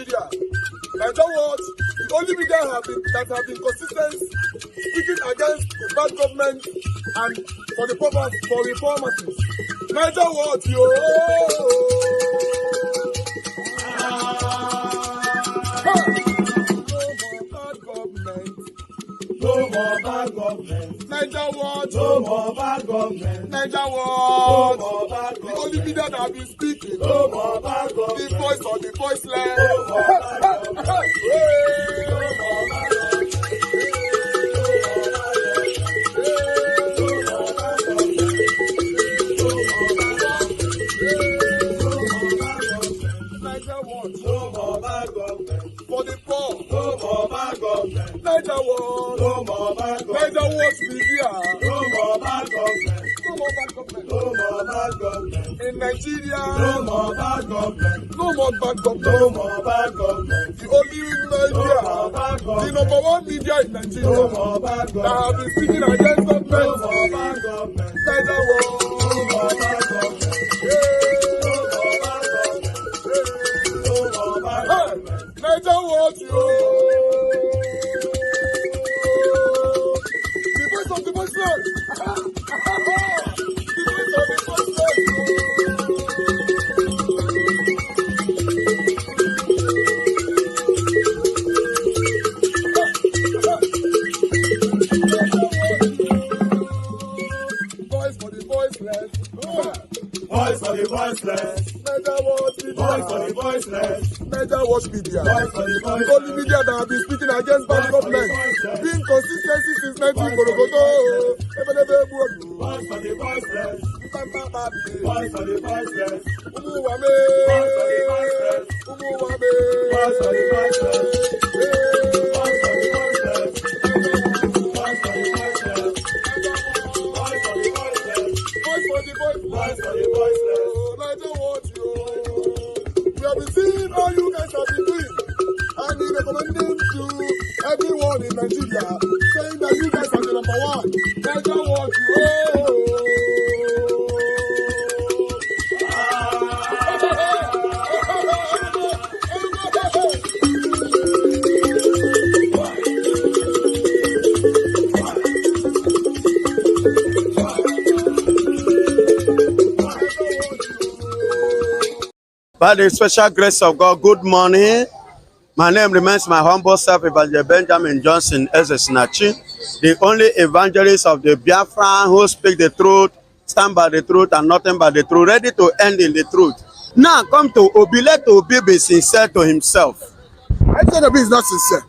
Nigeria. Nigeria Watch, the only media that have been consistent speaking against the bad government and for the purpose for reformers. Nigeria Watch, yo. No more bad government. Nigeria Watch. No more bad government. Nigeria Watch. No more bad government. The only media that have been speaking. No more bad government. The voice of the voiceless. No more bad government. No more bad government. Nigeria Watch. No more bad government. For the poor. No more bad government. Nigeria Watch. No more bad government. Nigeria Watch media. No more bad government. No more bad government. No more bad government. In Nigeria. No more bad government. No more bad government. No more bad government. The only media. No more bad government. The number one media in Nigeria. No more bad government. That have been speaking against government. No more bad government. Nigeria Watch. No more bad government. Nigeria Watch, yo. The voice of the voiceless. The voice of the voiceless. Voice for the voiceless. Voice for the voiceless. Nigeria Watch media. Voice for the voiceless. Nigeria Watch media. The only media that have been speaking against bad government. Being consistency since 1944. Voice for the voiceless. Voice for the voiceless. Umuwame. Voice for the voiceless. Umuwame. Voice for the voiceless. Voice for the voiceless. Voice for the voiceless. Voice for the voiceless. Voice for the voiceless. Voice for the voiceless. Nigeria Watch, yo. We have been seeing all you guys have been doing, and we recommending to everyone in Nigeria, saying that you guys are the number one. Nigeria Watch, yo. By the special grace of God, good morning. My name remains my humble self, Evangelist Benjamin Johnson Ezesinachi, the only evangelist of the Biafra who speak the truth, stand by the truth, and nothing but the truth, ready to end in the truth. Now come to Obi. Let Obi be sincere to himself. I said Obi is not sincere.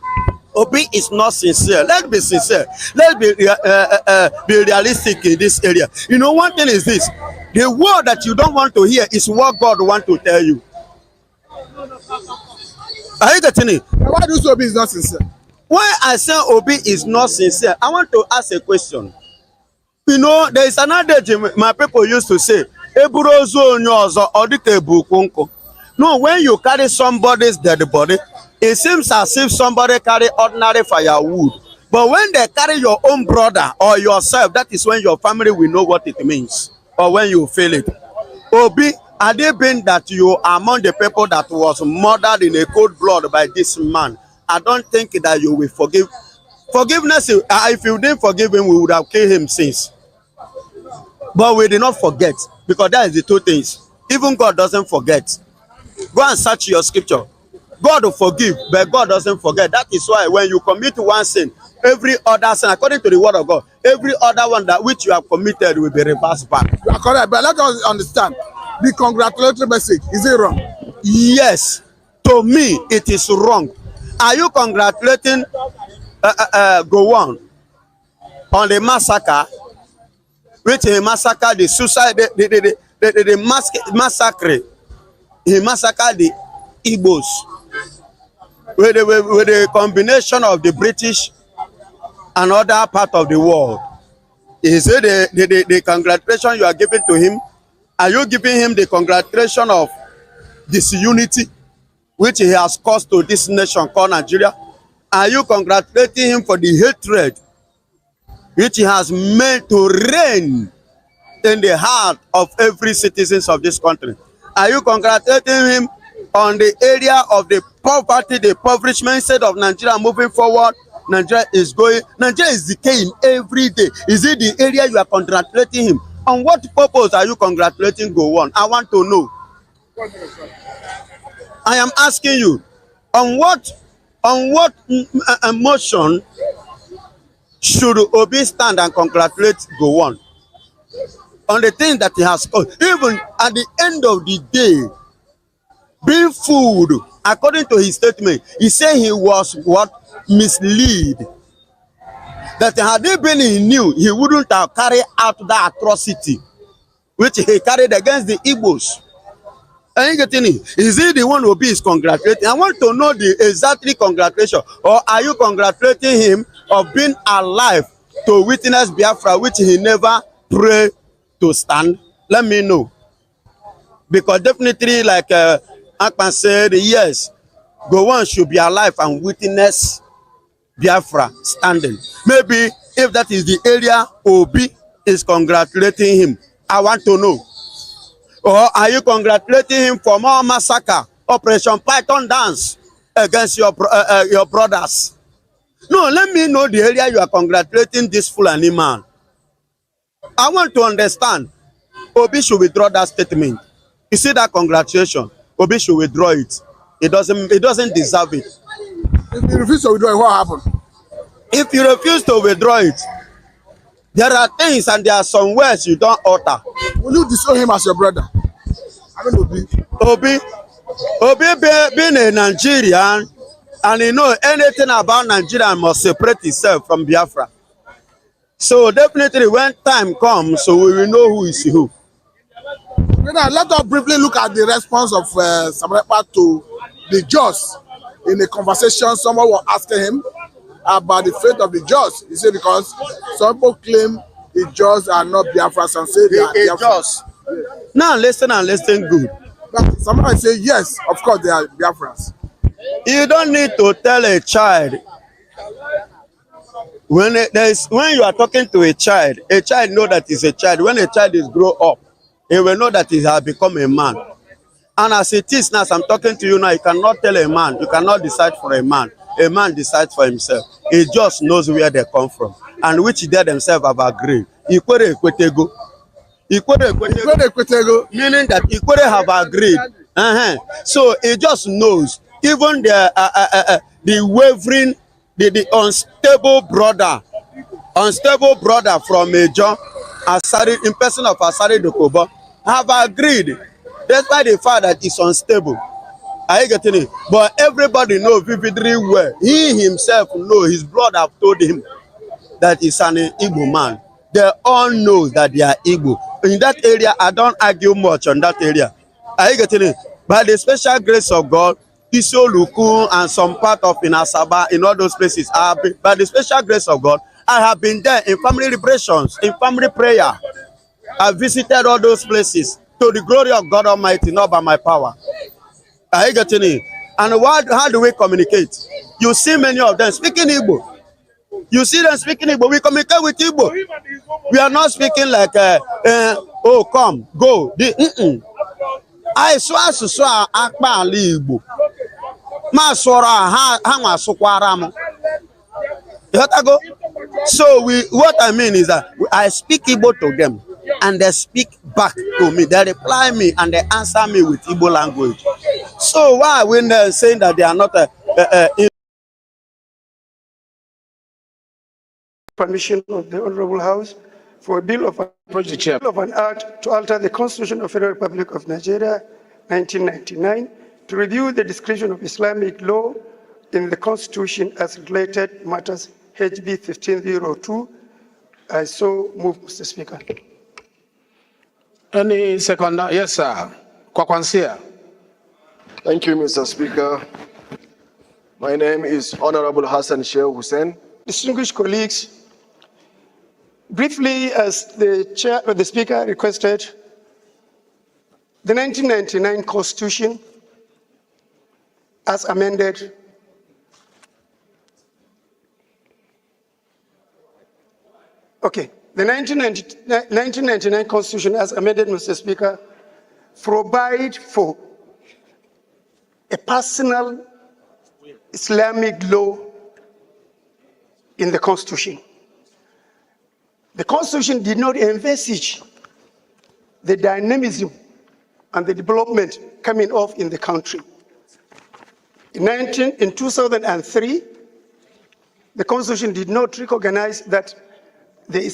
Obi is not sincere. Let's be sincere. Let's be realistic in this area. You know, one thing is this: the word that you don't want to hear is what God wants to tell you. Are you getting it? Why do you say Obi is not sincere? When I say Obi is not sincere, I want to ask a question. You know, there is another my people used to say, no, when you carry somebody's dead body, it seems as if somebody carry ordinary firewood. But when they carry your own brother or yourself, that is when your family will know what it means, or when you feel it. Obi, had it been that you are among the people that was murdered in a cold blood by this man, I don't think that you will forgive. Forgiveness, if you didn't forgive him, we would have killed him since. But we did not forget, because that is the two things. Even God doesn't forget. Go and search your scripture. God will forgive, but God doesn't forget. That is why when you commit one sin, every other sin, according to the word of God, every other one that which you have committed will be reversed back. You are correct, but let us understand. The congratulatory message, is it wrong? Yes, to me it is wrong. Are you congratulating Gowon on the massacre, which he massacred the suicide, the massacre, he massacred the Igbos with the combination of the British and other part of the world? Is it the congratulation you are giving to him? Are you giving him the congratulation of disunity which he has caused to this nation called Nigeria? Are you congratulating him for the hatred which he has made to reign in the heart of every citizen of this country? Are you congratulating him on the area of the poverty, the impoverishment state of Nigeria moving forward. Nigeria is decaying every day. Is it the area you are congratulating him? On what purpose are you congratulating Gowon? I want to know. I am asking you, on what emotion should Obi stand and congratulate Gowon? On the thing that he has caused. Even at the end of the day, being fooled, according to his statement, he said he was what? Misled. That had he been he knew, he wouldn't have carried out that atrocity which he carried against the Igbos. Are you getting it? Is he the one who is congratulating? I want to know the exactly congratulation. Or are you congratulating him of being alive to witness Biafra, which he never prayed to stand? Let me know. Because definitely, like Akpan said, yes, Gowon should be alive and witness Biafra standing. Maybe if that is the area Obi is congratulating him, I want to know. Or are you congratulating him for more massacre, Operation Python dance against your brothers? No, let me know the area you are congratulating this Fulani man. I want to understand. Obi should withdraw that statement. You see that congratulation? Obi should withdraw it. It doesn't deserve it. If you refuse to withdraw it, what happened? If you refuse to withdraw it, there are things and there are some words you don't utter. Will you disown him as your brother? I don't know. Obi being a Nigerian, and you know anything about Nigeria must separate itself from Biafra. So definitely when time comes, so we will know who is who. Now, let us briefly look at the response of Samuel to the judge. In a conversation, someone was asking him about the fate of the judge. He said because some people claim the judges are not Biafrans and say they are Biafrans. Yes. Now listen and listen good. But somebody say yes, of course they are Biafrans. You don't need to tell a child. When you are talking to a child know that he's a child. When a child is grow up, he will know that he has become a man. And as it is now, as I'm talking to you now, you cannot tell a man, you cannot decide for a man. A man decides for himself. He just knows where they come from and which they themselves have agreed. Ikwere Ekwetego. Meaning that Ikwere have agreed. So he just knows. Even the wavering, the unstable brother from Major Asari, in person of Asari Dokubo, have agreed. Despite the fact that it's unstable. Are you getting it? But everybody knows vividly well. He himself knows, his blood have told him that he's an Igbo man. They all know that they are Igbo. In that area, I don't argue much on that area. Are you getting it? By the special grace of God, Isoluku and some part of Inasaba, in all those places, by the special grace of God, I have been there in family liberations, in family prayer. I visited all those places to the glory of God Almighty, not by my power. Are you getting it? And how do we communicate? You see many of them speaking Igbo. You see them speaking Igbo. We communicate with Igbo. We are not speaking like, oh, come, go. I swear akpa ali Igbo. Ma swara ha masukwara mo. So what I mean is that I speak Igbo to them. And they speak back to me. They reply me and they answer me with Igbo language. So why are we saying that they are not permission of the Honorable House for a bill of an act to alter the Constitution of the Federal Republic of Nigeria, 1999, to review the discretion of Islamic law in the Constitution as related matters, HB 1502. I so move, Mr. Speaker. Any second? Yes, sir. Kwakwansia. Thank you, Mr. Speaker. My name is Honorable Hassan Sheikh Hussein. Distinguished colleagues, briefly, as the Speaker requested, the 1999 Constitution, as amended, the 1999 Constitution, as amended, Mr. Speaker, provide for a personal Islamic law in the Constitution. The Constitution did not envisage the dynamism and the development coming off in the country. In 2003, the Constitution did not recognize that the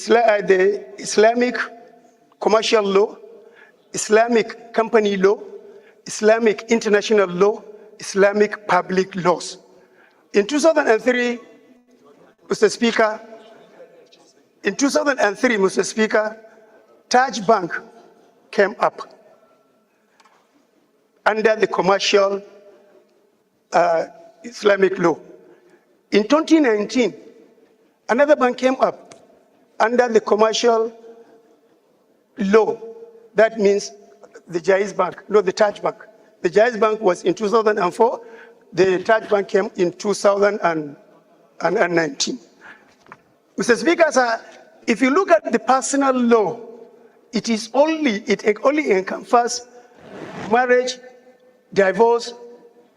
Islamic commercial law, Islamic company law, Islamic international law, Islamic public laws. In 2003, Mr. Speaker, Taj Bank came up under the commercial Islamic law. In 2019, another bank came up under the commercial law. That means the Jaiz Bank, not the Taj Bank. The Jaiz Bank was in 2004. The Taj Bank came in 2019. Mr. Speaker, sir, if you look at the personal law, it only encompasses marriage, divorce,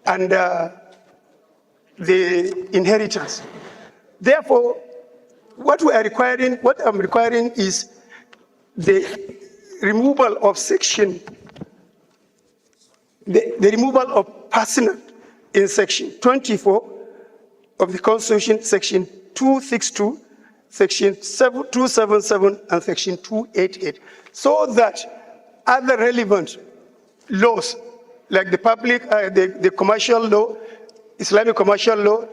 and the inheritance. Therefore, what I'm requiring is the removal of the removal of personal in section 24 of the Constitution, section 262, section 277, and section 288, so that other relevant laws like the commercial law, Islamic commercial law,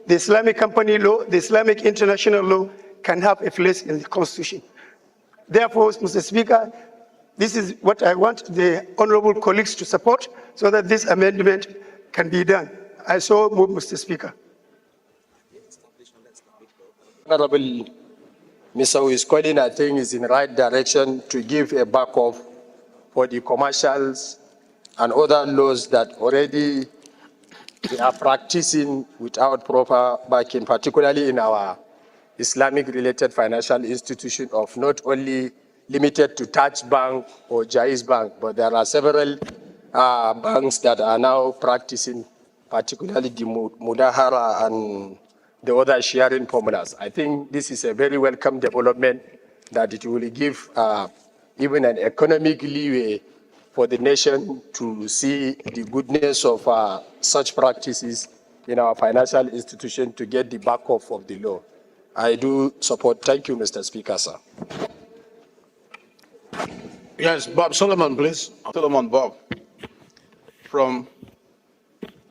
the Islamic company law, the Islamic international law can have a place in the Constitution. Therefore, Mr. Speaker, this is what I want the honorable colleagues to support so that this amendment can be done. I so move, Mr. Speaker. Honorable Mr. who is calling, I think, is in the right direction to give a backup for the commercials and other laws that already they are practicing without proper backing, particularly in our Islamic-related financial institution of not only limited to Taj Bank or Jaiz Bank, but there are several banks that are now practicing, particularly the Mudahara and the other sharing formulas. I think this is a very welcome development that it will give even an economic leeway for the nation to see the goodness of such practices in our financial institution to get the backup of the law. I do support. Thank you, Mr. Speaker, sir. Yes, Bob Solomon, please. Solomon Bob, from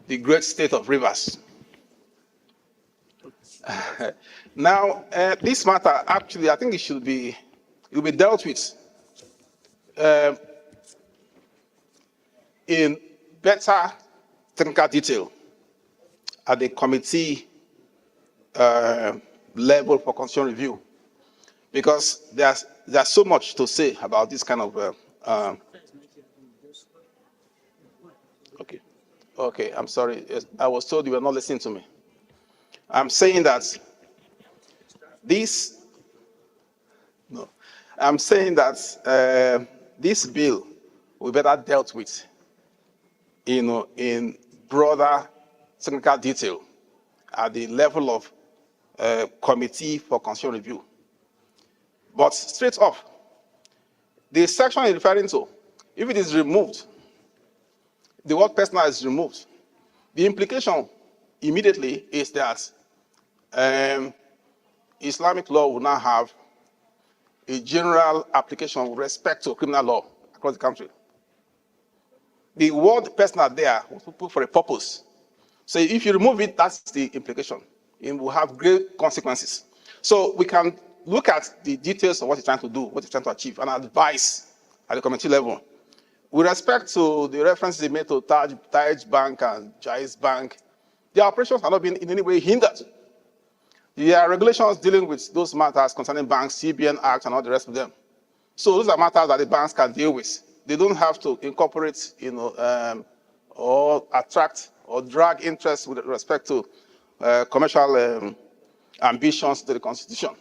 the great state of Rivers. Now, this matter, actually, I think it will be dealt with in better technical detail at the committee level for constitutional review, because there's so much to say about this kind of okay, I'm sorry. I was told you were not listening to me. I'm saying that this bill will be better dealt with, in broader technical detail at the level of committee for constitutional review. But straight off, the section you're referring to, if it is removed, the word personal is removed, the implication immediately is that Islamic law will now have a general application with respect to criminal law across the country. The word personal there was put for a purpose. So if you remove it, that's the implication. It will have great consequences. So we can look at the details of what you're trying to do, what you're trying to achieve, and advise at the committee level. With respect to the references made to Taj Bank and Jaiz Bank, their operations are not being in any way hindered. There are regulations dealing with those matters concerning banks, CBN Act, and all the rest of them. So those are matters that the banks can deal with. They don't have to incorporate, or attract or drag interest with respect to commercial ambitions to the Constitution.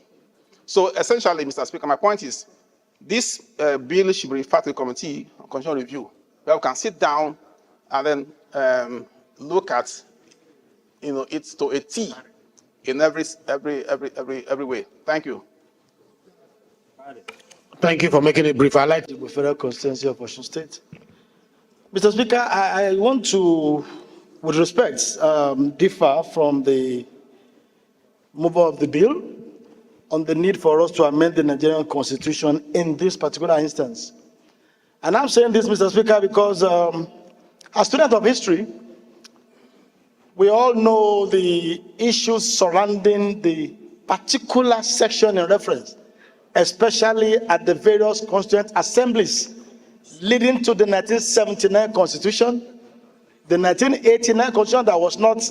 So essentially, Mr. Speaker, my point is, this bill should be referred to the committee on constitutional review, where we can sit down and then look at, it to a T in every way. Thank you. Thank you for making it brief. I like the federal constituency of Osun State. Mr. Speaker, I want to, with respect, differ from the mover of the bill on the need for us to amend the Nigerian Constitution in this particular instance. And I'm saying this, Mr. Speaker, because as students of history, we all know the issues surrounding the particular section in reference, especially at the various constituent assemblies leading to the 1979 Constitution, the 1989 Constitution that was not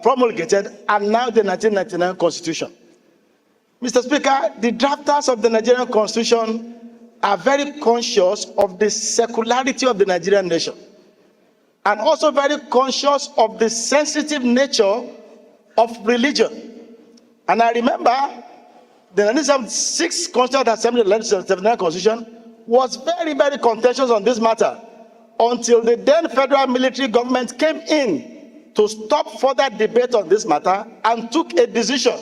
promulgated, and now the 1999 Constitution. Mr. Speaker, the drafters of the Nigerian Constitution are very conscious of the secularity of the Nigerian nation, and also very conscious of the sensitive nature of religion. And I remember the 1976 Constituent Assembly, the 1979 Constitution, was very, very contentious on this matter until the then federal military government came in to stop further debate on this matter and took a decision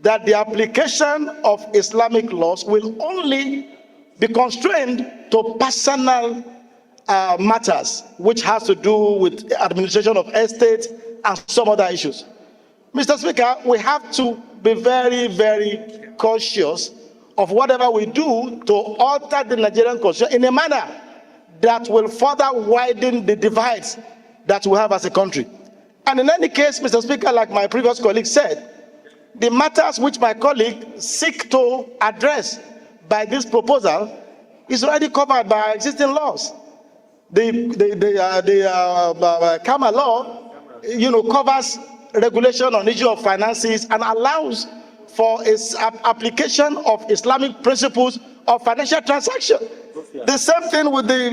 that the application of Islamic laws will only be constrained to personal matters, which has to do with administration of estate and some other issues. Mr. Speaker, we have to be very, very cautious of whatever we do to alter the Nigerian Constitution in a manner that will further widen the divides that we have as a country. And in any case, Mr. Speaker, like my previous colleague said, the matters which my colleague seek to address by this proposal is already covered by existing laws. The Kama law, covers regulation on issue of finances and allows for its application of Islamic principles of financial transaction. The same thing with the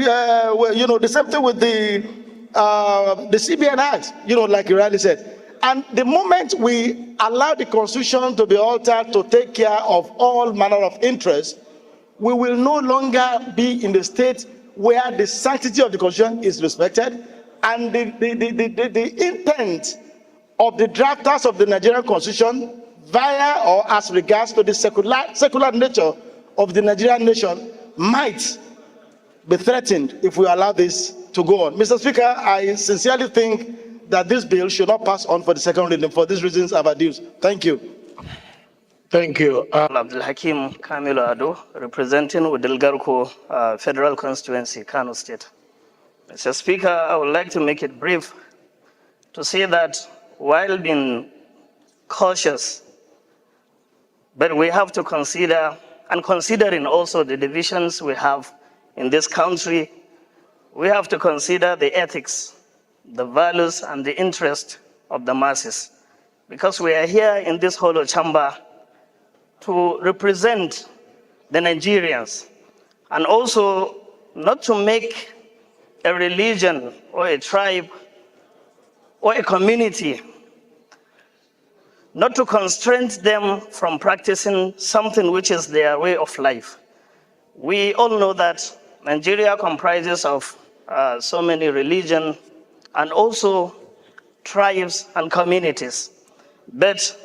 CBN Act, like you rightly said. And the moment we allow the Constitution to be altered to take care of all manner of interests, we will no longer be in the state where the sanctity of the Constitution is respected, and the intent of the drafters of the Nigerian Constitution via or as regards to the secular nature of the Nigerian nation might be threatened if we allow this to go on. Mr. Speaker, I sincerely think that this bill should not pass on for the second reading for these reasons I've adduced. Thank you. Thank you. Abdul Hakim Kamilo Ado, representing Udilgarko Federal Constituency, Kano State. Mr. Speaker, I would like to make it brief to say that while being cautious, but we have to consider, and considering also the divisions we have in this country, we have to consider the ethics, the values, and the interest of the masses. Because we are here in this hollow chamber to represent the Nigerians, and also not to make a religion or a tribe or a community, not to constrain them from practicing something which is their way of life. We all know that Nigeria comprises of so many religions and also tribes and communities. But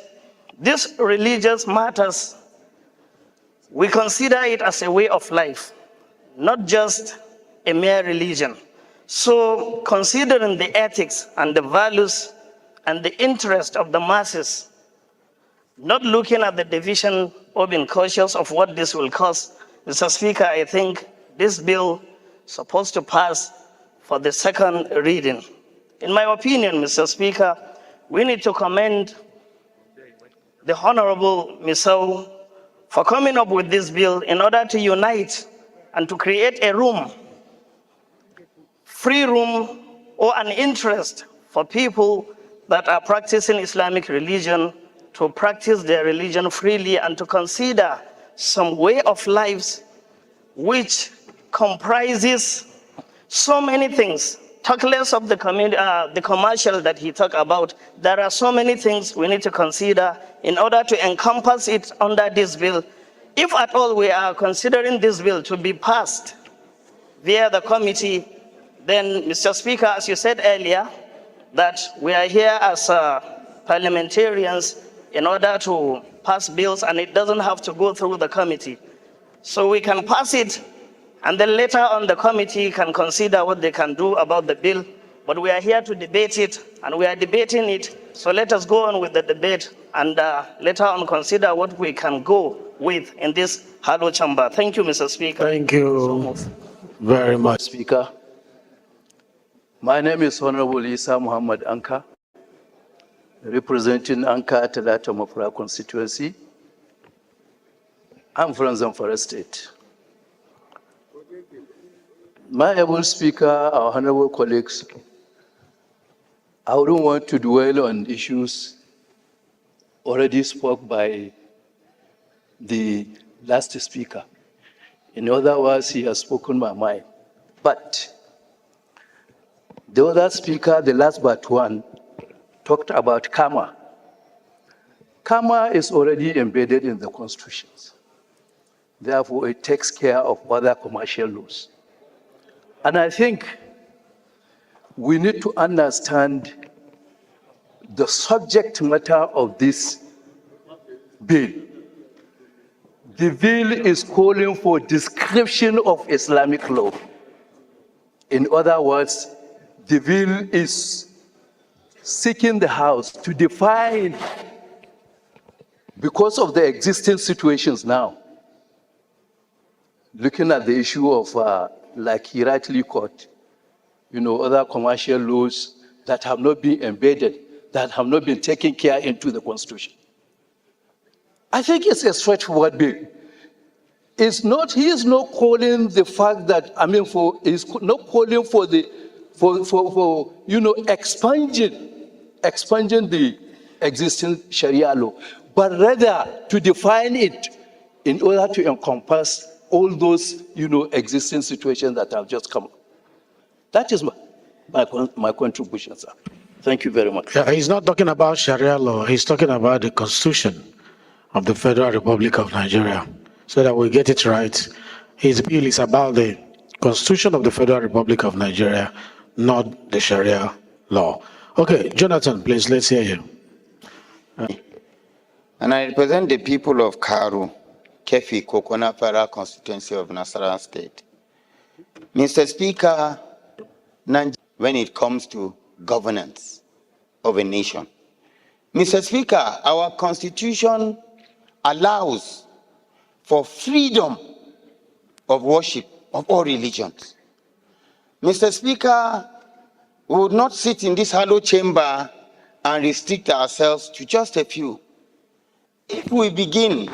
these religious matters, we consider it as a way of life, not just a mere religion. So considering the ethics and the values and the interest of the masses, not looking at the division or being cautious of what this will cost, Mr. Speaker, I think this bill is supposed to pass for the second reading. In my opinion, Mr. Speaker, we need to commend the Honorable Misau for coming up with this bill in order to unite and to create a room, free room, or an interest for people that are practicing Islamic religion to practice their religion freely and to consider some way of lives which comprises so many things. Talk less of the commercial that he talked about. There are so many things we need to consider in order to encompass it under this bill. If at all we are considering this bill to be passed via the committee, then, Mr. Speaker, as you said earlier, that we are here as parliamentarians in order to pass bills, and it doesn't have to go through the committee. So we can pass it, and then later on the committee can consider what they can do about the bill. But we are here to debate it, and we are debating it. So let us go on with the debate, and later on consider what we can go with in this hollow chamber. Thank you, Mr. Speaker. Thank you very much, Speaker. My name is Honorable Isa Muhammad Anka, representing Anka Talata Mafra constituency. I'm from Zamfara State. My able Speaker, our honorable colleagues, I wouldn't want to dwell on issues already spoke by the last speaker. In other words, he has spoken my mind. But the other speaker, the last but one, talked about karma. Karma is already embedded in the constitutions. Therefore, it takes care of other commercial laws. And I think we need to understand the subject matter of this bill. The bill is calling for description of Islamic law. In other words, the bill is seeking the House to define, because of the existing situations now, looking at the issue of, like he rightly caught, other commercial laws that have not been embedded, that have not been taken care into the Constitution. I think it's a straightforward bill. He is not calling the fact that, he's not calling for expunging the existing Sharia law, but rather to define it in order to encompass all those, existing situations that have just come up. That is my contribution, sir. Thank you very much. Yeah, he's not talking about Sharia law. He's talking about the Constitution of the Federal Republic of Nigeria. So that we get it right, his bill is about the Constitution of the Federal Republic of Nigeria, not the Sharia law. Okay, Jonathan, please, let's hear you. And I represent the people of Karu, Kefi, Kokona Federal Constituency of Nasarawa State. Mr. Speaker, when it comes to governance of a nation. Mr. Speaker, our Constitution allows for freedom of worship of all religions. Mr. Speaker, we would not sit in this hollow chamber and restrict ourselves to just a few. If we begin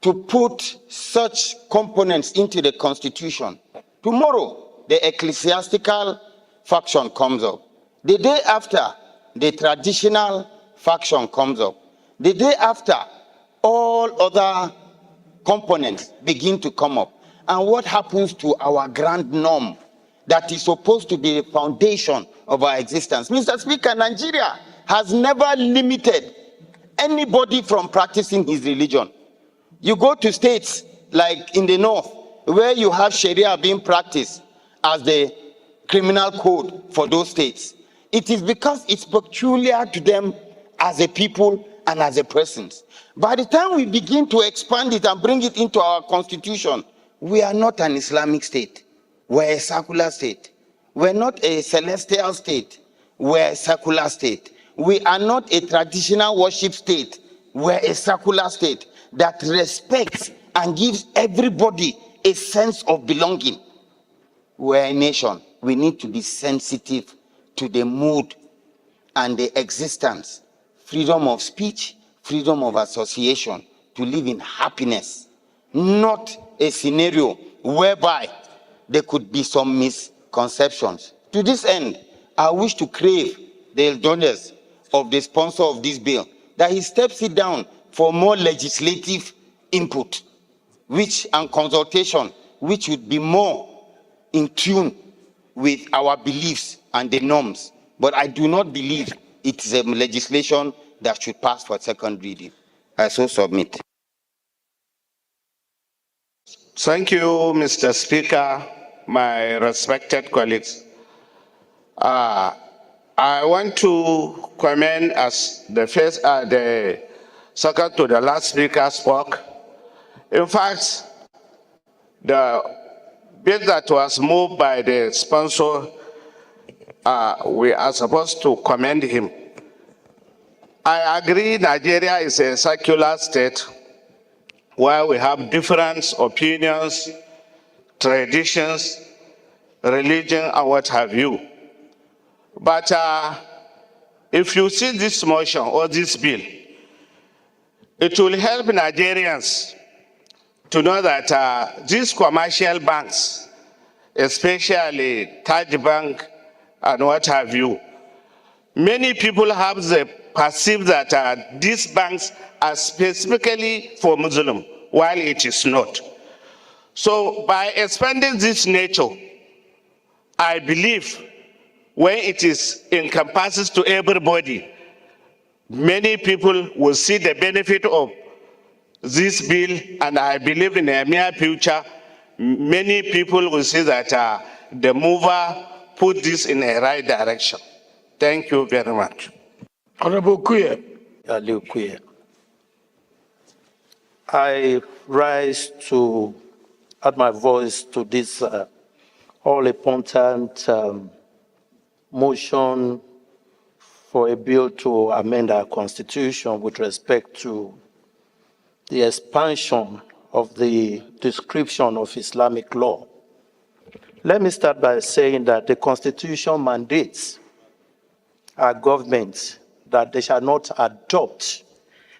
to put such components into the Constitution, tomorrow the ecclesiastical faction comes up. The day after, the traditional faction comes up. The day after, all other components begin to come up. And what happens to our grand norm that is supposed to be the foundation of our existence? Mr. Speaker, Nigeria has never limited anybody from practicing his religion. You go to states like in the north, where you have Sharia being practiced as the criminal code for those states. It is because it's peculiar to them as a people and as a persons. By the time we begin to expand it and bring it into our constitution, we are not an Islamic state. We're a secular state. We're not a celestial state. We're a secular state. We are not a traditional worship state. We're a secular state that respects and gives everybody a sense of belonging. We're a nation. We need to be sensitive to the mood and the existence, freedom of speech, freedom of association, to live in happiness, not a scenario whereby there could be some misconceptions. To this end, I wish to crave the indulgence of the sponsor of this bill that he steps it down for more legislative input, and consultation, which would be more in tune with our beliefs and the norms. But I do not believe it is a legislation that should pass for second reading. I so submit. Thank you, Mr. Speaker, my respected colleagues. I I want to comment as the second to the last speaker spoke. In fact, the bill that was moved by the sponsor, we are supposed to commend him. I agree Nigeria is a secular state where we have different opinions, traditions, religion, and what have you. But if you see this motion or this bill, it will help Nigerians to know that these commercial banks, especially Taj Bank and what have you, many people have the perceive that these banks are specifically for Muslim, while it is not. So by expanding this nature, I believe when it is encompasses to everybody, many people will see the benefit of this bill, and I believe in a near future, many people will see that the mover put this in a right direction. Thank you very much. Honorable Kuye. I rise to add my voice to this all-important motion for a bill to amend our constitution with respect to the expansion of the description of Islamic law. Let me start by saying that the constitution mandates our government that they shall not adopt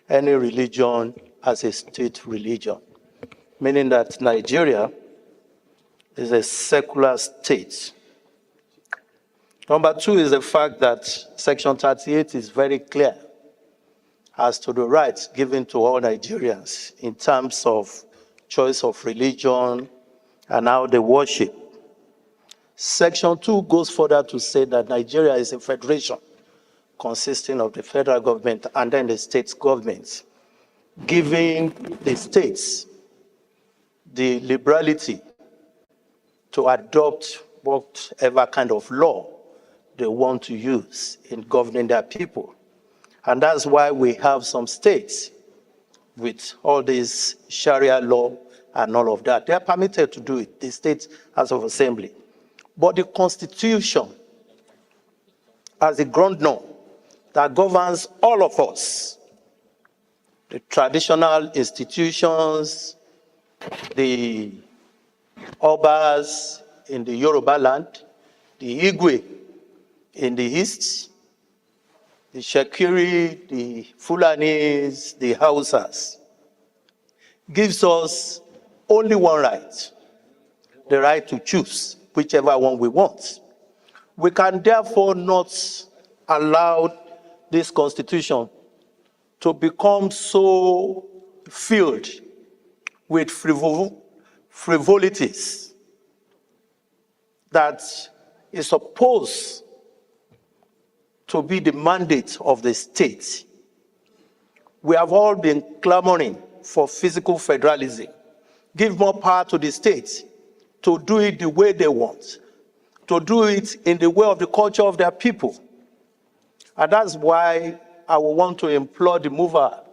any religion as a state religion, meaning that Nigeria is a secular state. Number two is the fact that Section 38 is very clear as to the rights given to all Nigerians in terms of choice of religion and how they worship. Section 2 goes further to say that Nigeria is a federation consisting of the federal government and then the state governments, giving the states the liberality to adopt whatever kind of law they want to use in governing their people. And that's why we have some states with all this Shariah law and all of that. They are permitted to do it, the State House of Assembly. But the Constitution, as a ground norm that governs all of us, the traditional institutions, the Obas in the Yoruba land, the Igwe in the East, the Shakiri, the Fulanis, the Hausas, gives us only one right, the right to choose whichever one we want. We can therefore not allow this constitution to become so filled with frivolities that is supposed to be the mandate of the state. We have all been clamoring for physical federalism. Give more power to the states to do it the way they want, to do it in the way of the culture of their people. And that's why I will want to implore the mover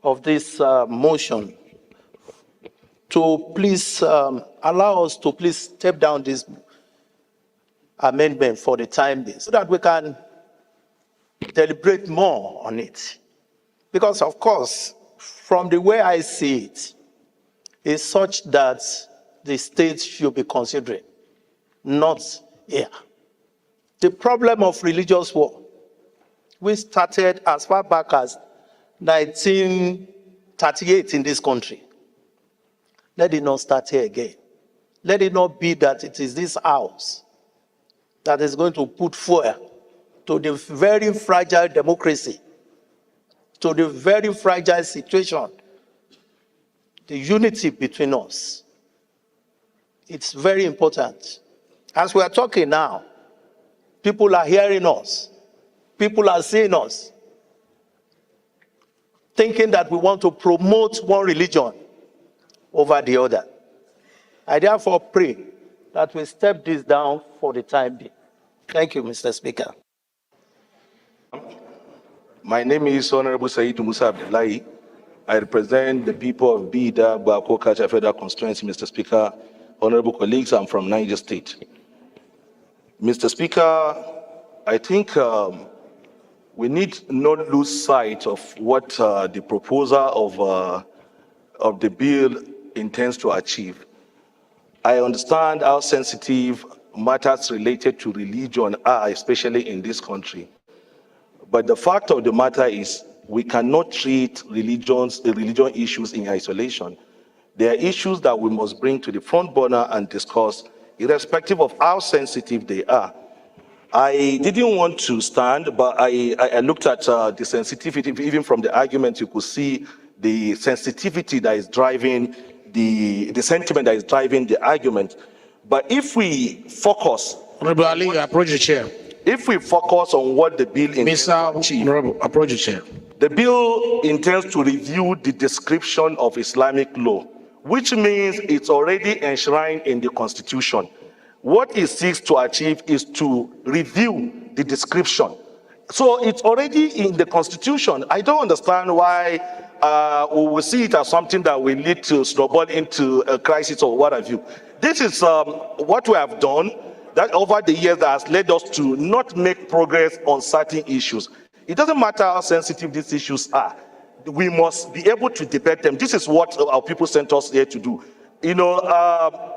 of this motion to please allow us to please step down this amendment for the time being so that we can deliberate more on it. Because of course, from the way I see it, it's such that the state should be considering, not here. The problem of religious war, we started as far back as 1938 in this country. Let it not start here again. Let it not be that it is this house that is going to put fuel to the very fragile democracy, to the very fragile situation, the unity between us. It's very important. As we are talking now, people are hearing us. People are seeing us, thinking that we want to promote one religion over the other. I therefore pray that we step this down for the time being. Thank you, Mr. Speaker. My name is Honorable Said Musa Abdullahi. I represent the people of Bida, Bako, Kacha Federal Constituency, Mr. Speaker. Honorable colleagues, I'm from Niger State. Mr. Speaker, I think we need not lose sight of what the proposer of the bill intends to achieve. I understand how sensitive matters related to religion are, especially in this country. But the fact of the matter is we cannot treat religion issues in isolation. There are issues that we must bring to the front burner and discuss, irrespective of how sensitive they are. I didn't want to stand, but I looked at the sensitivity. Even from the argument, you could see the sensitivity that is driving the sentiment that is driving the argument. But if we focus... Honorable Ali, you approach the chair. If we focus on what the bill intends to achieve... Honorable, approach the chair. The bill intends to review the description of Islamic law, which means it's already enshrined in the Constitution. What it seeks to achieve is to review the description. So it's already in the Constitution. I don't understand why we will see it as something that will lead to snowball into a crisis or what have you. This is what we have done that over the years that has led us to not make progress on certain issues. It doesn't matter how sensitive these issues are. We must be able to debate them. This is what our people sent us here to do. You know,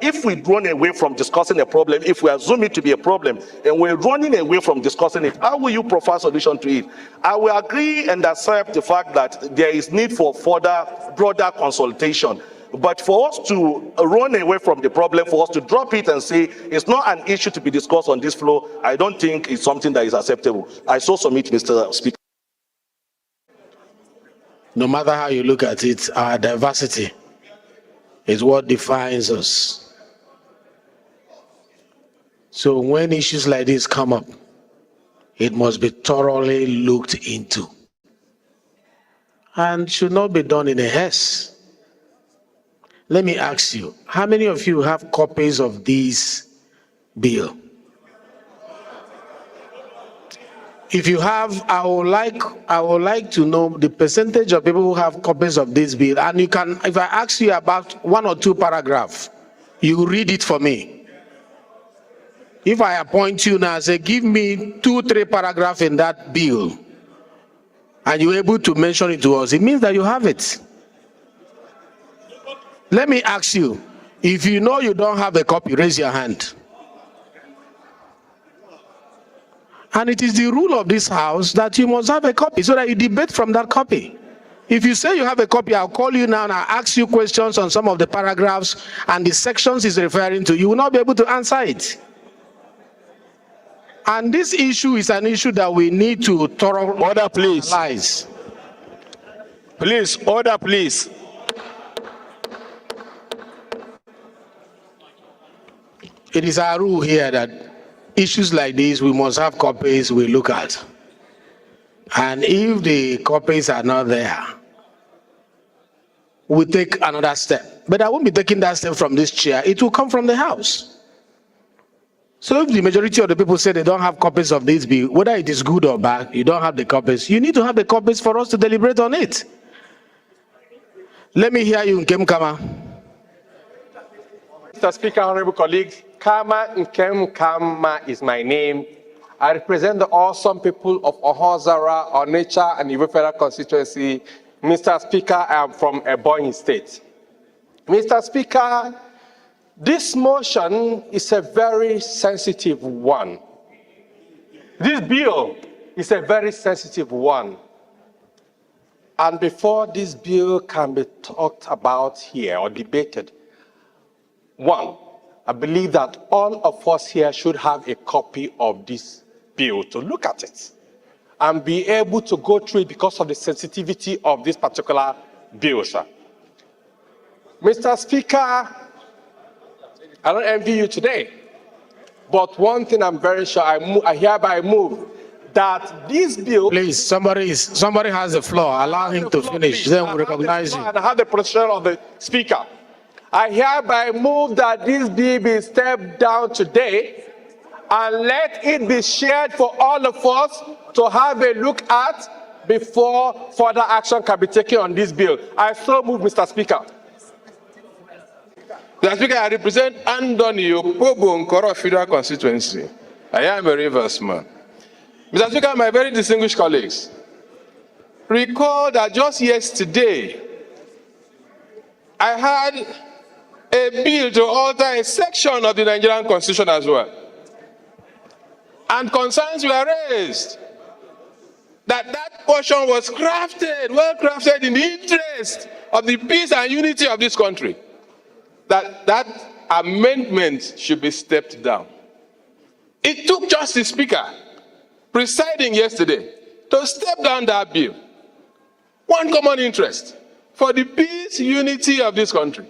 if we run away from discussing a problem, if we assume it to be a problem, and we're running away from discussing it, how will you provide a solution to it? I will agree and accept the fact that there is need for further, broader consultation. But for us to run away from the problem, for us to drop it and say it's not an issue to be discussed on this floor, I don't think it's something that is acceptable. I so submit, Mr. Speaker. No matter how you look at it, our diversity is what defines us. So when issues like this come up, it must be thoroughly looked into and should not be done in a haste. Let me ask you, how many of you have copies of this bill? If you have, I would like to know the percentage of people who have copies of this bill. And you can, if I ask you about 1 or 2 paragraphs, you read it for me. If I appoint you now, say, give me 2, 3 paragraphs in that bill, and you're able to mention it to us, it means that you have it. Let me ask you, if you know you don't have a copy, raise your hand. And it is the rule of this house that you must have a copy so that you debate from that copy. If you say you have a copy, I'll call you now and I'll ask you questions on some of the paragraphs and the sections he's referring to. You will not be able to answer it. And this issue is an issue that we need to thoroughly analyze. Please, order, please. It is our rule here that issues like this, we must have copies we look at. And if the copies are not there, we take another step. But I won't be taking that step from this chair. It will come from the house. So if the majority of the people say they don't have copies of this bill, whether it is good or bad, you don't have the copies, you need to have the copies for us to deliberate on it. Let me hear you, Nkem Kama. Mr. Speaker, honorable colleagues, Kama Nkem Kama is my name. I represent the awesome people of Ohozara, Onitsha, and Iwo Federal constituency. Mr. Speaker, I am from Ebonyi State. Mr. Speaker, this motion is a very sensitive one. This bill is a very sensitive one. And before this bill can be talked about here or debated, one, I believe that all of us here should have a copy of this bill to look at it and be able to go through it because of the sensitivity of this particular bill, sir. Mr. Speaker, I don't envy you today, but one thing I'm very sure, I hereby move that this bill... Please, somebody has the floor. Allow him to finish, then we'll recognize you. And I have the position of the Speaker. I hereby move that this bill be stepped down today and let it be shared for all of us to have a look at before further action can be taken on this bill. I so move, Mr. Speaker. Mr. Speaker, I represent Andoni Opobo Nkoro Federal Constituency. I am a Rivers man. Mr. Speaker, my very distinguished colleagues, recall that just yesterday, I had a bill to alter a section of the Nigerian Constitution as well. And concerns were raised that that portion was crafted, well crafted in the interest of the peace and unity of this country. That amendment should be stepped down. It took just the Speaker presiding yesterday to step down that bill. One common interest for the peace, unity of this country.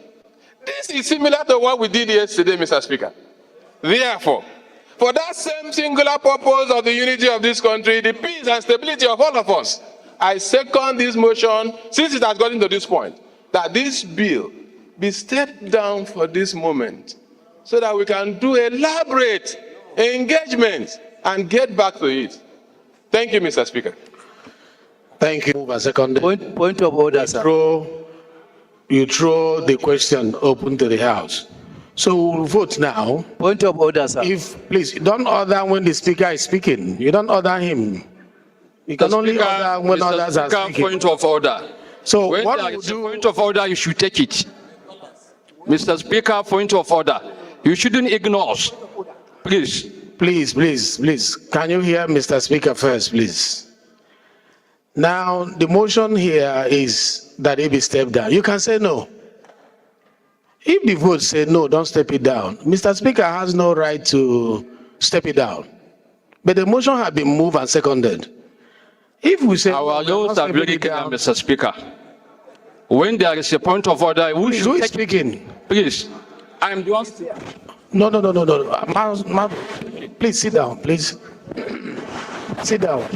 This is similar to what we did yesterday, Mr. Speaker. Therefore, for that same singular purpose of the unity of this country, the peace and stability of all of us, I second this motion, since it has gotten to this point, that this bill be stepped down for this moment so that we can do elaborate engagement and get back to it. Thank you, Mr. Speaker. Thank you. Move a second. Point of order, sir. You throw the question open to the House. So we'll vote now. Point of order, sir. Please, don't order when the Speaker is speaking. You don't order him. You can only order when others are speaking. Point of order. So when what there is a point of order, you should take it. Mr. Speaker, point of order. You shouldn't ignore us. Please. Please. Can you hear Mr. Speaker first, please? Now, the motion here is that it be stepped down. You can say no. If the vote say no, don't step it down. Mr. Speaker has no right to step it down. But the motion has been moved and seconded. If we say our laws are very clear, Mr. Speaker. When there is a point of order, we should take speaking. Please. I am the one. No. Please sit down, please. Sit down.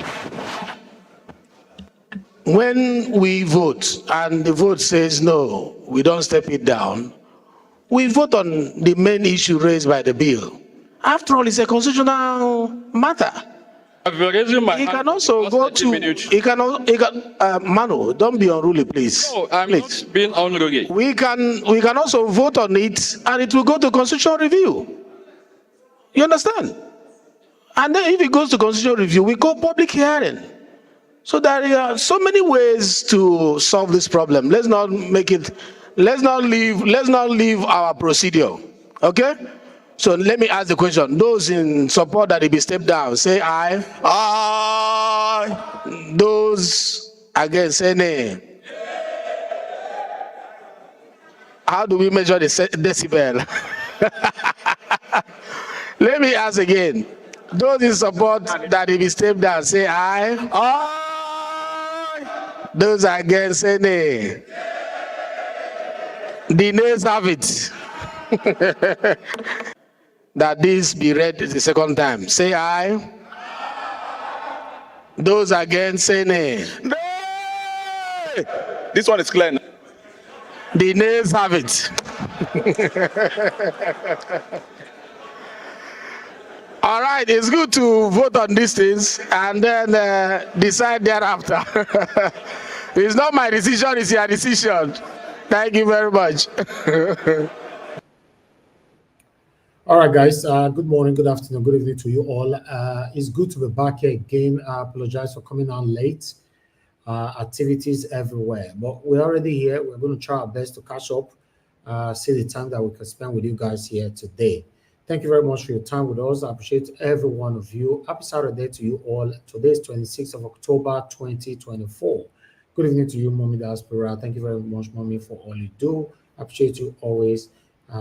When we vote and the vote says no, we don't step it down, we vote on the main issue raised by the bill. After all, it's a constitutional matter. He can also go to. Manu, don't be unruly, please. No, I'm not being unruly. We can also vote on it, and it will go to constitutional review. You understand? And then if it goes to constitutional review, we go public hearing. So there are so many ways to solve this problem. Let's not leave our procedure. Okay? So let me ask the question. Those in support that it be stepped down, say aye. Aye. Those against, say nay. How do we measure the decibel? Let me ask again. Those in support that it be stepped down, say aye. Aye. Those against, say nay. The nays have it. That this be read the second time. Say aye. Those against, say nay. Nay! This one is clear. The nays have it. All right, it's good to vote on these things and then decide thereafter. It's not my decision, it's your decision. Thank you very much. All right, guys. Good morning, good afternoon, good evening to you all. It's good to be back here again. I apologize for coming on late. Activities everywhere, but we're already here. We're going to try our best to catch up, see the time that we can spend with you guys here today. Thank you very much for your time with us. I appreciate every one of you. Happy Saturday to you all. Today is 26th of October, 2024. Good evening to you, Mommy Diaspora. Thank you very much, Mommy, for all you do. I appreciate you always.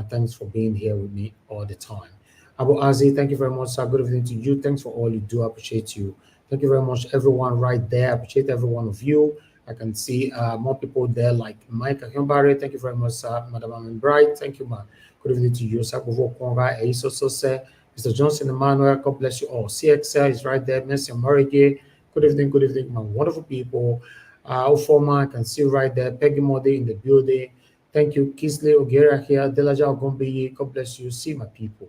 Thanks for being here with me all the time. Abu Azi, thank you very much, sir. Good evening to you. Thanks for all you do. I appreciate you. Thank you very much, everyone right there. I appreciate every one of you. I can see more people there like Mike Ahimbare. Thank you very much, sir. Madam Amin Bright. Thank you, man. Good evening to you, sir. Mr. Johnson Emmanuel, God bless you all. CXL is right there. Mr. Morige. Good evening, my wonderful people. Ofoma, I can see right there. Peggy Modi in the building. Thank you. Kisley Ogera here. Delaja Ogombiyi. God bless you. See my people.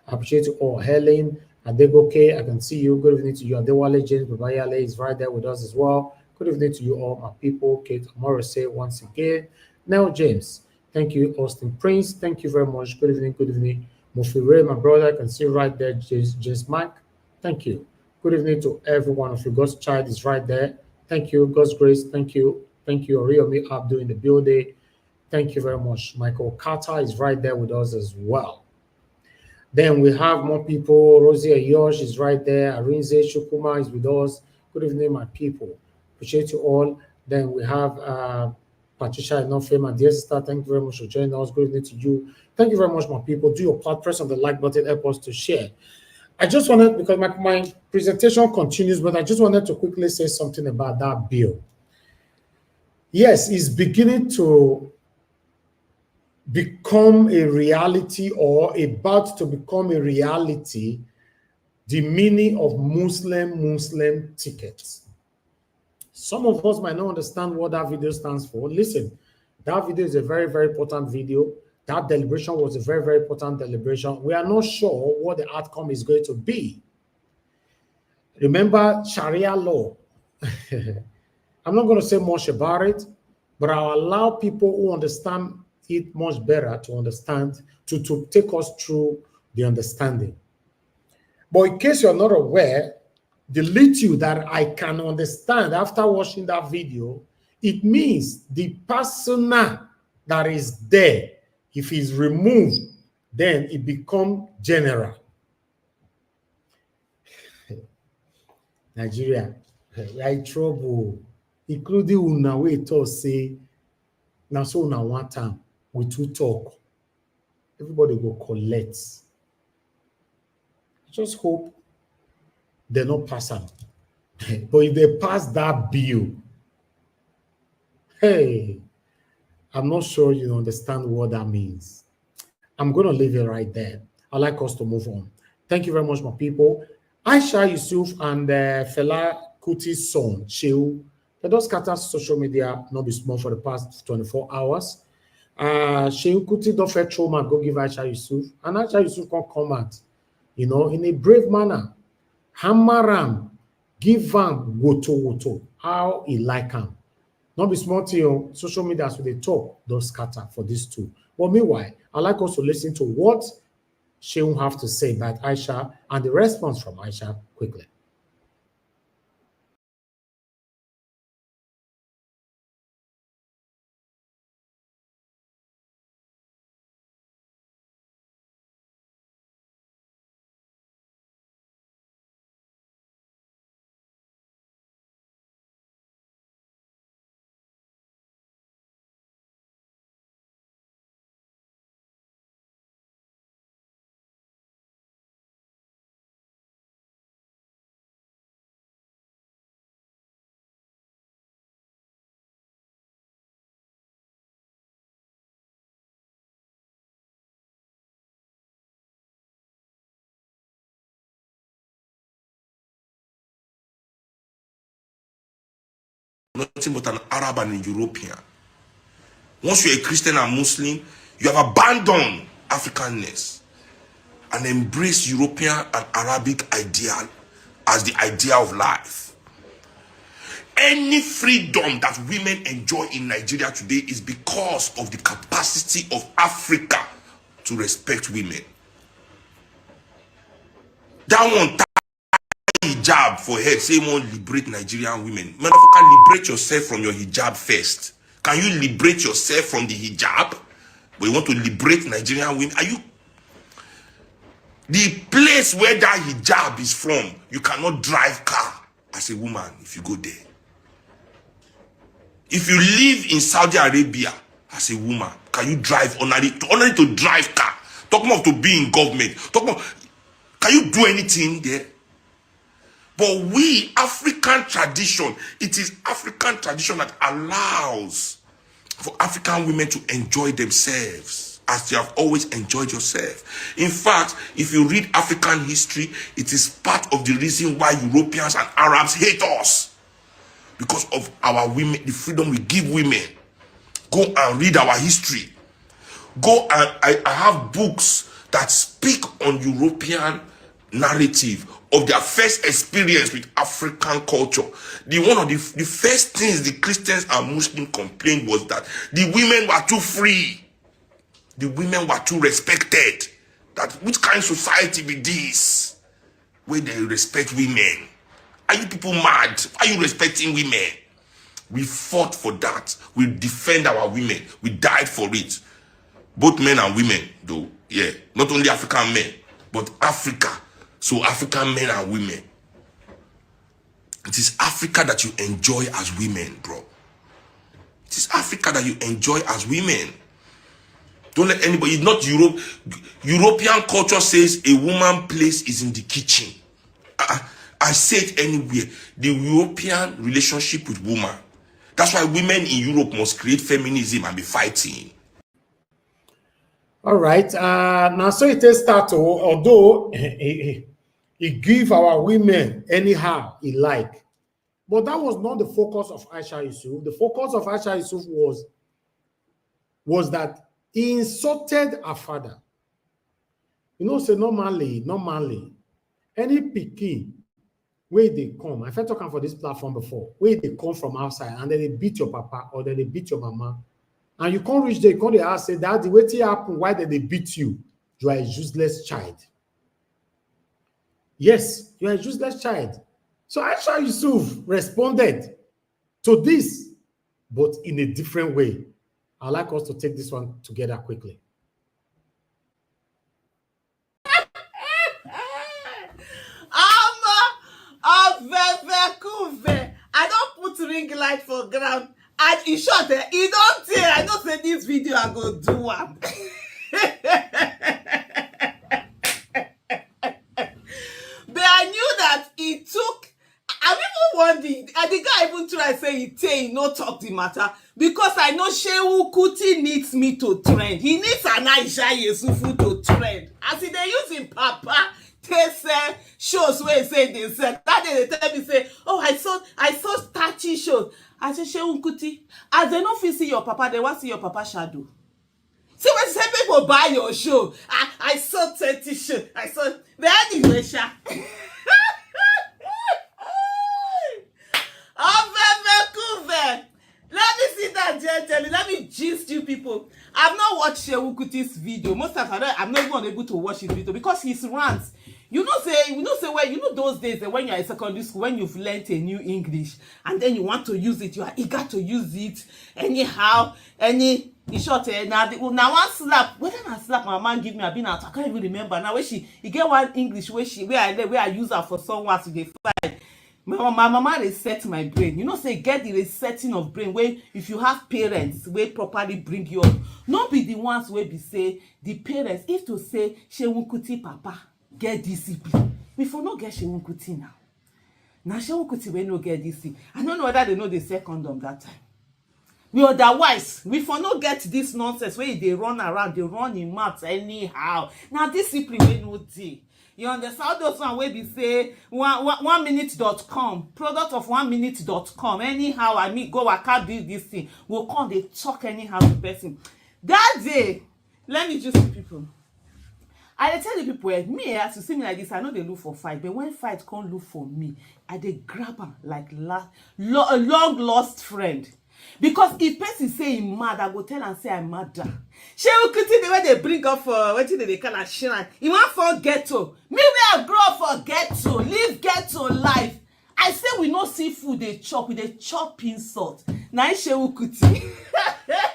I appreciate you all. Helen Adegoke, I can see you. Good evening to you. Adewale James Babayale is right there with us as well. Good evening to you all, my people. Kate Morrissey once again. Nell James, thank you. Austin Prince, thank you very much. Good evening, good evening. Mufi Ray, my brother, I can see right there. James Mike, thank you. Good evening to every one of you. God's child is right there. Thank you. God's grace, thank you. Thank you. Oriomi Abdu in the building. Thank you very much. Michael Carter is right there with us as well. Then we have more people. Rosie Ayosh is right there. Arinze Shukuma is with us. Good evening, my people. Appreciate you all. Then we have Patricia Enofe, my dear sister. Thank you very much for joining us. Good evening to you. Thank you very much, my people. Do your part. Press on the like button. Help us to share. I just wanted, because my presentation continues, but I just wanted to quickly say something about that bill. Yes, it's beginning to become a reality, or about to become a reality, the meaning of Muslim tickets. Some of us might not understand what that video stands for. Listen, that video is a very, very important video. That deliberation was a very, very important deliberation. We are not sure what the outcome is going to be. Remember Sharia law. I'm not going to say much about it, but I'll allow people who understand it much better to understand, to take us through the understanding. But in case you're not aware, the little that I can understand after watching that video, it means the persona that is there, if it's removed, then it becomes general. Nigeria, we are in trouble, including una wey talk say, now so now one time we two talk, everybody go collect. I just hope they not pass them. But if they pass that bill, hey, I'm not sure you understand what that means. I'm going to leave it right there. I'd like us to move on. Thank you very much, my people. Aisha Yusuf and Fela Kuti's son, Shehu, they just scatter social media, not be small, for the past 24 hours. Shehu Kuti don't fetch home and go give Aisha Yusuf. And Aisha Yusuf can comment, in a brave manner. Hamaram, give am woto, how he like him. Not be small to social media, so they talk, don't scatter for these two. But meanwhile, I'd like us to listen to what Shehu have to say about Aisha and the response from Aisha quickly. Nothing but an Arab and a European. Once you're a Christian and Muslim, you have abandoned Africanness and embraced European and Arabic ideal as the idea of life. Any freedom that women enjoy in Nigeria today is because of the capacity of Africa to respect women. That one hijab for head, say one liberate Nigerian women. Motherfucker, liberate yourself from your hijab first. Can you liberate yourself from the hijab? But you want to liberate Nigerian women? Are you? The place where that hijab is from, you cannot drive car as a woman if you go there. If you live in Saudi Arabia as a woman, can you drive only to drive car? Talk about to be in government. Talk about, can you do anything there? But we, African tradition, it is African tradition that allows for African women to enjoy themselves as you have always enjoyed yourself. In fact, if you read African history, it is part of the reason why Europeans and Arabs hate us. Because of our women, the freedom we give women. Go and read our history. Go and I have books that speak on European narrative of their first experience with African culture. One of the first things the Christians and Muslims complained was that the women were too free. The women were too respected. That which kind of society be this? Where they respect women? Are you people mad? Are you respecting women? We fought for that. We defend our women. We died for it. Both men and women, though. Yeah. Not only African men, but Africa. So African men and women. It is Africa that you enjoy as women, bro. It is Africa that you enjoy as women. Don't let anybody, it's not Europe. European culture says a woman's place is in the kitchen. I say it anywhere. The European relationship with woman. That's why women in Europe must create feminism and be fighting. All right. Now, so it is start, although he give our women anyhow he like. But that was not the focus of Aisha Yusuf. The focus of Aisha Yusuf was that he insulted her father. You know, say normally, any pikin where they come, I've talking for this platform before, where they come from outside and then they beat your papa or then they beat your mama, and you can't reach there, you can't ask, say, Daddy, what happened? Why did they beat you? You are a useless child. Yes, you are a useless child. So Aisha Yusuf responded to this, but in a different way. I'd like us to take this one together quickly. I don't put ring light for ground. And in short, he don't tell. I don't say this video I go do one. But I knew that he took. I'm even wondering, and the guy even tried to say he no talk the matter, because I know Shehu Kuti needs me to trend. He needs an Aisha Yusufu to trend. As they use him papa, they say shows where he say they said that day they tell me say, oh, I saw 30 shows. I say Shehu Kuti, as they don't see your papa, they want to see your papa shadow. See when say people buy your show. I saw 30 shows. I saw the anyway, Sha. Let me see that gently. Let me gist you people. I've not watched Shehu Kuti's video. Most of I'm not even able to watch his video because his rants. You know those days when you're in secondary school, when you've learnt a new English and then you want to use it, you are eager to use it anyhow, in short, now one slap, whether I slap my man give me a bin out, I can't even remember. Now he get one English where I use her for someone to get fired. My mama reset my brain. You know, say get the resetting of brain where if you have parents where properly bring you up, not be the ones where be say the parents if to say Shehu Kuti papa get discipline. We for not get Shehu Kuti now. Now Shehu Kuti we no get discipline. I don't know whether they know the second of that time. We otherwise we for not get this nonsense where they run around, they run in maths anyhow. Now discipline we no dey. You understand those one where we say 1minute.com, product of 1minute.com. Anyhow, I mean, go, I can't build this thing. We'll come, they talk anyhow to person. That day, let me just see people. I tell the people, me, as you see me like this, I know they look for fight, but when fight can't look for me, they grab them like a long lost friend. Because if person say I'm mad, I go tell and say I'm mad. Shehu Kuti the way they bring up for what they call a shrine. You want for ghetto. Me we grow up for ghetto, live ghetto life. I say we no see food they chop, we they chop insult. Now Shehu Kuti.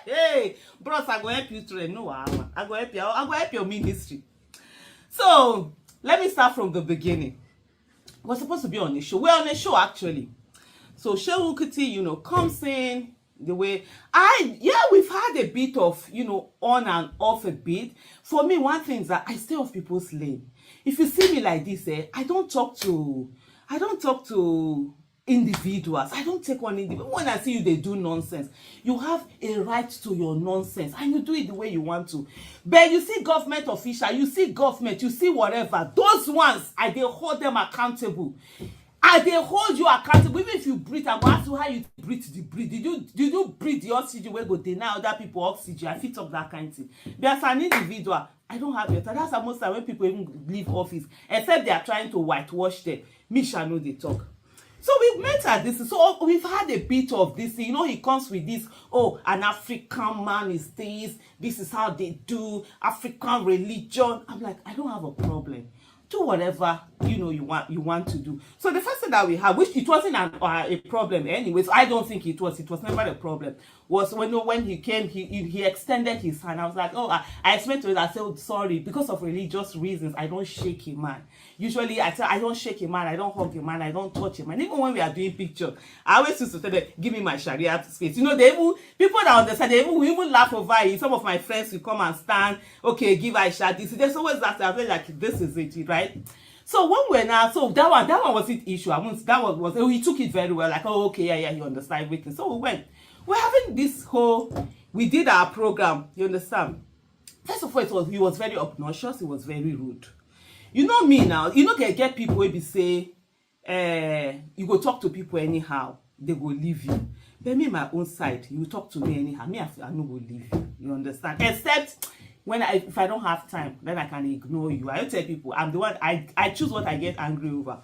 Hey, bros, I go help you to no, I go help your ministry. So let me start from the beginning. We're supposed to be on a show. We're on a show actually. So Shehu Kuti, comes in the way we've had a bit of, on and off a bit. For me, one thing is that I stay off people's lane. If you see me like this, I don't talk to individuals. I don't take one individual. When I see you, they do nonsense. You have a right to your nonsense and you do it the way you want to. But you see government official, you see government, you see whatever. Those ones, they hold them accountable. And they hold you accountable. Even if you breathe, I'm going to ask you how you breathe the breathe. Did you breathe the oxygen where go deny other people oxygen? I fit up that kind of thing. But as an individual, I don't have it. That's the most time when people even leave office, except they are trying to whitewash them. Me shall know they talk. So we met at this. So we've had a bit of this. You know, he comes with this, oh, an African man is this. This is how they do African religion. I'm like, I don't have a problem. Do whatever you want to do. So the first thing that we had, which it wasn't a problem anyways, I don't think it was never a problem, was when he came, he extended his hand. I was like, oh, I explained to him, I said, oh, sorry, because of religious reasons I don't shake a man. Usually I tell, I don't shake a man, I don't hug a man, I don't touch a man. Even when we are doing pictures, I always used to tell them, give me my Shariah space. You know, people that understand, they even laugh over it. Some of my friends will come and stand, okay, give Aisha this. There's always that. I was like, this is it, right? So when we're now, so that one wasn't issue. I mean, that was he took it very well. Like, oh, okay, yeah, you understand everything. So we went. We're having this whole. We did our program. You understand? First of all, he was very obnoxious. He was very rude. You know me now. You know, get people who be say, you go talk to people anyhow, they go leave you. But me, my own side, you talk to me anyhow. Me, I no go leave you. You understand? Except when if I don't have time, then I can ignore you. I don't tell people I'm the one. I choose what I get angry over.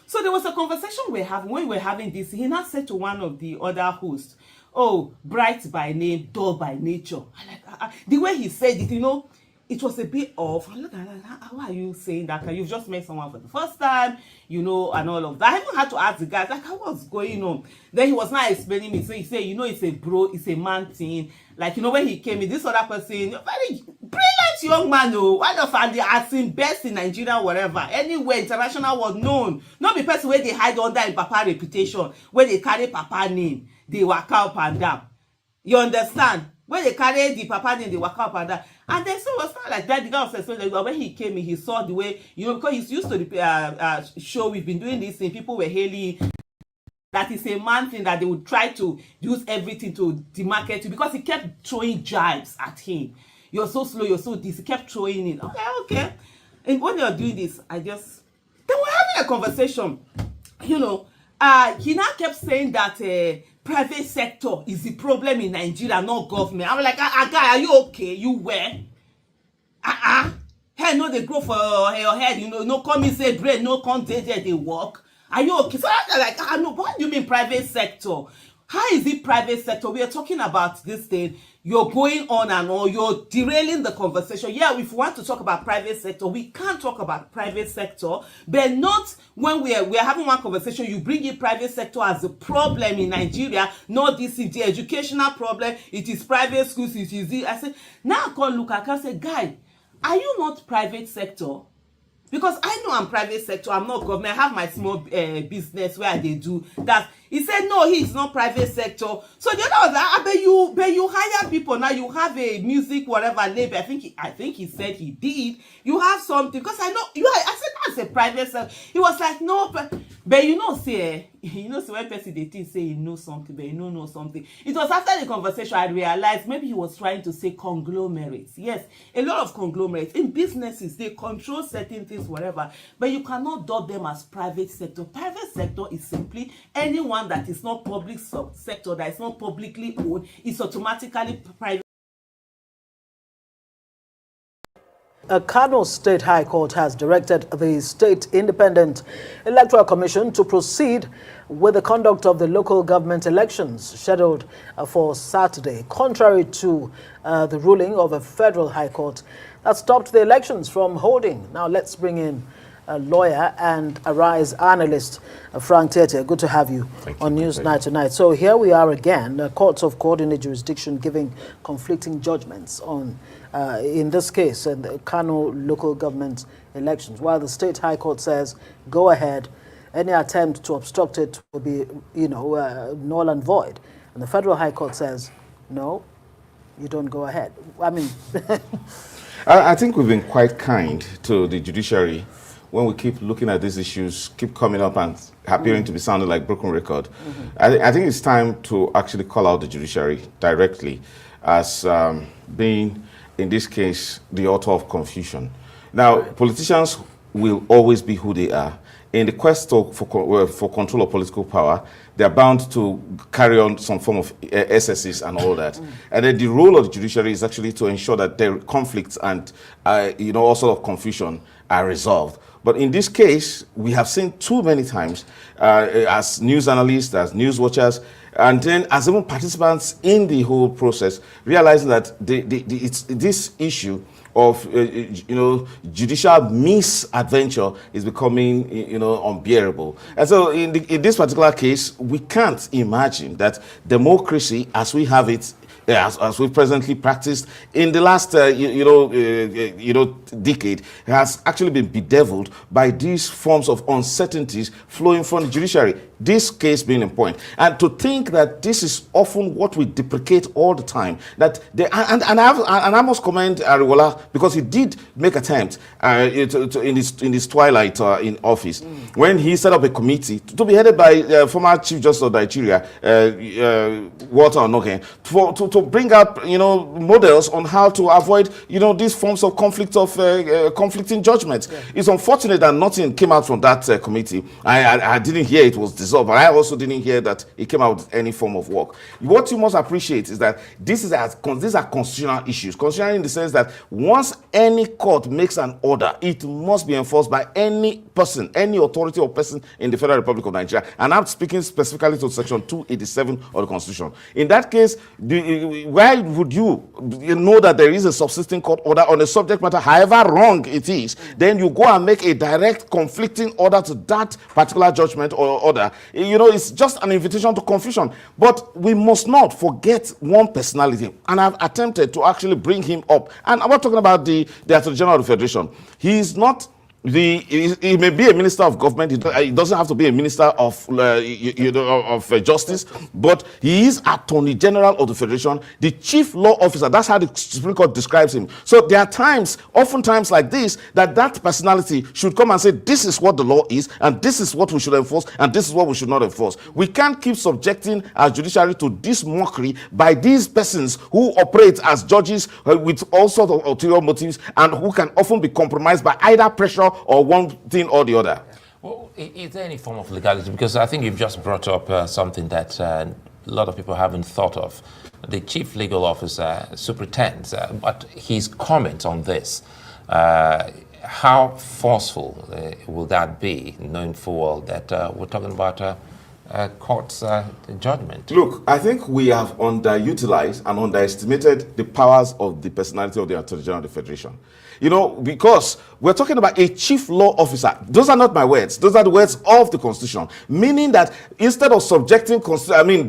So there was a conversation we're having. When we're having this, he now said to one of the other hosts, "Oh, bright by name, dull by nature." I like the way he said it. You know, it was a bit off. Look at that. How are you saying that? You've just met someone for the first time, you know, and all of that. I even had to ask the guy, like, what's going on? Then he was not explaining me. So he said, you know, it's a bro, it's a man thing. Like, you know, when he came in, this other person, very brilliant young man, oh, one of the acting best in Nigeria, whatever. Anywhere, international was known. Not the person where they hide under in Papa reputation, where they carry Papa name, they walk up and down. You understand? When they carry the Papa name, they walk up and down. And then so it was not like that. The guy was explaining that when he came in, he saw the way, you know, because he's used to the show, we've been doing this thing, people were hailing that is a man thing that they would try to use everything to demarket you, because he kept throwing jibes at him. You're so slow, you're so this. He kept throwing it. Okay. And when you're doing this, then we're having a conversation. You know, he now kept saying that private sector is the problem in Nigeria, not government. I'm like, guy, are you okay? You were? Hair no, they grow for your head. You know, no come and say brain, no come there, they work. Are you okay? So I'm like, no, what do you mean private sector? How is it private sector? We are talking about this thing. You're going on and on. You're derailing the conversation. Yeah, if we want to talk about private sector, we can talk about private sector, but not when we are having one conversation. You bring in private sector as a problem in Nigeria. Not this is the educational problem. It is private schools. It is the. I said, now I can look. I can say, guy, are you not private sector? Because I know I'm private sector, I'm not government. I have my small business where they do that. He said, no, he's not private sector. So the other was like, but you hire people now. You have a music, whatever label. I think he said he did. You have something, because I know you. I said that's a private sector. He was like, no, but you know, say when person they think say he knows something, but he don't know something. It was after the conversation I realized maybe he was trying to say conglomerates. Yes, a lot of conglomerates in businesses, they control certain things, whatever, but you cannot dub them as private sector. Private sector is simply anyone that is not public sector, that is not publicly owned, is automatically private. A Kano State High Court has directed the State Independent Electoral Commission to proceed with the conduct of the local government elections scheduled for Saturday, contrary to the ruling of a federal high court that stopped the elections from holding. Now let's bring in a lawyer and Arise analyst, Frank Tete. Good to have you on Newsnight tonight. So here we are again, courts of coordinate jurisdiction giving conflicting judgments on, in this case, the Kano local government elections. While the State High Court says, go ahead, any attempt to obstruct it will be, null and void. And the Federal High Court says, no, you don't go ahead. I mean... I think we've been quite kind to the judiciary when we keep looking at these issues, keep coming up and appearing to be sounding like broken record. I think it's time to actually call out the judiciary directly as being, in this case, the author of confusion. Now, politicians will always be who they are. in the quest for control of political power, they are bound to carry on some form of excesses and all that. And then the role of the judiciary is actually to ensure that their conflicts and all sort of confusion are resolved. But in this case, we have seen too many times as news analysts, as news watchers, and then as even participants in the whole process, realizing that it's this issue of judicial misadventure is becoming unbearable. And so in this particular case, we can't imagine that democracy as we have it, as we presently practiced in the last decade, has actually been bedeviled by these forms of uncertainties flowing from the judiciary. This case being in point, and to think that this is often what we deprecate all the time. That I must commend Ariwola, because he did make attempt in his twilight in office when he set up a committee to be headed by former Chief Justice of Nigeria, Walter Onoke, to bring up models on how to avoid these forms of conflicting judgments. Yeah. It's unfortunate that nothing came out from that committee. I didn't hear it was dissolved, but I also didn't hear that it came out with any form of work. What you must appreciate is that these are constitutional issues. Constitutional in the sense that once any court makes an order, it must be enforced by any person, any authority or person in the Federal Republic of Nigeria. And I'm speaking specifically to Section 287 of the Constitution. In that case, why would you know that there is a subsisting court order on a subject matter, however wrong it is, then you go and make a direct conflicting order to that particular judgment or order? It's just an invitation to confusion. But we must not forget one personality, and I've attempted to actually bring him up. And I'm not talking about the Attorney General of the Federation. He's not he may be a minister of government. He doesn't have to be a minister of justice, but he is Attorney General of the Federation, the chief law officer. That's how the Supreme Court describes him. So there are times, oftentimes like this, that personality should come and say, this is what the law is, and this is what we should enforce, and this is what we should not enforce. We can't keep subjecting our judiciary to this mockery by these persons who operate as judges with all sorts of ulterior motives, and who can often be compromised by either pressure or one thing or the other. Well, is there any form of legality? Because I think you've just brought up something that a lot of people haven't thought of. The chief legal officer superintends, but his comment on this, how forceful will that be, knowing full well that we're talking about court's judgment? Look, I think we have underutilized and underestimated the powers of the personality of the Attorney General of the Federation. Because we're talking about a chief law officer. Those are not my words. Those are the words of the Constitution. Meaning that instead of subjecting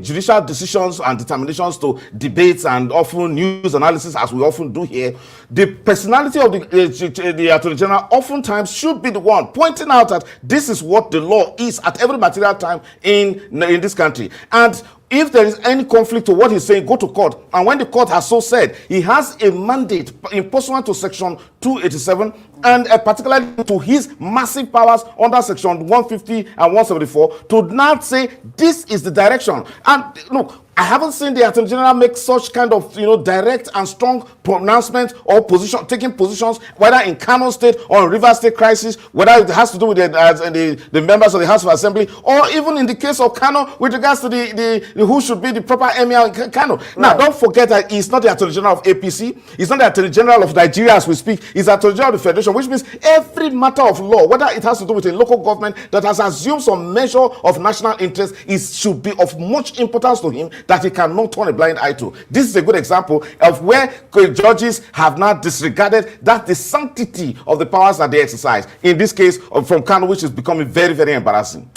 judicial decisions and determinations to debates and often news analysis, as we often do here, the personality of the Attorney General oftentimes should be the one pointing out that this is what the law is at every material time in this country. And if there is any conflict to what he's saying, go to court. And when the court has so said, he has a mandate in pursuant to Section 287 and particularly to his massive powers under Section 150 and 174 to not say this is the direction. And look, I haven't seen the Attorney General make such kind of direct and strong pronouncement or taking positions, whether in Kano State or in Rivers State crisis, whether it has to do with the members of the House of Assembly, or even in the case of Kano with regards to the who should be the proper emir in Kano. Right. Now, don't forget that he's not the Attorney General of APC, he's not the Attorney General of Nigeria as we speak, he's the Attorney General of the Federation, which means every matter of law, whether it has to do with a local government that has assumed some measure of national interest, should be of much importance to him that he cannot turn a blind eye to. This is a good example of where judges have not disregarded the sanctity of the powers that they exercise. In this case, from Kano, which is becoming very, very embarrassing.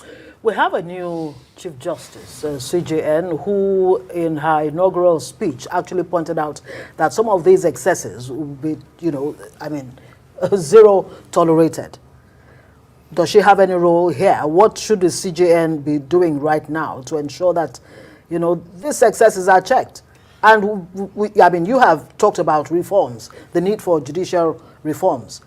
We have a new Chief Justice, CJN, who in her inaugural speech actually pointed out that some of these excesses will be, zero tolerated. Does she have any role here? What should the CJN be doing right now to ensure that these excesses are checked? And you have talked about reforms, the need for judicial reforms.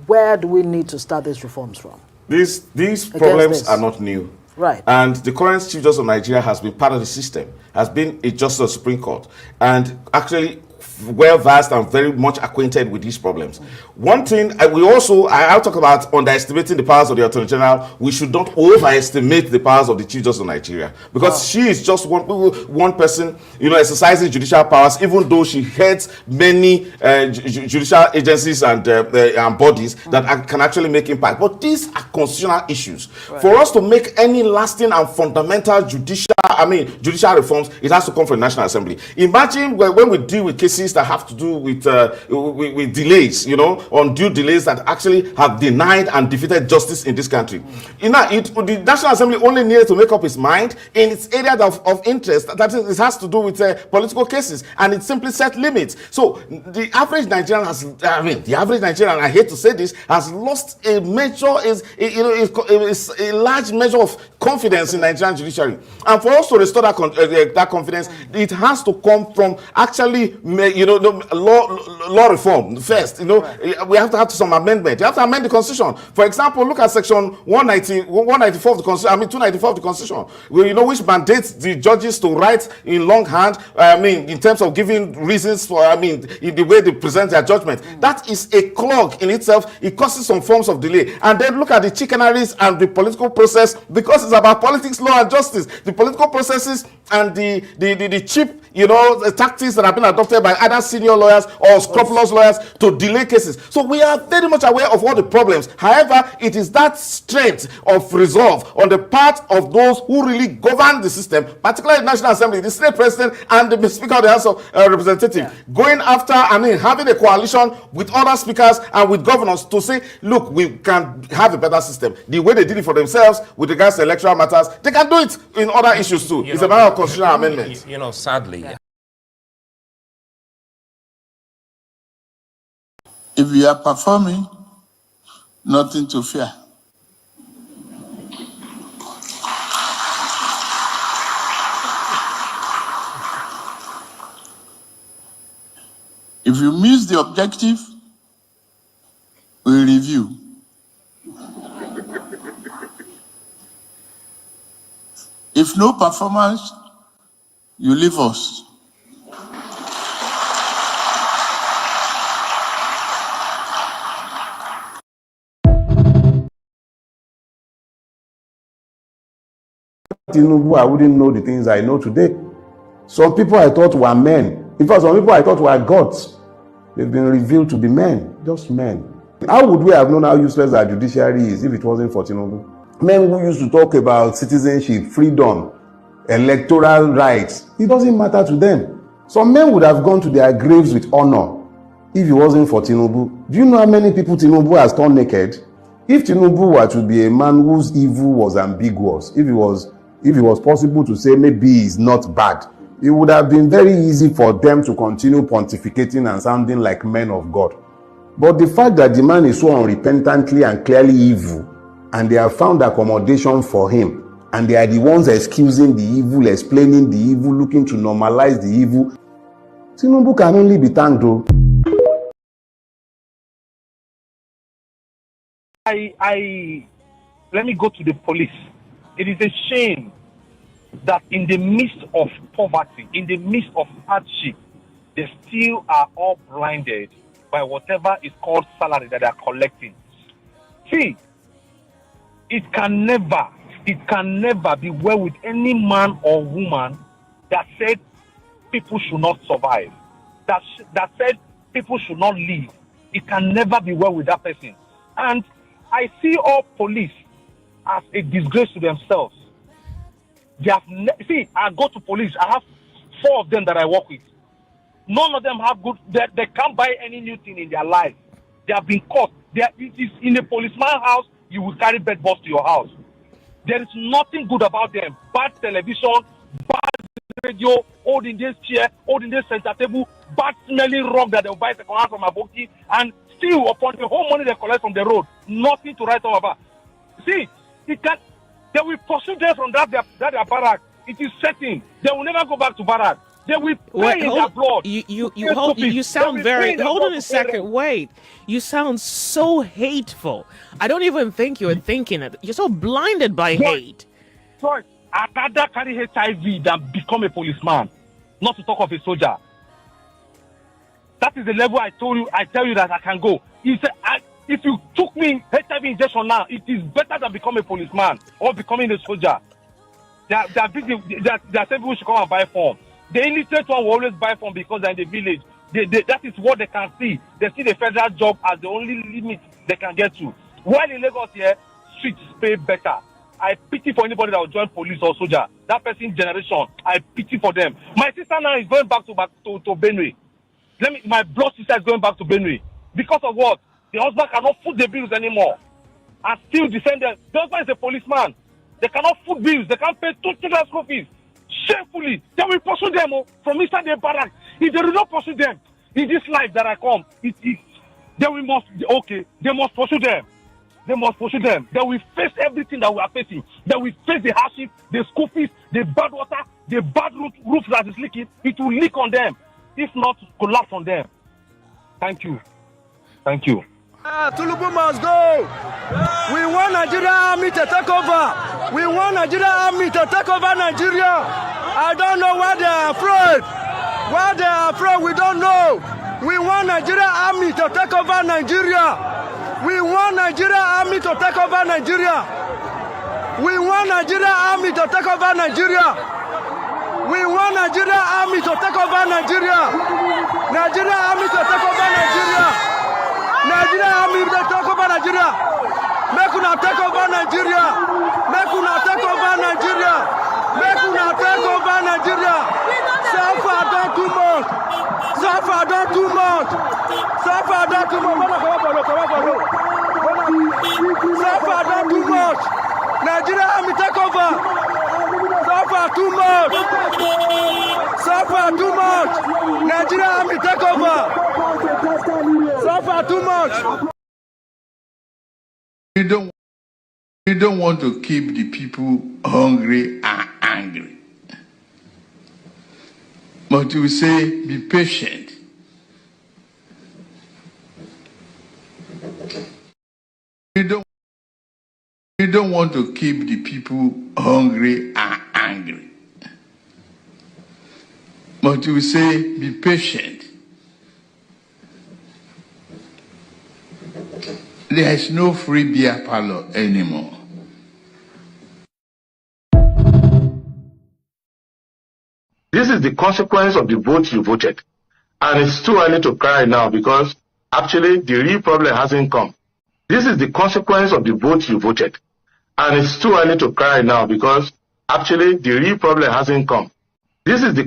Where do we need to start these reforms from? These problems are not new. Right. And the current Chief Justice of Nigeria has been part of the system, has been a Justice of the Supreme Court. And actually, well versed and very much acquainted with these problems. One thing I'll talk about underestimating the powers of the Attorney General. We should not overestimate the powers of the Chief Justice of Nigeria, because she is just one person, exercising judicial powers, even though she heads many judicial agencies and bodies that can actually make impact. But these are constitutional issues. Right. For us to make any lasting and fundamental judicial reforms, it has to come from the National Assembly. Imagine when we deal with cases that have to do with delays, undue delays that actually have denied and defeated justice in this country. The National Assembly only needed to make up its mind in its area of interest. That is, it has to do with political cases, and it simply set limits. So the average Nigerian I hate to say this, has lost a large measure of confidence in Nigerian judiciary. And for us to restore that confidence, it has to come from actually, law reform first. We have to have some amendment. You have to amend the Constitution. For example, look at Section 194 of the Constitution. 294 of the Constitution, which mandates the judges to write in longhand. In terms of giving reasons for, in the way they present their judgment. That is a clog in itself. It causes some forms of delay. And then look at the chicaneries and the political process, because it's about politics, law, and justice. The political processes and the cheap, tactics that have been adopted by either senior lawyers or scrupulous lawyers to delay cases. So we are very much aware of all the problems. However, it is that strength of resolve on the part of those who really govern the system, particularly the National Assembly, the Senate President, and the Speaker of the House of Representatives, going after, having a coalition with other speakers and with governors to say, look, we can have a better system. The way they did it for themselves with regards to electoral matters, they can do it in other issues too. It's a matter of constitutional amendment. Sadly. If you are performing, nothing to fear. If you miss the objective, we review. If no performance, you leave us. Tinubu, I wouldn't know the things I know today. Some people I thought were men. In fact, some people I thought were gods. They've been revealed to be men, just men. How would we have known how useless our judiciary is if it wasn't for Tinubu? Men who used to talk about citizenship, freedom, electoral rights, it doesn't matter to them. Some men would have gone to their graves with honor if it wasn't for Tinubu. Do you know how many people Tinubu has torn naked? If Tinubu were to be a man whose evil was ambiguous, if it was possible to say maybe he's not bad, it would have been very easy for them to continue pontificating and sounding like men of God. But the fact that the man is so unrepentantly and clearly evil, and they have found accommodation for him, and they are the ones excusing the evil, explaining the evil, looking to normalize the evil, Tinubu can only be thanked though. Let me go to the police. It is a shame that in the midst of poverty, in the midst of hardship, they still are all blinded by whatever is called salary that they are collecting. See, it can never be well with any man or woman that said people should not survive, that said people should not live. It can never be well with that person. And I see all police as a disgrace to themselves. See, I go to police. I have 4 of them that I work with. None of them have good. They can't buy any new thing in their life. They have been caught. It is in a policeman's house. You will carry bed bugs to your house. There is nothing good about them. Bad television, bad radio, holding this chair, holding this center table, bad smelling rug that they'll buy second hand from Aboki, and still upon the whole money they collect from the road, nothing to write home about. See, they will pursue them from that their barrack. It is setting. They will never go back to barrack. They will pay in their blood. You sound very. Hold on a second. Wait. You sound so hateful. I don't even think you're thinking it. You're so blinded by hate. Sorry, I'd rather carry HIV than become a policeman. Not to talk of a soldier. That is the level I tell you that I can go. He said, if you took me HIV injection now, it is better than becoming a policeman or becoming a soldier. They are saying people should come and buy form. The illiterate one will always buy form because they're in the village. That is what they can see. They see the federal job as the only limit they can get to. While in Lagos here, streets pay better. I pity for anybody that will join police or soldier. That person's generation, I pity for them. My sister now is going back to Benue. My blood sister is going back to Benue. Because of what? The husband cannot foot the bills anymore. And still defend them. The husband is a policeman. They cannot foot bills. They can't pay 2 children's school fees. Shamefully, they will pursue them from inside the barracks. If they do not pursue them in this life that I come, they must pursue them. They must pursue them. They will face everything that we are facing. They will face the hardship, the school fees, the bad water, the bad roof that is leaking. It will leak on them. If not, collapse on them. Thank you. Thank you. Tinubu must go. We want Nigeria army to take over. We want Nigeria army to take over Nigeria. I don't know why they are afraid. Why they are afraid, we don't know. We want Nigeria army to take over Nigeria. We want Nigeria army to take over Nigeria. We want Nigeria army to take over Nigeria. We want Nigeria army to take over Nigeria. Nigeria army to take over Nigeria. Nigeria army to take over Nigeria. Make una take over Nigeria. Make una take over Nigeria. Make una take over Nigeria. So far done too much. So far done too much. So far done too much. So far done too much. Nigeria army take over. So far too much. So far too much. Nigeria army take over. So far too much. We don't want to keep the people hungry and angry. But we say, be patient. We don't want to keep the people hungry and angry. But we say, be patient. There is no free beer parlor anymore. This is the consequence of the vote you voted. And it's too early to cry now because actually the real problem hasn't come. This is the consequence of the vote you voted. And it's too early to cry now because actually the real problem hasn't come. This is the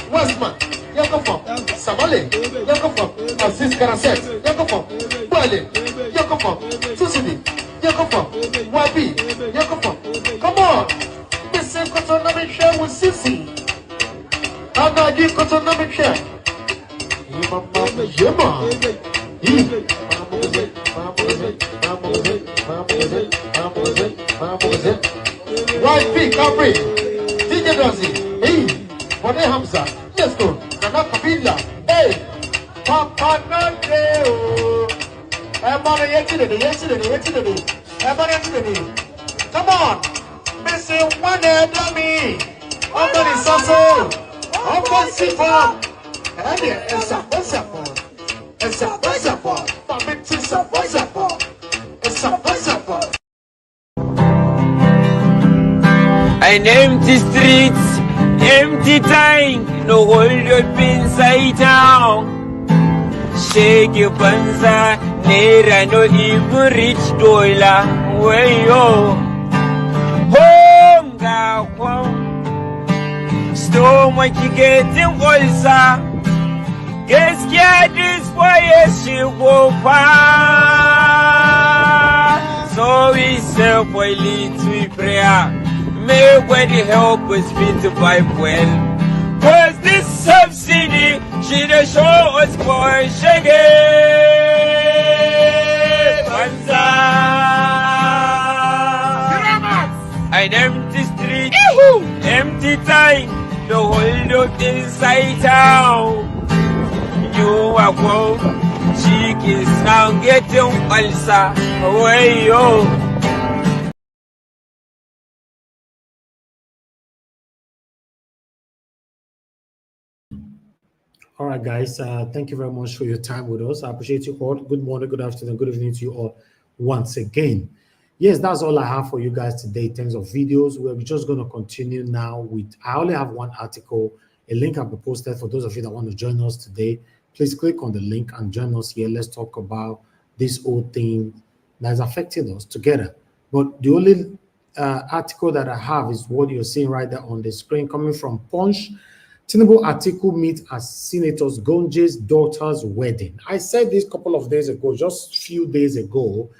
Westman, Yakofo, Samale, Yakofo, Aziz Karaset, Yakofo, Wale, Yakofo, Susidi, Yakofo, Wabi, Yakofo. Come on, Mr. Kotonomic share with Sisi. I'm not give Kotonomic share. YP, Capri, DJ Dozy, hey. Bode Hamza, let's go. Cannot Kabila, hey. Papa not there. Everybody yesterday. Everybody yesterday. Come on. Missing one head on me. Somebody so. Open Sifa. And it's a support. It's a support. It's a support. It's a support. An empty streets. Empty tank, no hold up inside town. Shake your panza, naira no even reach dollar. Way yo, home ga home. Stomach getting ulcer. Gaskiya this boy she go far. So we say for little prayer. May when the help us fit to vibe well. Cause this subsidy should show us for Shaggy Banza. An empty street, empty time, the whole of inside town. You are woke, chickens now getting ulcer. Away yo. All right, guys. Thank you very much for your time with us. I appreciate you all. Good morning, good afternoon, good evening to you all once again. Yes, that's all I have for you guys today in terms of videos. We're just going to continue now with, I only have one article, a link I've posted for those of you that want to join us today. Please click on the link and join us here. Let's talk about this whole thing that is affecting us together. But the only article that I have is what you're seeing right there on the screen, coming from Punch. Tinubu Atiku meet at Senator Goje's daughter's wedding. I said this a couple of days ago, just a few days ago,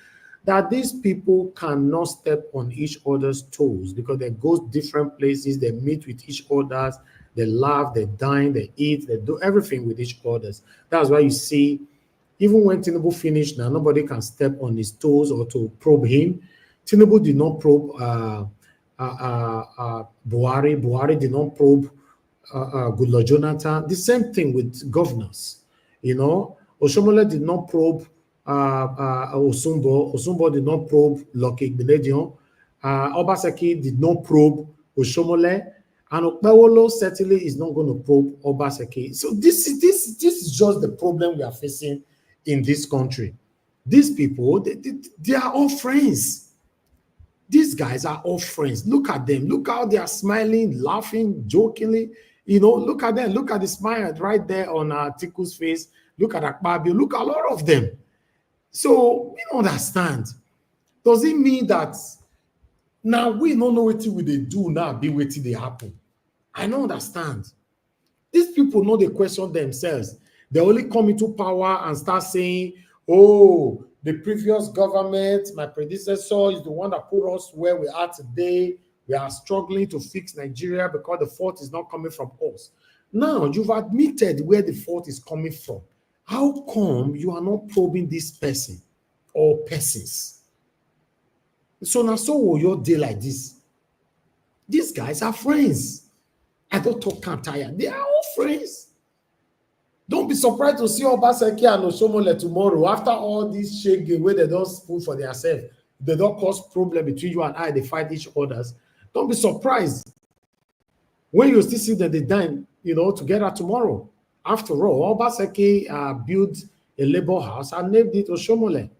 that these people cannot step on each other's toes because they go different places, they meet with each other, they laugh, they dine, they eat, they do everything with each other. That's why you see, even when Tinubu finished, now nobody can step on his toes or to probe him. Tinubu did not probe Buhari. Buhari did not probe Goodluck Jonathan. The same thing with governors. You know, Oshomole did not probe Osumbo. Osumbo did not probe Lucky Benedion. Obaseki did not probe Oshomole. And Okpewolo certainly is not going to probe Obaseki. So this is just the problem we are facing in this country. These people, they are all friends. These guys are all friends. Look at them. Look how they are smiling, laughing, jokingly. You know, look at them. Look at the smile right there on Atiku's face. Look at Akpabio. Look at a lot of them. So we don't understand. Does it mean that now we don't know what they do now, be waiting they happen? I don't understand. These people know they question themselves. They only come into power and start saying, oh, the previous government, my predecessor, is the one that put us where we are today. We are struggling to fix Nigeria because the fault is not coming from us. Now, you've admitted where the fault is coming from. How come you are not probing this person or persons? So now, so will your day like this? These guys are friends. I don't talk can't tire. They are all friends. Don't be surprised to see Obaseki and Oshomole tomorrow after all this shege where they don't put for themselves. They don't cause problem between you and I. They fight each others. Don't be surprised when you still see that they dine, you know, together tomorrow. After all, Obaseki built a labor house and named it Oshomole.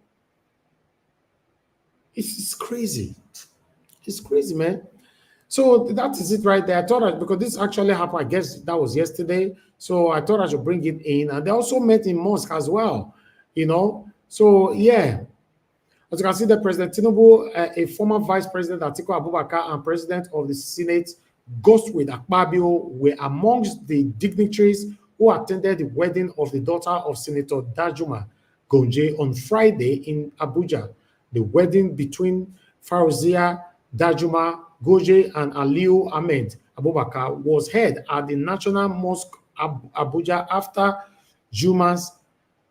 It's crazy. It's crazy, man. So that is it right there. I thought because this actually happened, I guess that was yesterday. So I thought I should bring it in. And they also met in mosque as well, you know. So yeah, as you can see, the President Tinubu, a former Vice President Atiku Abubakar, and President of the Senate, Godswill Akpabio, were amongst the dignitaries who attended the wedding of the daughter of Senator Goje on Friday in Abuja. The wedding between Fauzia Dajuma Goje and Aliu Ahmed Abubakar was held at the National Mosque Abuja after Juma's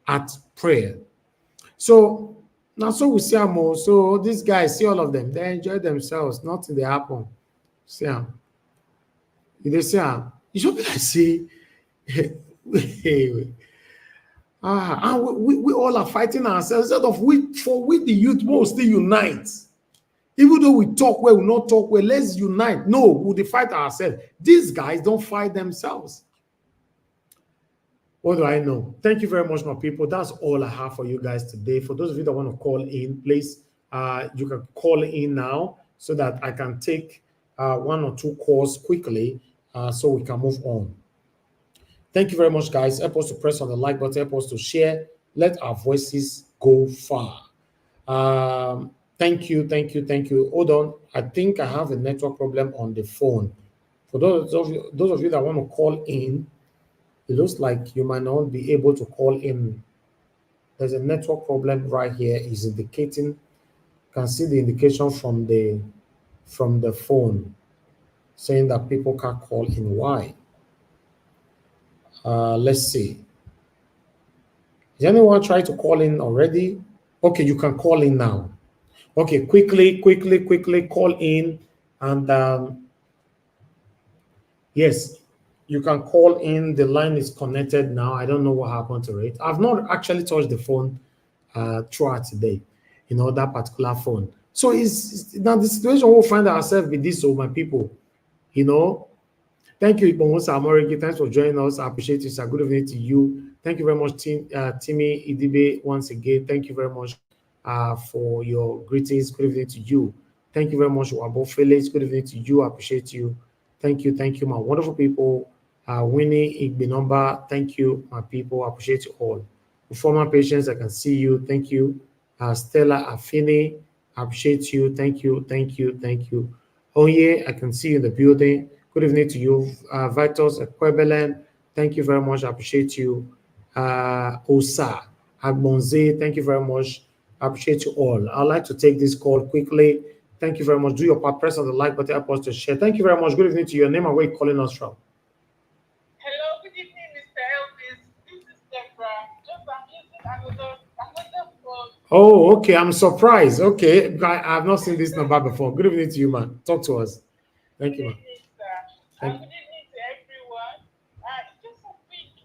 at prayer. So now, so we see them all. So these guys, see all of them, they enjoy themselves. Nothing they happen. See them. They see them. You should be like, see, and we all are fighting ourselves. Instead of we the youth must still unite. Even though we talk well, we not talk well, let's unite. No, we'll fight ourselves. These guys don't fight themselves. What do I know? Thank you very much, my people. That's all I have for you guys today. For those of you that want to call in, please, you can call in now so that I can take one or two calls quickly so we can move on. Thank you very much, guys. Help us to press on the like button, help us to share. Let our voices go far. Thank you. Hold on. I think I have a network problem on the phone. For those of you that want to call in, it looks like you might not be able to call in. There's a network problem right here. Is indicating. You can see the indication from the phone saying that people can't call in. Why? Let's see. Has anyone tried to call in already? Okay, you can call in now. Okay, quickly call in, and yes, you can call in. The line is connected now. I don't know what happened to it. I've not actually touched the phone throughout today, you know, that particular phone. So it's now the situation we'll find ourselves with this, my people, you know. Thank you, Ibomosa Amorigi. Thanks for joining us. I appreciate it, sir. Good evening to you. Thank you very much, Timmy Idibe, once again. Thank you very much for your greetings. Good evening to you. Thank you very much, Wabo Felix. Good evening to you. I appreciate you. Thank you, my wonderful people. Winnie Igbinomba, thank you, my people. I appreciate you all. Former patients, I can see you. Thank you. Stella Afini, I appreciate you. Thank you. Oh yeah, I can see you in the building. Good evening to you. Vitus Ekwebelen, thank you very much. I appreciate you. Osa Agbonze, thank you very much. I appreciate you all. I'd like to take this call quickly. Thank you very much. Do your part, press on the like button, help us to share. Thank you very much. Good evening to your name and where you're calling us from. Hello, good evening, Mr. Elvis. This is Deborah. Just I'm using another phone. Oh, okay. I'm surprised. Okay. I've not seen this number before. Good evening to you, man. Talk to us. Thank you, man. Good evening, sir. Good evening to everyone. Just a quick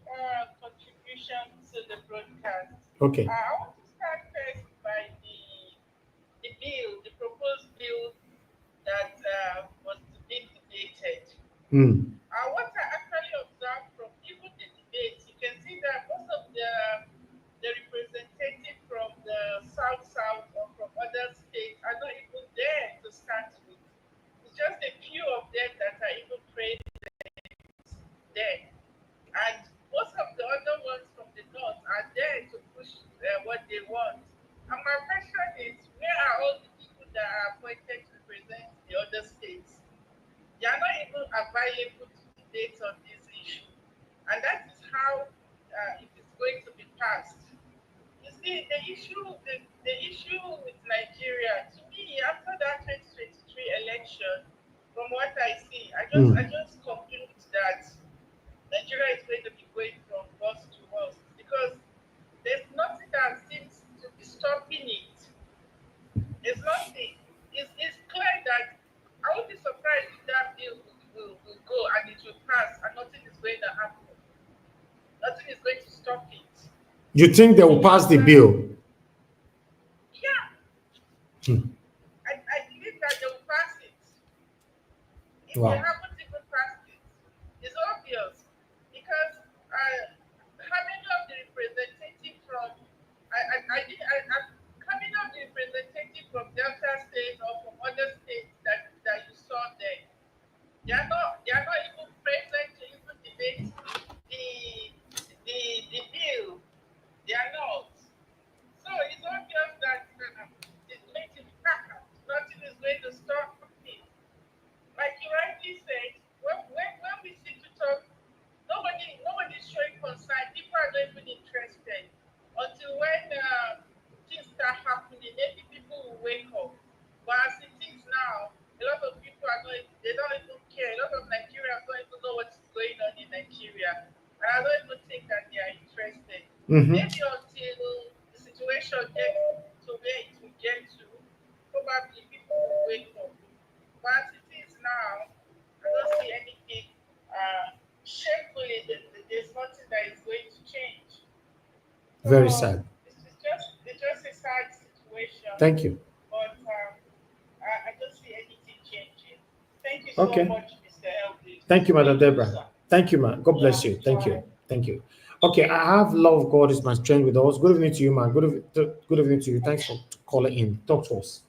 contribution to the broadcast. Okay. I want to start first by the bill, the proposed bill that was being debated. What I actually observed from even the debate, you can see that most of the representatives from the South or from other states are not even there to start with. It's just a few of them that are even present there. And most of the other ones from the north are there to push what they want. And my question is, where are all the people that are appointed to represent the other states? They are not even available to debate on this issue. And that is how it is going to be passed. You see, the issue with Nigeria, to me, after that 2023 election, from what I see, I just conclude that Nigeria is going to be going from worst to worst because there's nothing that seems to be stopping it. There's nothing. It's clear that I would be surprised if that bill will go and it will pass and nothing is going to happen. Nothing is going to stop it. You think they will pass the bill? Yeah. I believe that they will pass it. If they haven't even passed it, it's obvious. Because how many of the representatives from Delta State or from other states that you saw there, they are not even present to even debate the bill. They are not. So it's obvious that it's going to be packed. Nothing is going to stop it. Like you rightly said, when we sit to talk, nobody's showing concern. People are not even interested. Until when things start happening, maybe people will wake up. But as it is now, a lot of people they don't even care. A lot of Nigerians don't even know what's going on in Nigeria. And I don't even think that they are interested. Maybe until the situation gets to where it will get to, probably people will wake up. But as it is now, I don't see anything. Shamefully, there's nothing that is going to change. Very sad. It's just a sad situation. Thank you. But I don't see anything changing. Thank you so much, Mr. Elvis. Thank you, Madam Deborah. Thank you, man. God bless you. Thank you. Okay, I have love God is my strength with us. Good evening to you, man. Good evening to you. Thanks for calling in. Talk to us.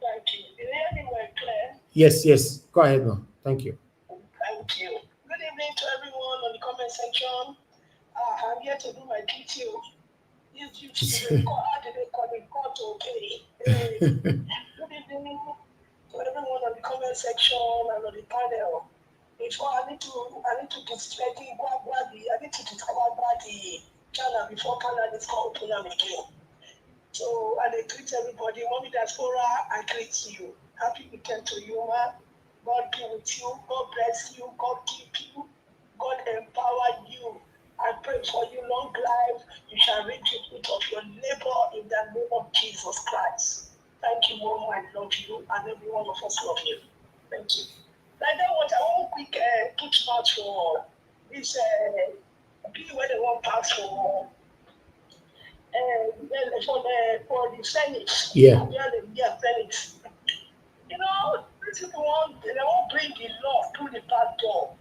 Thank you. Did you hear me well, Claire? Yes. Go ahead, man. Thank you. Thank you. Good evening to everyone on the comment section. I'm here to do my duty. This duty Good evening to everyone on the comment section and on the panel. I need to destroy the channel before Canada is called open them again. So and I greet everybody. Mommy Diaspora, I greet you. Happy weekend to you, man. God be with you. God bless you. God keep you. God empower you. I pray for you long life. You shall reap the fruit of your labor in the name of Jesus Christ. Thank you, Mom. I love you, and every one of us love you. Thank you. I want quick put out for this bill where they want pass for the Senate. Yeah. Senate. You know, These people they won't bring the law through the back door.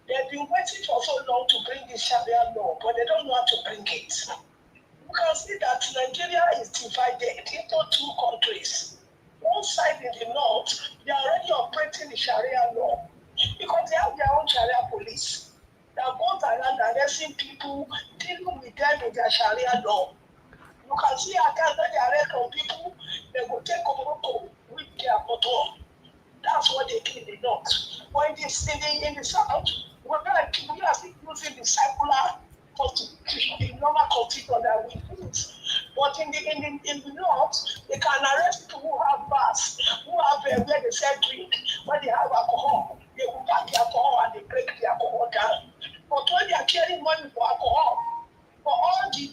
They've been waiting for so long to bring the Sharia law, but they don't know how to bring it. You can see that Nigeria is divided into two countries. One side in the north, they are already operating the Sharia law because they have their own Sharia police. They are both around arresting people, dealing with them in their Sharia law. You can see how they arrest some people, they will take over with their motor. That's what they do in the north. But in the south, we are still using the circular constitution, the normal constitution that we use. But in the north, they can arrest people who have bars, who have where they sell drink, when they have alcohol, they will pack the alcohol and they break the alcohol down. But when they are carrying money for alcohol, for all the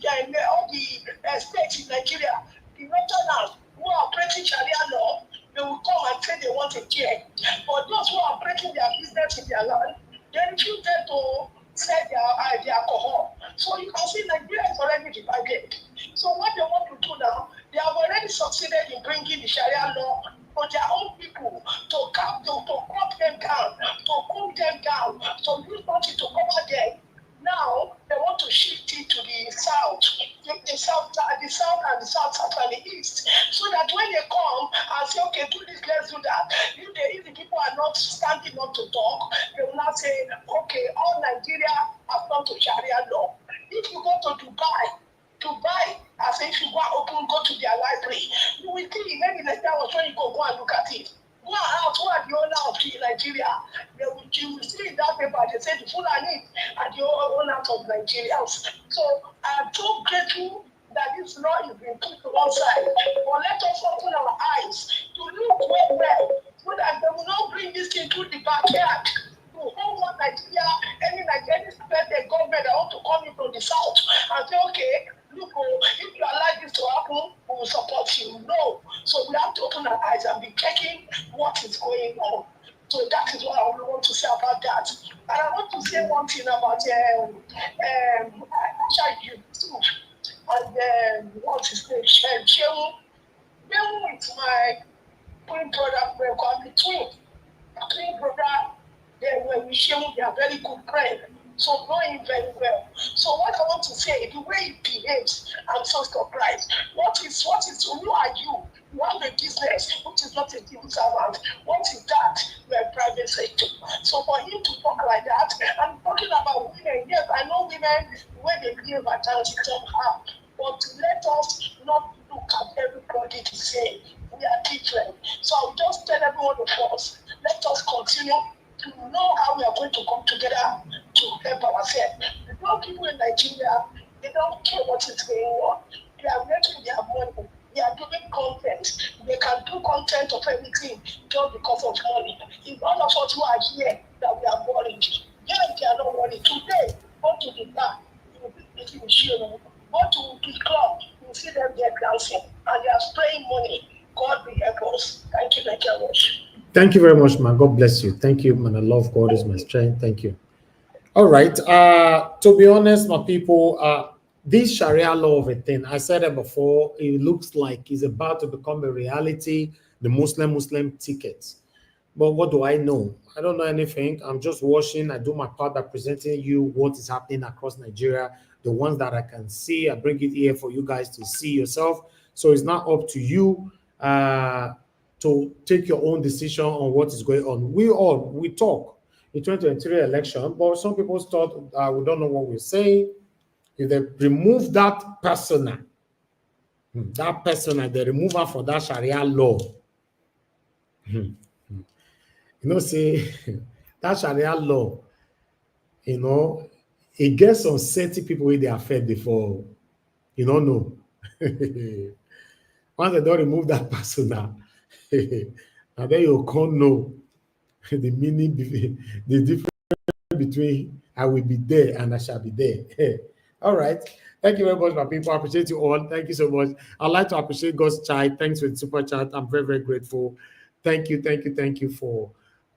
states in Nigeria, the northerners who are operating Sharia law, they will come and say they want a chair. But those who are operating their business in their land, they refuse them to sell their alcohol. So you can see Nigeria is already divided. So what they want to do now, they have already succeeded in bringing the Sharia law for their own people to crop them down, to cool them down, to use nothing to cover them. Now they want to shift it to the south, the south and the south and the east, so that when they come and say, okay, do this, let's do that. If the people are not standing up to talk, they will not say, okay, all Nigeria have gone to Sharia law. If you go to Dubai, as if you go to their library, you will see maybe next time when you go and look at it. Go out, who are the owner of Nigeria? You will see in that paper, they say the Fulani are the owners of Nigerians. So I am so grateful that this law is being put to one side. But let us open our eyes to look well, so that they will not bring this thing to the backyard. To hold on Nigeria, any state government that want to come in from the south and say, okay, look, if you allow this to happen, we will support you. No. So we have to open our eyes and be checking what is going on. So that is what I want to say about that. And I want to say one thing about Yusuf and what's his name, Shehu. Shehu is my twin brother, we're between. Twin brother, when we share, they are very good friends. So know him very well. So what I want to say, the way he behaves, I'm so surprised. What is who are you? You have a business which is not a civil servant. What is that? You're a private sector. So for him to talk like that, I'm talking about women. Yes, I know women when they behave at times somehow. But let us not look at everybody the same. We are different. So I'll just tell every one of us, let us continue to know how we are going to come together to help ourselves. The young people in Nigeria, they don't care what is going on. They are making their money. They are doing content. They can do content of anything just because of money. If all of us who are here that we are worried, yes, they are not worried. Today, go to the bar, you will be making a show. Go to the club, you will see them there dancing, and they are spraying money. God will help us. Thank you very much. Thank you very much, man. God bless you. Thank you, man. I love God is my strength. Thank you. All right. To be honest, my people, this Sharia law of a thing, I said it before, it looks like it's about to become a reality, the Muslim ticket. But what do I know? I don't know anything. I'm just watching. I do my part by presenting you what is happening across Nigeria, the ones that I can see. I bring it here for you guys to see yourself. So it's not up to you to take your own decision on what is going on. We talk in 2023 election, but some people thought we don't know what we're saying. If they remove that persona, they remove her for that Sharia law. You know, say that Sharia law, you know, it gets some certain people where they are fed before. You don't know. Once they don't remove that persona, and then you can't know the meaning, the difference between I will be there and I shall be there. All right. Thank you very much, my people. I appreciate you all. Thank you so much. I'd like to appreciate God's child. Thanks for the super chat. I'm very, very grateful. Thank you for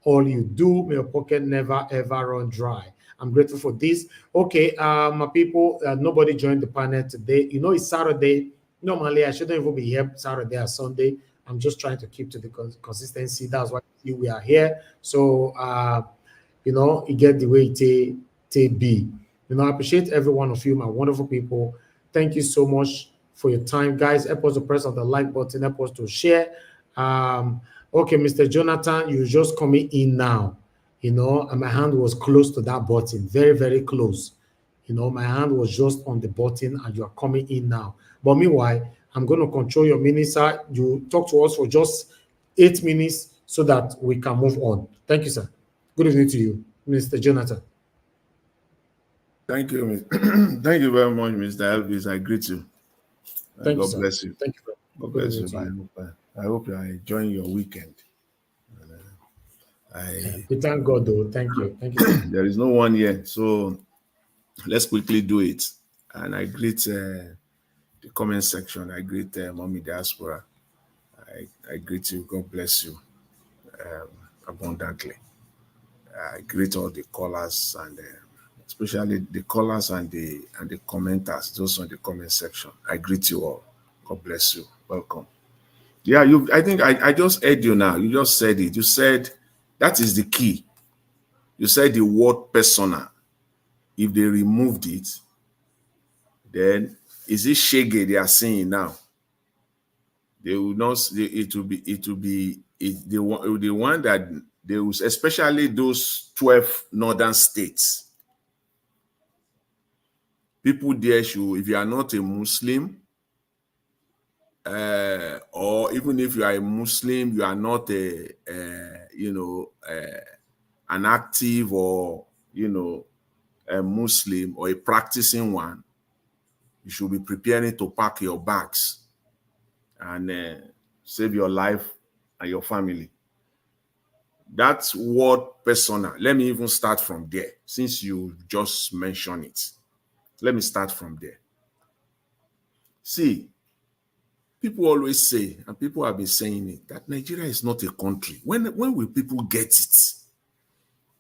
all you do. May your pocket never, ever run dry. I'm grateful for this. Okay, my people, nobody joined the panel today. You know, it's Saturday. Normally, I shouldn't even be here Saturday or Sunday. I'm just trying to keep to the consistency. That's why we are here. So, you know, you get the way it be. You know, I appreciate every one of you, my wonderful people. Thank you so much for your time, guys. Help us to press on the like button. Help us to share. Okay, Mr. Jonathan, you're just coming in now. You know, and my hand was close to that button, very, very close. You know, my hand was just on the button, and you are coming in now. But meanwhile, I'm going to control your minutes, sir. You talk to us for just 8 minutes so that we can move on. Thank you, sir. Good evening to you, Mr. Jonathan. Thank you. Thank you very much, Mr. Elvis. I greet you. Thank you, God sir. bless you. Thank you. God bless you. I hope you are enjoying your weekend. We thank God, though. Thank you. Thank you, sir. There is no one here, so let's quickly do it. And I greet the comment section. I greet Mommy Diaspora. I greet you. God bless you abundantly. I greet all the callers and especially the callers and the commenters, those on the comment section. I greet you all. God bless you. Welcome. Yeah, I think I just heard you now. You just said it. You said that is the key. You said the word persona. If they removed it, then is it shege they are saying now? They will not. It will be the one that they will, especially those 12 northern states. People there should, if you are not a Muslim, or even if you are a Muslim, you are not an active or a Muslim or a practicing one, you should be preparing to pack your bags and save your life and your family. That's word persona. Let me even start from there, since you just mentioned it. Let me start from there. See, people always say, and people have been saying it, that Nigeria is not a country. When will people get it?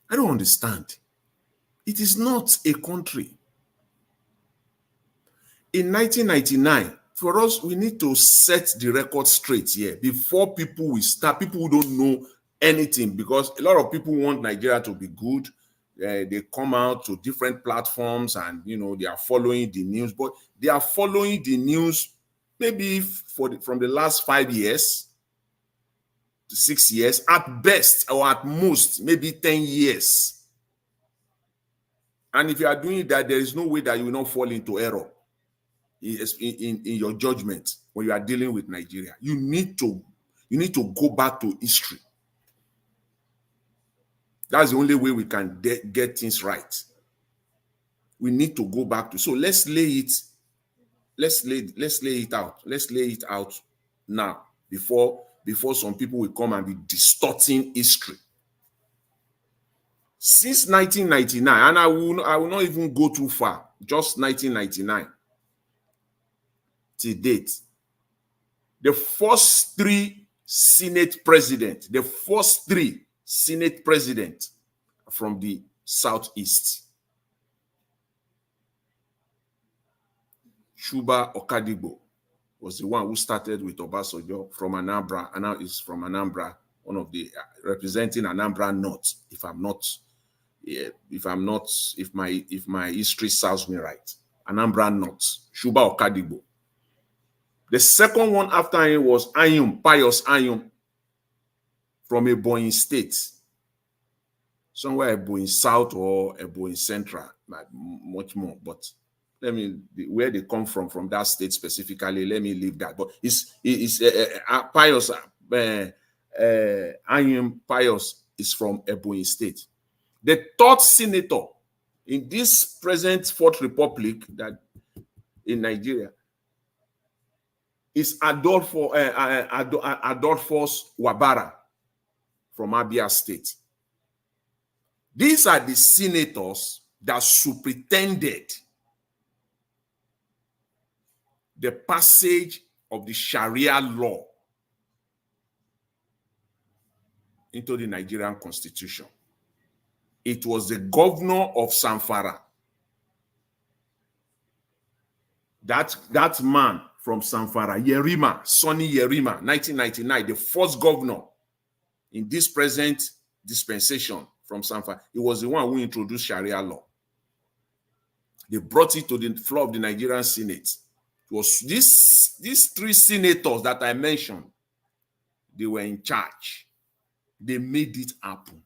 I don't understand. It is not a country. In 1999, for us, we need to set the record straight here before people will start. People who don't know anything, because a lot of people want Nigeria to be good. They come out to different platforms and, they are following the news, but they are following the news maybe from the last 5 years to 6 years, at best, or at most, maybe 10 years. And if you are doing that, there is no way that you will not fall into error in your judgment when you are dealing with Nigeria. You need to go back to history. That's the only way we can get things right. We need to go back to. So let's lay it out. Let's lay it out now before some people will come and be distorting history. Since 1999, and I will not even go too far, just 1999 to date, the first three Senate presidents from the Southeast. Chuba Okadigbo was the one who started with Obasanjo from Anambra, and now is from Anambra, one of the representing Anambra North, if my history serves me right. Anambra North, Chuba Okadigbo. The second one after him was Pius Ayum from Ebonyi State, somewhere Ebonyi South or Ebonyi Central, like much more. But where they come from that state specifically, let me leave that. But it's Pius Ayum Pius is from Ebonyi State. The third senator in this present Fourth Republic that in Nigeria is Adolphus Wabara from Abia State. These are the senators that superintended the passage of the Shariah law into the Nigerian Constitution. It was the governor of Zamfara, that man from Zamfara, Yerima, Sonny Yerima, 1999, the first governor in this present dispensation from Zamfara. He was the one who introduced Sharia law. They brought it to the floor of the Nigerian Senate. It was these three senators that I mentioned, they were in charge. They made it happen.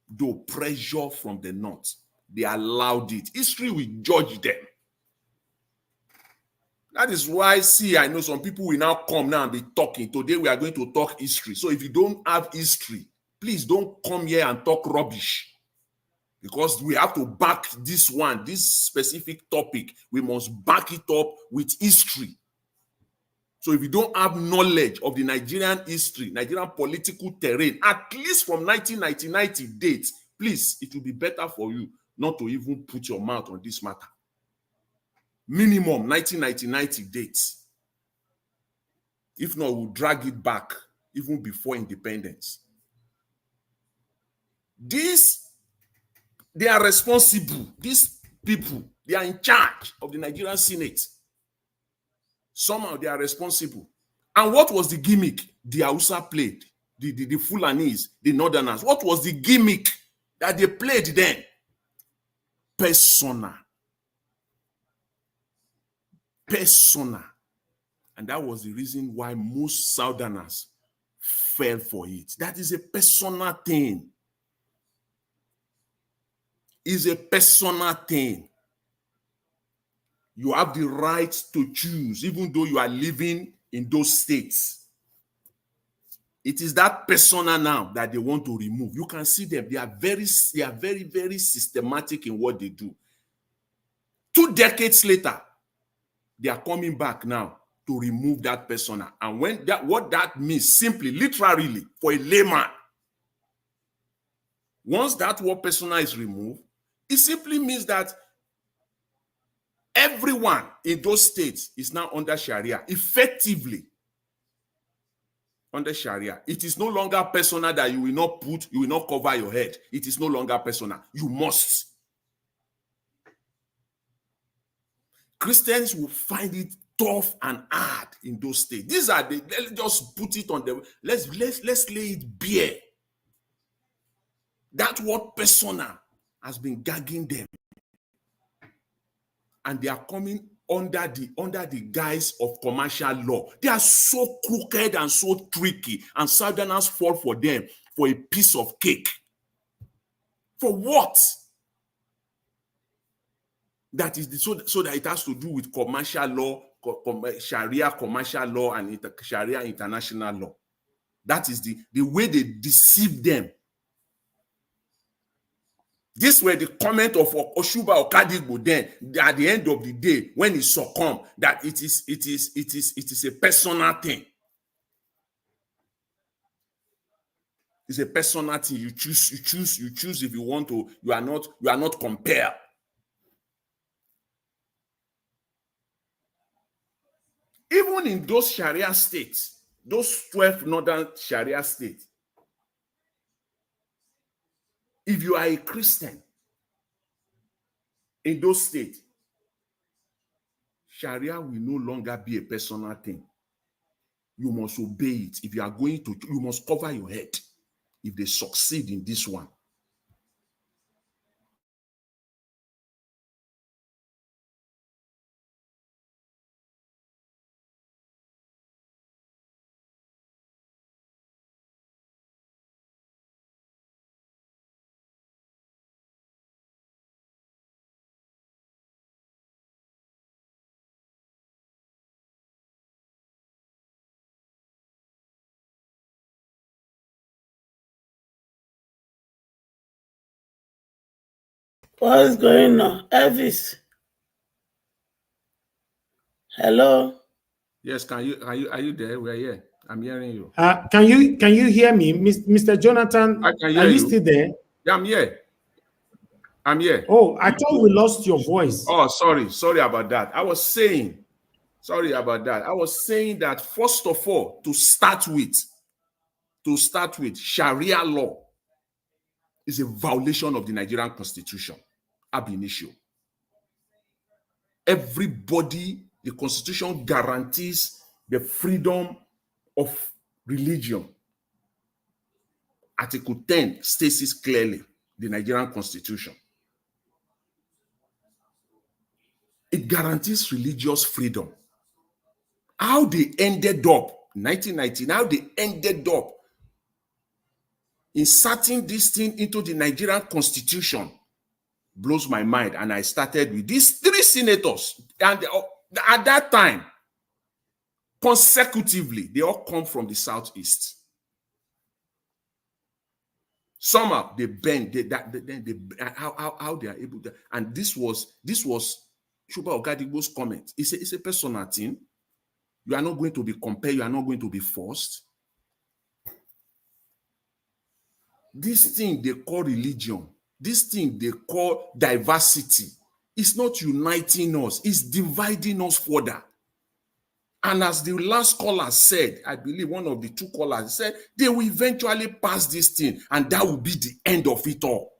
Though pressure from the north, they allowed it. History will judge them. That is why, see, I know some people will now come now and be talking. Today we are going to talk history. So if you don't have history, please don't come here and talk rubbish. Because we have to back this one, this specific topic. We must back it up with history. So if you don't have knowledge of the Nigerian history, Nigerian political terrain, at least from 1990 dates, please, it will be better for you not to even put your mouth on this matter. Minimum 1990 dates. If not, we'll drag it back even before independence. They are responsible. These people, they are in charge of the Nigerian Senate. Somehow they are responsible. And what was the gimmick the Hausa played? The Fulanese, the Northerners. What was the gimmick that they played then? Persona. Persona. And that was the reason why most Southerners fell for it. That is a personal thing. It's a personal thing. You have the right to choose, even though you are living in those states. It is that persona now that they want to remove. You can see them. They are very, very systematic in what they do. 2 decades later, they are coming back now to remove that persona. And what that means, simply, literally, for a layman, once that word persona is removed, it simply means that everyone in those states is now under Sharia, effectively under Sharia. It is no longer persona that you will not cover your head. It is no longer persona. You must. Christians will find it tough and hard in those states. These are the, let's just put it on the, let's lay it bare. That word persona has been gagging them. And they are coming under the guise of commercial law. They are so crooked and so tricky, and Southerners fall for them for a piece of cake. For what? That is so that it has to do with commercial law, Sharia commercial law, and Sharia international law. That is the way they deceive them. This were the comment of Oshuba Okadigbo then, at the end of the day, when he succumbed, that it is a personal thing. It's a personal thing. You choose if you want to. You are not compelled. Even in those Sharia states, those 12 northern Sharia states, if you are a Christian in those states, Sharia will no longer be a personal thing. You must obey it. If you are going to, you must cover your head. If they succeed in this one. What is going on? Elvis. Hello. Yes, are you there? We're here. I'm hearing you. Can you hear me, Mr. Jonathan? I can hear are you you. Still there? Yeah, I'm here. I'm here. Oh, I thought we lost your voice. Oh, sorry about that. I was saying that first of all, to start with, Sharia law is a violation of the Nigerian Constitution, ab initio. Everybody The Constitution guarantees the freedom of religion. Article 10 states this clearly, the Nigerian Constitution. It guarantees religious freedom. How they ended up, 1919, how they ended up inserting this thing into the Nigerian Constitution blows my mind. And I started with these 3 senators. And at that time, consecutively, they all come from the Southeast. Somehow they bend, how they are able to, and this was Shuba Ogadibo's comment. It's a personal thing. You are not going to be compared, you are not going to be forced. This thing they call religion, this thing they call diversity, it's not uniting us, it's dividing us further. And as the last caller said, I believe one of the 2 callers said, they will eventually pass this thing, and that will be the end of it all.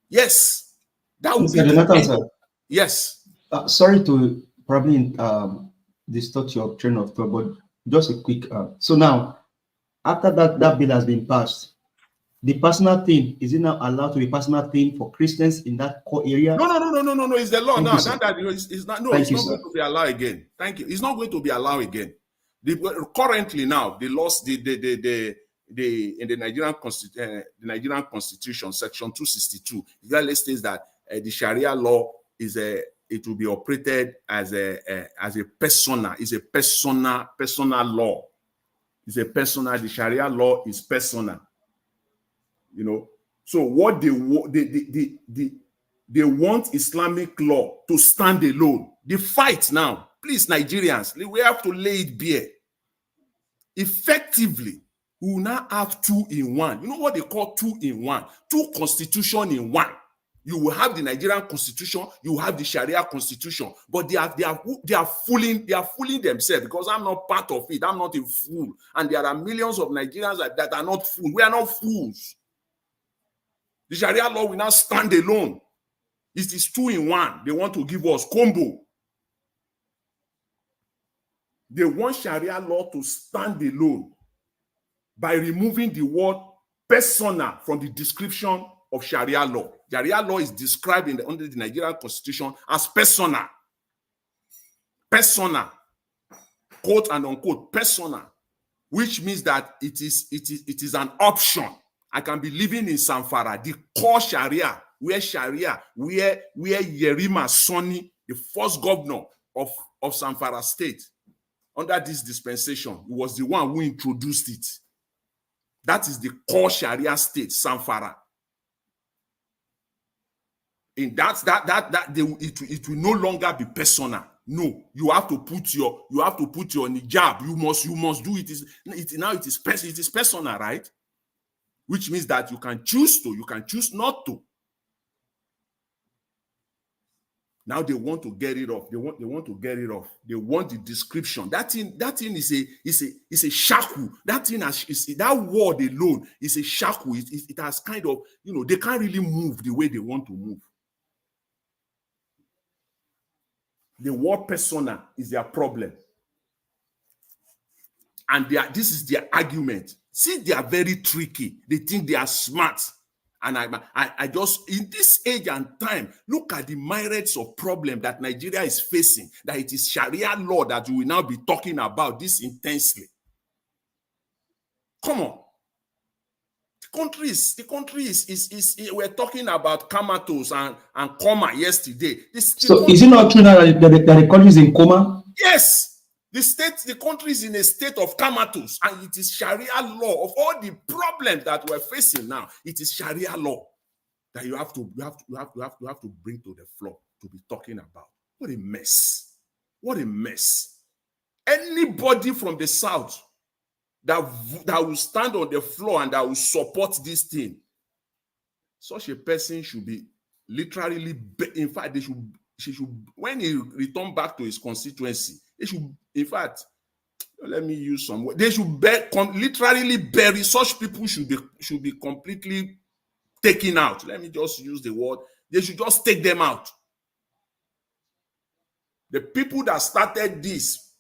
Yes, that will be the end. Yes. Sorry to probably distort your train of thought, but just a quick. So now, after that bill has been passed, the personal thing, is it now allowed to be personal thing for Christians in that core area? No. It's the law now. It's not going to be allowed again. Thank you. It's not going to be allowed again. Currently now, the laws, in the Nigerian Constitution, Section 262, it clearly states that the Sharia law it will be operated as a persona. It's a personal law. It's a personal. The Sharia law is personal. You know, so what they want Islamic law to stand alone. The fight now, please, Nigerians, we have to lay it bare. Effectively, we will now have 2 in 1. You know what they call 2 in 1? 2 constitution in 1. You will have the Nigerian Constitution, you will have the Sharia Constitution, but they are fooling themselves, because I'm not part of it. I'm not a fool, and there are millions of Nigerians that are not fools. We are not fools. The Sharia law will now stand alone. It is 2 in 1. They want to give us combo. They want Sharia law to stand alone by removing the word persona from the description of Sharia law. Sharia law is described under the Nigerian Constitution as persona. Persona. Quote and unquote, persona. Which means that it is an option. I can be living in Zamfara, the core Sharia, where Yerima Soni, the first governor of Zamfara state, under this dispensation, he was the one who introduced it. That is the core Sharia state, Zamfara. In it will no longer be personal. No, you have to put your hijab. You must do it. It is personal, right? Which means that you can choose to, you can choose not to. Now they want to get it off. They want to get it off. They want the description. That thing is a shackle. That thing that word alone is a shackle. It has kind of, they can't really move the way they want to move. The word persona is their problem. And this is their argument. See, they are very tricky. They think they are smart. And I just, in this age and time, look at the myriads of problems that Nigeria is facing, that it is Sharia law that we will now be talking about this intensely. Come on. The country is we're talking about comatose and coma yesterday. So is it not true now that the country is in coma? Yes. The country is in a state of comatose, and it is Sharia law. Of all the problems that we're facing now, it is Sharia law that you have to bring to the floor to be talking about. What a mess! What a mess! Anybody from the south that will stand on the floor and that will support this thing, such a person should be literally. In fact, she should when he return back to his constituency. They should, in fact, let me use some word. They should literally bury. Such people should be completely taken out. Let me just use the word. They should just take them out. The people that started this,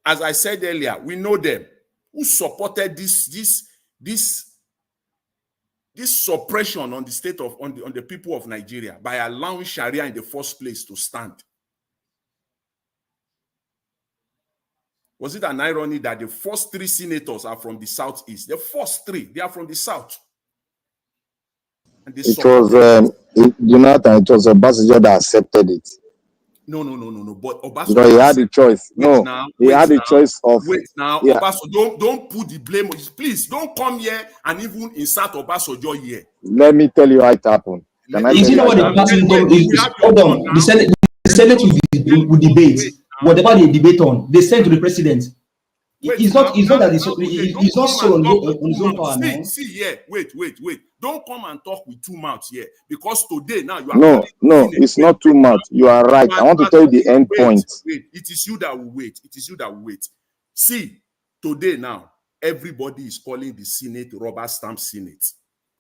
as I said earlier, we know them. Who supported this suppression on the state of on the people of Nigeria by allowing Sharia in the first place to stand? Was it an irony that the first 3 senators are from the southeast? The first 3, they are from the south. And it was Jonathan, it was Obasanjo that accepted it. No. But Obasanjo, because he had the choice. He had the choice of. Wait now, yeah. Obasanjo, don't put the blame. Please don't come here and even insert Obasanjo here. Let me tell you how it happened. Is you know what the person hold on? The Senate will debate. Whatever they debate on, they send to the president. It's not that it's not so on his own power now. See here, wait. Don't come and talk with 2 mouths here, because today now you are no, it's not 2 mouths. You are right. I want to tell you the end point. Wait, it is you that will wait. See, today now, everybody is calling the Senate rubber stamp Senate.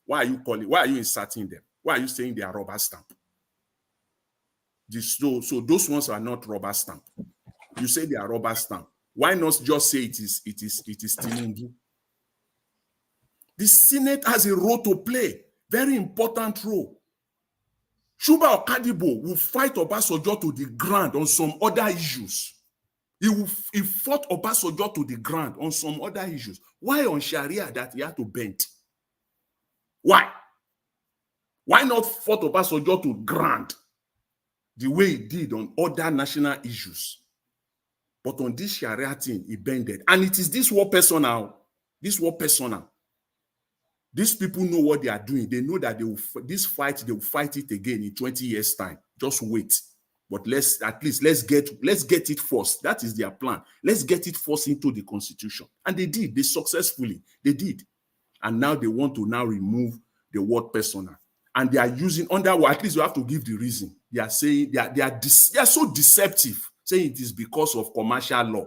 Why are you calling? Why are you inserting them? Why are you saying they are rubber stamp? So those ones are not rubber stamp. You say they are rubber stamp. Why not just say it is Tinubu? The Senate has a role to play, very important role. Shuba Okadibo will fight Obasanjo to the ground on some other issues. He fought Obasanjo to the ground on some other issues. Why on Sharia that he had to bend? Why? Why not fought Obasanjo to ground the way he did on other national issues? But on this Sharia thing, he bended. And it is this war personal. This war personal. These people know what they are doing. They know that they will fight it again in 20 years' time. Just wait. But let's get it first. That is their plan. Let's get it first into the constitution. And they did. They successfully. They did. And now they want to now remove the word personal. And they are using at least you have to give the reason. They are saying they are so deceptive, saying it is because of commercial law.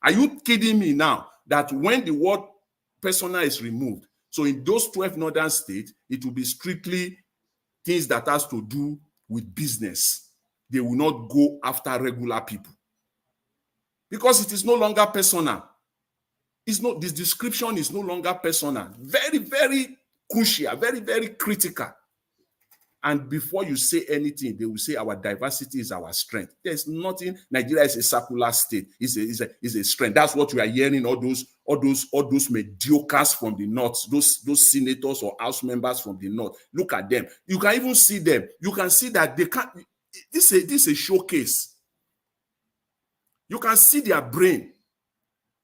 Are you kidding me now that when the word personal is removed, so in those 12 northern states, it will be strictly things that has to do with business. They will not go after regular people. Because it is no longer personal. This description is no longer personal. Very, very crucial, very, very critical. And before you say anything, they will say our diversity is our strength. There's nothing. Nigeria is a secular state. Is a strength. That's what we are hearing. All those mediocres from the north, those senators or house members from the north. Look at them. You can even see them. You can see that they can't. This is a showcase. You can see their brain.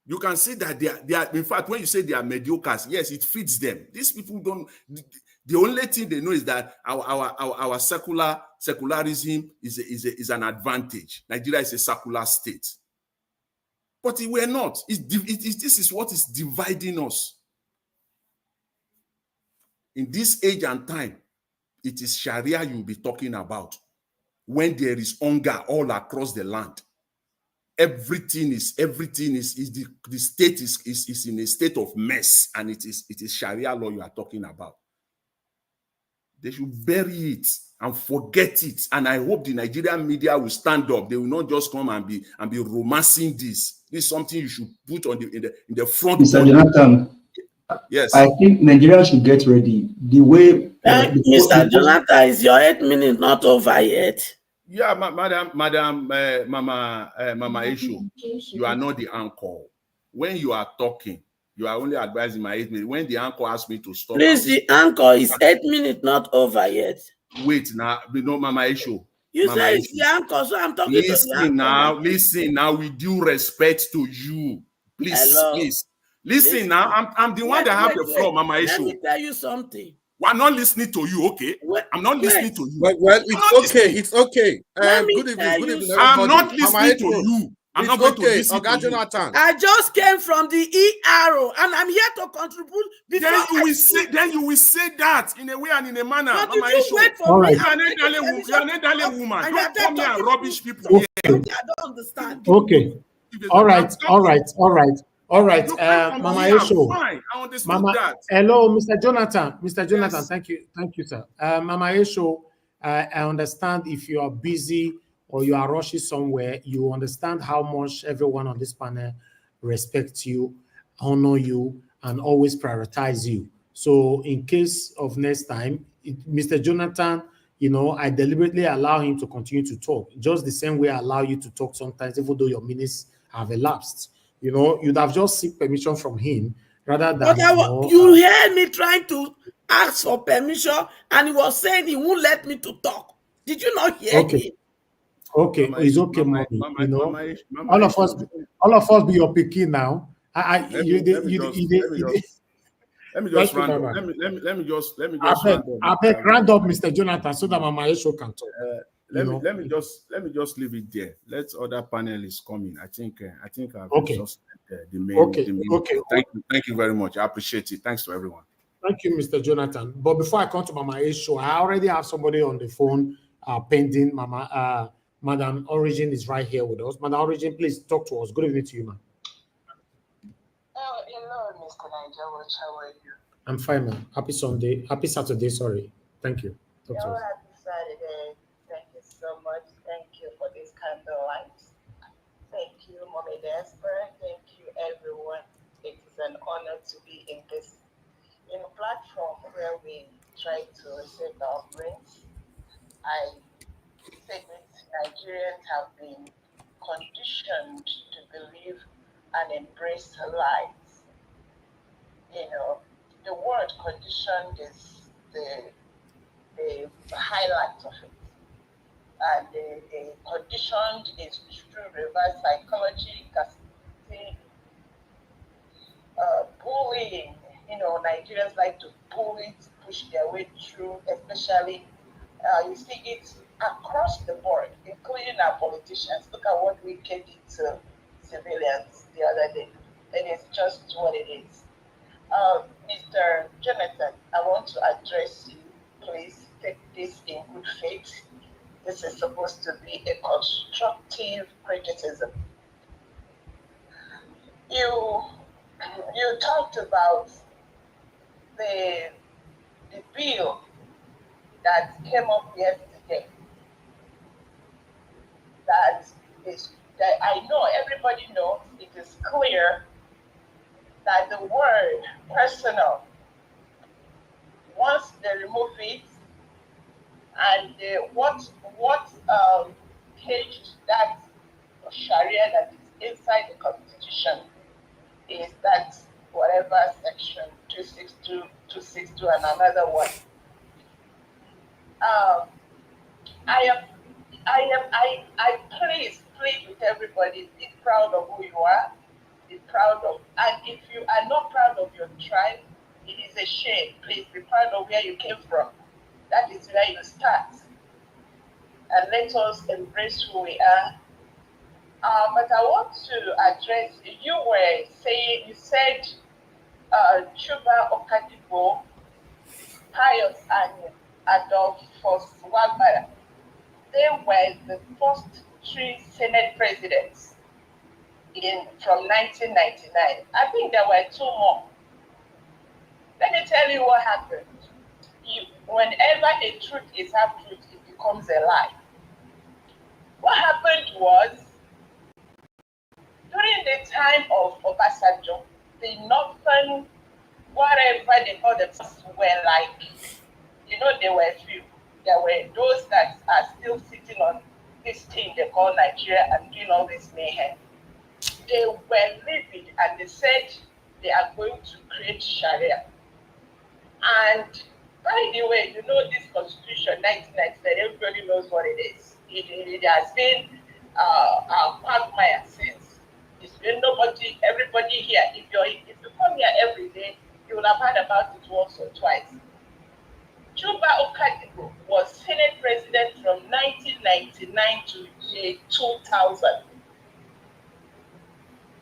You can see that they are. In fact, when you say they are mediocres, yes, it fits them. These people don't. The only thing they know is that our secularism is an advantage. Nigeria is a secular state. But we're not. This is what is dividing us. In this age and time, it is Sharia you'll be talking about. When there is hunger all across the land, everything is the state is in a state of mess, and it is Sharia law you are talking about. They should bury it and forget it. And I hope the Nigerian media will stand up. They will not just come and be romancing this. This is something you should put on in the front. Mr. Jonathan, yes, I think Nigeria should get ready. The way Mr. Jonathan, is your 8 minutes not over yet? Yeah, Mama Ishu, you are not the anchor. When you are talking, you are only advising my 8 minutes. When the anchor asks me to stop, please, the anchor is 8 minutes not over yet. Wait now, Mama Ishu. You say it's the anchor, so I'm talking to the anchor. Listen now, with due respect to you. Please, hello. Please. Listen now, I'm the one that have the floor, Mama Ishu. Let me tell you something. I'm not listening to you, okay? I'm not listening to you. Well, it's okay. Good evening, everybody. I'm not listening to you. I'm not going to listen to you. Jonathan. I just came from the ERO, and I'm here to contribute. Then you will say that in a way and in a manner. But did you wait for me? You're an elderly woman. Don't come here and rubbish people. Okay. I don't understand. Okay. All right. Mama Esho. Fine. I understood that. Hello, Mr. Jonathan. Mr. Jonathan, yes. Thank you, sir. Mama Esho, I understand if you are busy or you are rushing somewhere, you understand how much everyone on this panel respects you, honor you, and always prioritize you. So in case of next time, Mr. Jonathan, I deliberately allow him to continue to talk, just the same way I allow you to talk sometimes, even though your minutes have elapsed. You'd have just seek permission from him rather than, But you heard me trying to ask for permission, and he was saying he won't let me to talk. Did you not hear him? Okay, Mama, it's okay, Mama, mommy. Mama, Mama, All of us be your pikin now. Let me just round up. Let me just round up. I beg, round up, Mr. Jonathan, so that Mama Esho can talk. Let me just leave it there. Let other panelists come in. I think I've exhausted the main. Okay. Thank you very much. I appreciate it. Thanks to everyone. Thank you, Mr. Jonathan. But before I come to Mama Esho, I already have somebody on the phone pending. Madam Origin is right here with us. Madam Origin, please talk to us. Good evening to you, ma'am. Hello, Mr. Nigeria. How are you? I'm fine, ma'am. Happy Saturday, sorry. Thank you. Happy Saturday. Thank you so much. Thank you for this candlelight. Thank you, Mommy Desper. Thank you, everyone. It is an honor to be in this platform where we try to reset our brains. I say that Nigerians have been conditioned to believe and embrace lies. The word conditioned is the highlight of it. And the conditioned is through reverse psychology, gaslighting, bullying. Nigerians like to bully, to push their way through, especially you see it across the board, including our politicians. Look at what we did to civilians the other day. And it's just what it is. Mr. Jonathan, I want to address you. Please take this in good faith. This is supposed to be a constructive criticism. You talked about the bill that came up yesterday. That I know everybody knows, it is clear that the word personal, once they remove it, and what caged that Shariah that is inside the Constitution is that whatever section 262, 262, and another one. I plead with everybody, be proud of who you are, be proud of, and if you are not proud of your tribe, it is a shame. Please be proud of where you came from. That is where you start. And let us embrace who we are. But I want to address, you said Chuba Okadipo, Pius, and Adolphus Wagbara. They were the first 3 Senate presidents from 1999. I think there were 2 more. Let me tell you what happened. Whenever a truth is half-truth, it becomes a lie. What happened was, during the time of Obasanjo, the northern, whatever they call themselves, were like, there were few. There were those that are still sitting on this thing they call Nigeria and doing all this mayhem. They were livid and they said they are going to create Sharia. And by the way, this Constitution 1999, everybody knows what it is. It has been a quagmire since. It's been everybody here, if you come here every day, you will have heard about it once or twice. Chuba Okadipo was Senate President from 1999 to 2000.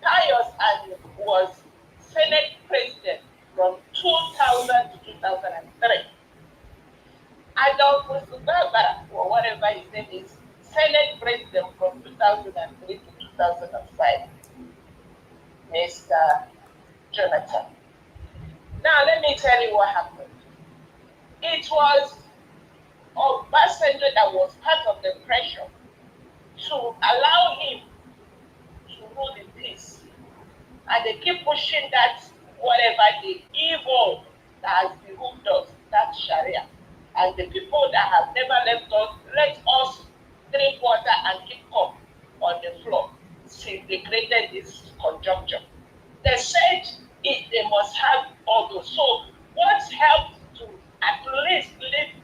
Pius and was Senate President from 2000 to 2003. Adolphus Wagbara, or whatever his name is, Senate President from 2003 to 2005. Mr. Jonathan. Now let me tell you what happened. It was Obasanjo that was part of the pressure to allow him to rule in peace. And they keep pushing that whatever the evil that has behooved us, that Shariah. And the people that have never left us, let us drink water and keep cup on the floor since they created this conjuncture. They said they must have all those. So what helped to at least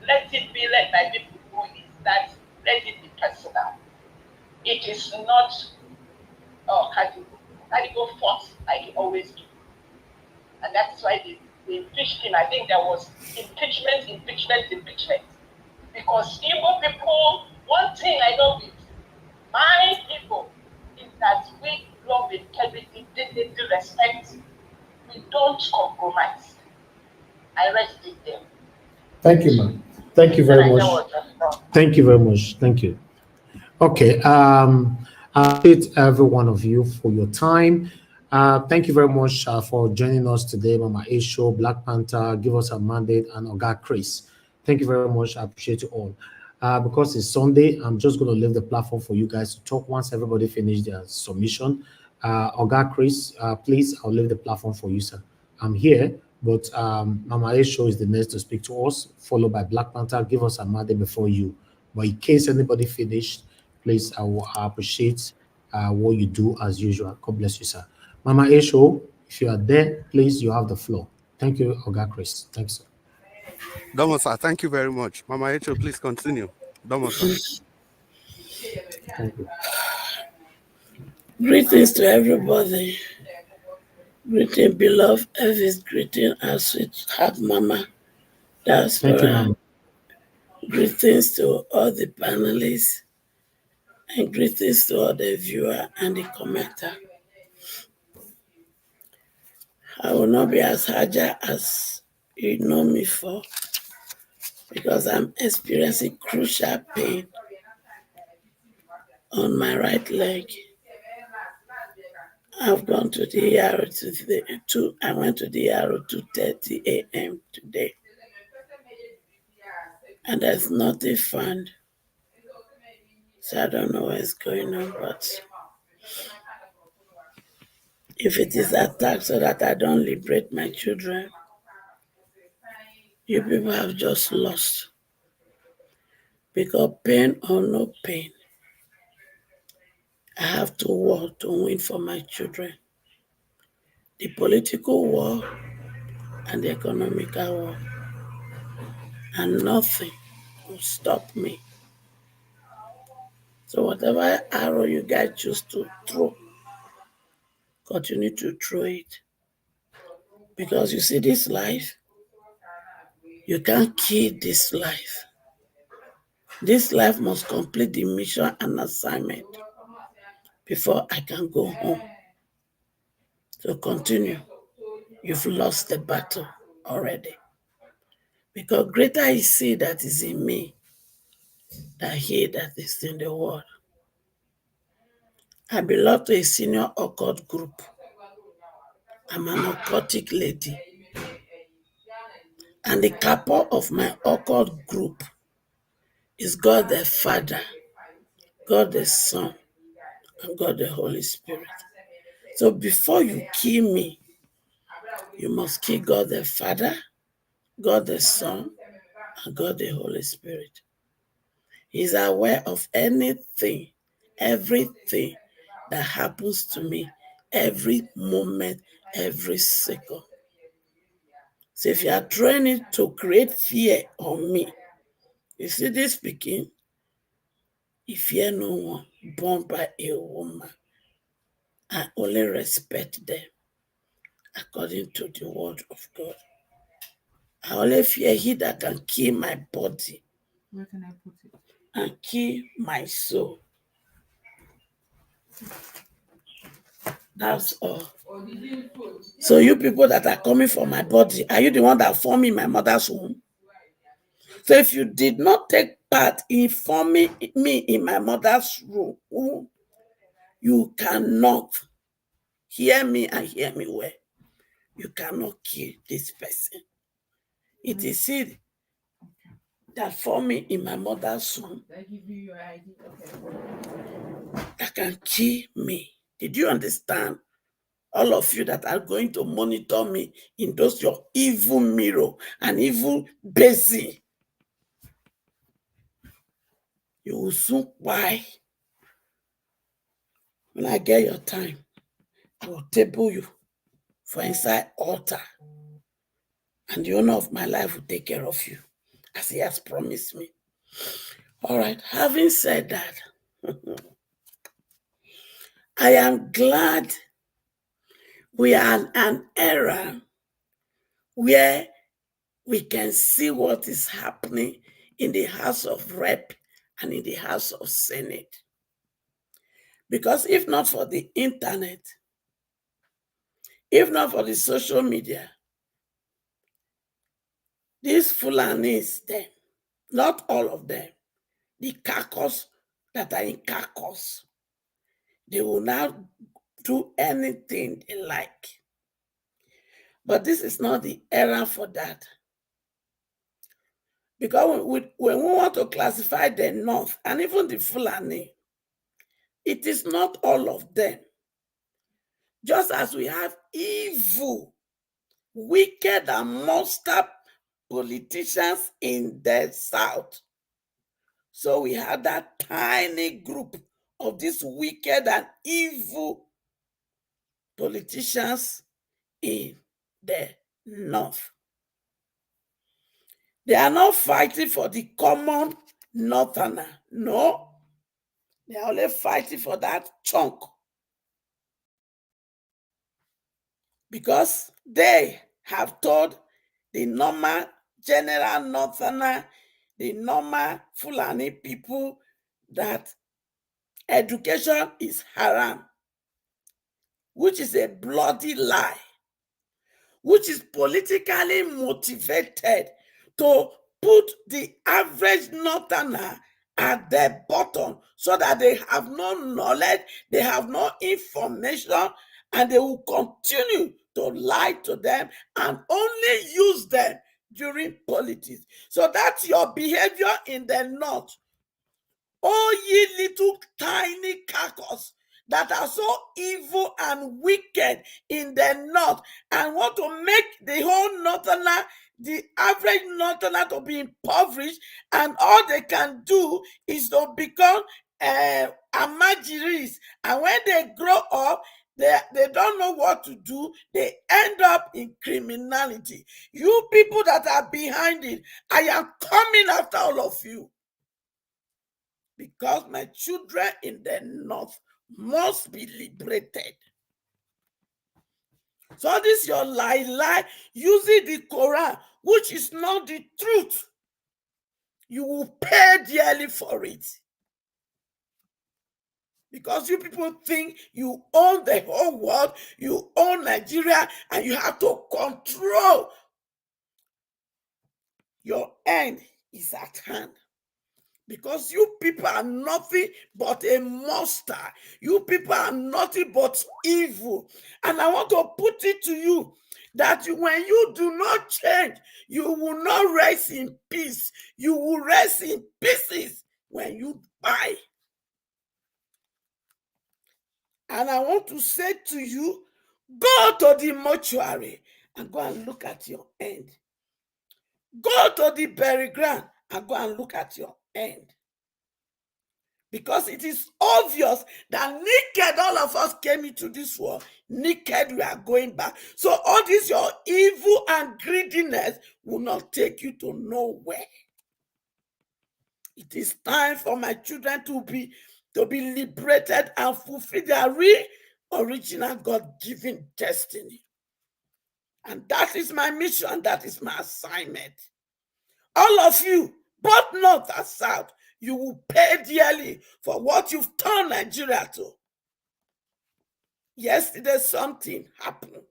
let it be led by people who is that let it be personal. It is not Cadigo fought like he always do. And that's why they impeached him. I think there was impeachment. Because Igbo people, one thing I know with my people is that we love integrity, dignity, respect. We don't compromise. I rest it there. Thank you, ma'am. Thank you very much. Thank you very much. Thank you. Okay. I thank every one of you for your time. Thank you very much for joining us today, Mama A Show, Black Panther, Give Us a Mandate, and Oga Chris. Thank you very much. I appreciate you all. Because it's Sunday, I'm just going to leave the platform for you guys to talk once everybody finished their submission. Oga Chris, please, I'll leave the platform for you, sir. I'm here, but Mama A Show is the next to speak to us, followed by Black Panther, Give Us a Mandate before you. But in case anybody finished, please, I will appreciate what you do as usual. God bless you, sir. Mama A Show, if you are there, please, you have the floor. Thank you, Oga Chris. Thanks, sir. Domo, sir, thank you very much. Mama Echo, please continue. Domo, sir. Thank you. Greetings to everybody. Greeting, beloved Elvis. Greeting, our sweetheart Mama. That's Thank you, Mama. Greetings to all the panelists. And greetings to all the viewer and the commenter. I will not be as agile as you know me for, because I'm experiencing crucial pain on my right leg. I've gone to the ER I went to the ER 2:30 a.m. today, and there's nothing found. So I don't know what's going on, but if it is attacked so that I don't liberate my children, you people have just lost. Because pain or no pain, I have to war to win for my children. The political war and the economical war. And nothing will stop me. So whatever arrow you guys choose to throw, continue to throw it. Because you see this life, you can't kill this life. This life must complete the mission and assignment before I can go home. So continue. You've lost the battle already. Because greater is he that is in me than he that is in the world. I belong to a senior occult group. I'm an occultic lady. And the capo of my occult group is God the Father, God the Son, and God the Holy Spirit. So before you kill me, you must kill God the Father, God the Son, and God the Holy Spirit. He's aware of anything, everything that happens to me, every moment, every second. So if you are trying to create fear on me, you see this speaking, if fear no one born by a woman, I only respect them according to the word of God. I only fear he that can kill my body. Where can I put it? And kill my soul. That's all. So you people that are coming for my body, are you the one that formed me in my mother's womb? So if you did not take part in forming me in my mother's womb, you cannot hear me and hear me well. You cannot kill this person. It is he that formed me in my mother's womb. that can kill me. Did you understand? All of you that are going to monitor me in those your evil mirror and evil basin, you will soon buy. When I get your time, I will table you for inside altar, and the owner of my life will take care of you, as he has promised me. All right, having said that, I am glad we are in an era where we can see what is happening in the House of Rep and in the House of Senate. Because if not for the internet, if not for the social media, these Fulanis, them, not all of them, the caucus that are in caucus, they will now do anything they like. But this is not the era for that. Because when we want to classify the North and even the Fulani, it is not all of them. Just as we have evil, wicked and monster politicians in the South, so we have that tiny group of these wicked and evil politicians in the North. They are not fighting for the common Northerner. No, they are only fighting for that chunk. Because they have told the normal general Northerner, the normal Fulani people, that education is haram, which is a bloody lie, which is politically motivated to put the average Northerner at the bottom so that they have no knowledge, they have no information, and they will continue to lie to them and only use them during politics. So that's your behavior in the North. Oh, ye little tiny caucus that are so evil and wicked in the North and want to make the whole Northerner, the average Northerner, to be impoverished, and all they can do is to become amajiris. And when they grow up, they don't know what to do. They end up in criminality. You people that are behind it, I am coming after all of you. Because my children in the North must be liberated. So this your lie, using the Quran, which is not the truth. You will pay dearly for it. Because you people think you own the whole world, you own Nigeria, and you have to control. Your end is at hand. Because you people are nothing but a monster. You people are nothing but evil. And I want to put it to you that when you do not change, you will not rest in peace. You will rest in pieces when you die. And I want to say to you, go to the mortuary and go and look at your end. Go to the burial ground and go and look at your end. Because it is obvious that naked all of us came into this world, naked we are going back. So all this your evil and greediness will not take you to nowhere. It is time for my children to be liberated and fulfill their original God-given destiny. And that is my mission, that is my assignment. All of you, both North and South, you will pay dearly for what you've turned Nigeria to. Yesterday, something happened.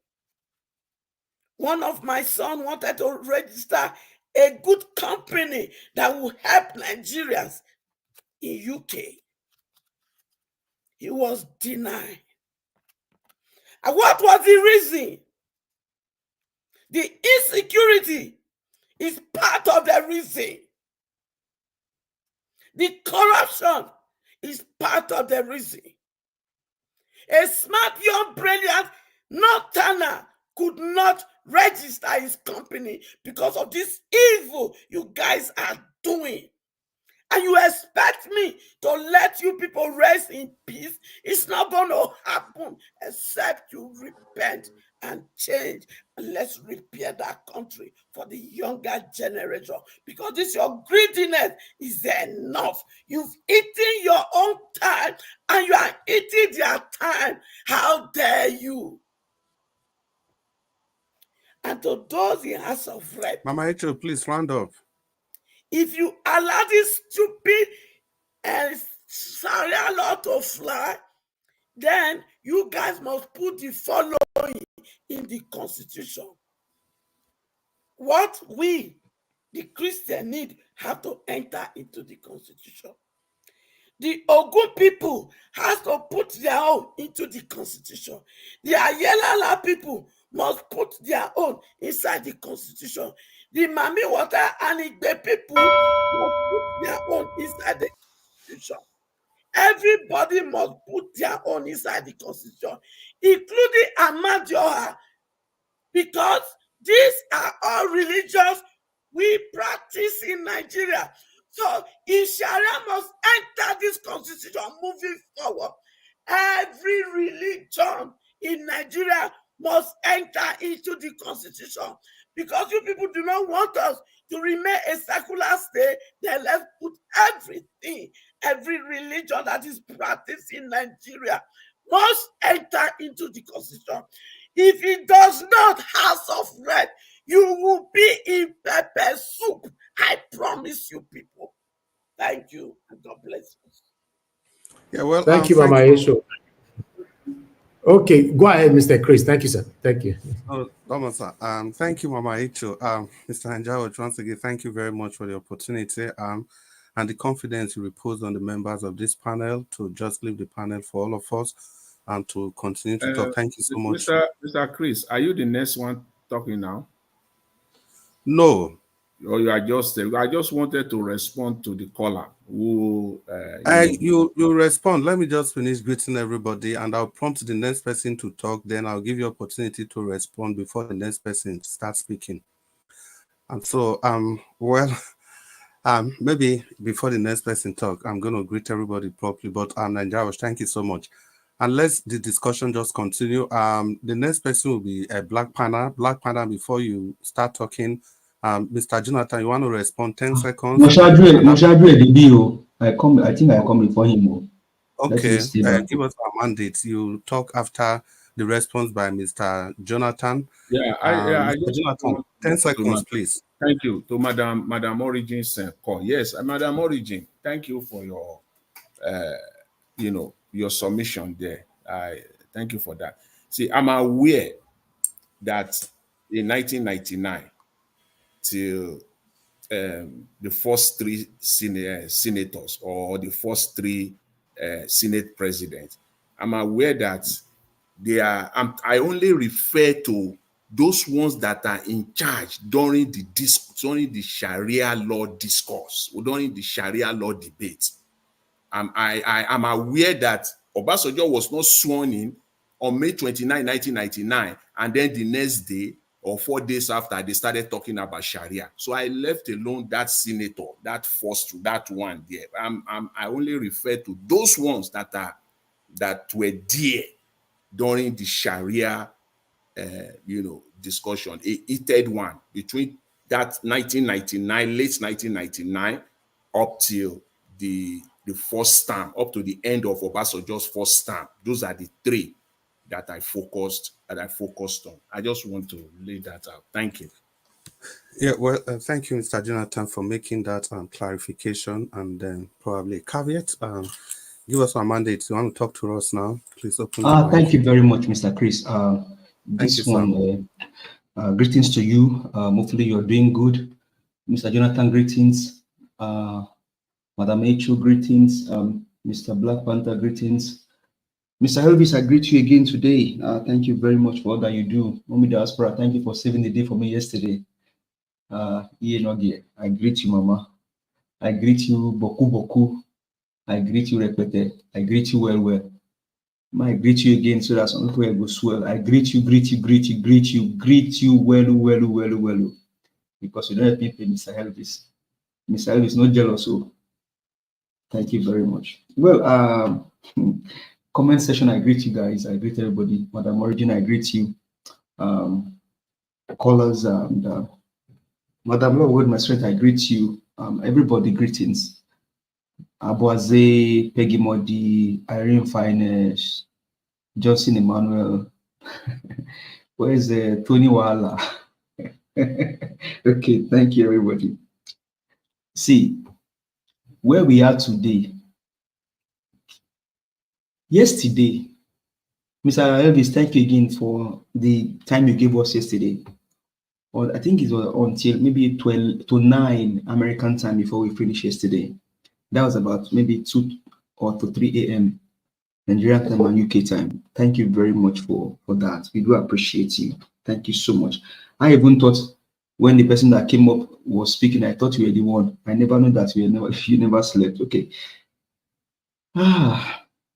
One of my sons wanted to register a good company that will help Nigerians in UK. He was denied. And what was the reason? The insecurity is part of the reason. The corruption is part of the reason. A smart, young, brilliant Northerner could not register his company because of this evil you guys are doing. And you expect me to let you people rest in peace? It's not going to happen except you repent and change. And let's repair that country for the younger generation. Because this your greediness is enough. You've eaten your own time and you are eating their time. How dare you? And to those in House of Rep, Mama Echo, please round up. if you allow this stupid and Shariah law to fly, then you guys must put the following in the constitution. What we, the Christian, need have to enter into the constitution. The Ogun people has to put their own into the constitution. The Ayelala people must put their own inside the constitution. The Mami Water and Igbe people must put their own inside the constitution. Everybody must put their own inside the constitution, including Amadioha, because these are all religions we practice in Nigeria. So if Sharia must enter this constitution moving forward, every religion in Nigeria must enter into the constitution. Because you people do not want us to remain a secular state, then let's put everything, every religion that is practiced in Nigeria must enter into the constitution. If it does not, House of Red, you will be in pepper soup. I promise you people. Thank you, and God bless you. Yeah, well, thank you, Mama Esho. Okay, go ahead, Mr. Chris. Thank you, sir. Thank you. Oh, thank you, Mama Echo. Mr. Anjawo, once again, thank you very much for the opportunity and the confidence you repose on the members of this panel to just leave the panel for all of us and to continue to talk. Thank you so much. Mr. Chris, are you the next one talking now? No. Or you are just, I just wanted to respond to the caller who... you respond. Let me just finish greeting everybody and I'll prompt the next person to talk. Then I'll give you opportunity to respond before the next person starts speaking. And so, maybe before the next person talk, I'm going to greet everybody properly. But Nigeria, thank you so much. And let's the discussion just continue. The next person will be a Black Panther. Black Panther, before you start talking, Mr. Jonathan, you want to respond 10 seconds? I think I come before him. Okay, give us our mandate. You talk after the response by Mr. Jonathan. Yeah, Jonathan, 10 seconds, please. Thank you to Madam Origin's call. Yes, Madam Origin, thank you for your, your submission there. I thank you for that. See, I'm aware that in 1999 till the first three senators or the first three Senate presidents, I'm aware that they are. I only refer to those ones that are in charge during the Sharia law discourse or during the Sharia law debate. I'm aware that Obasanjo was not sworn in on May 29, 1999, and then the next day or 4 days after, they started talking about Sharia. So I left alone that senator, that one there. I only refer to those ones that were there during the Sharia, discussion, a heated one between that 1999, late 1999, up till the first term, up to the end of Obasanjo's first term. Those are the three that I focused on. I just want to lay that out. Thank you. Yeah, well, thank you, Mr. Jonathan, for making that clarification and then probably a caveat. Give us our mandate. You want to talk to us now? Please open the mic. Thank you very much, Mr. Chris. Greetings to you. Hopefully you're doing good. Mr. Jonathan, greetings. Madam Echo, greetings. Mr. Black Panther, greetings. Mr. Elvis, I greet you again today. Thank you very much for all that you do. Mommy Diaspora, thank you for saving the day for me yesterday. I greet you, Mama. I greet you, Boku Boku. I greet you, Repete. I greet you well. I greet you again so that some people will swell. I greet you well. Because you don't have people, Mr. Elvis. Mr. Elvis not jealous, so thank you very much. Well, comment section, I greet you guys. I greet everybody. Madam Origin, I greet you. Callers and Madam Lord, my strength, I greet you. Everybody, greetings. Abuaze, Peggy Modi, Irene Finance, Johnson Emmanuel. Where's Tony Wala? Okay, thank you, everybody. See, where we are today. Yesterday, Mr. Elvis, thank you again for the time you gave us yesterday. Or I think it was until maybe 12 to 9 American time before we finished yesterday. That was about maybe 2 or to 3 a.m. Nigerian time and UK time. Thank you very much for that. We do appreciate you. Thank you so much. I even thought when the person that came up was speaking, I thought you were the one. I never knew that you never slept. Okay.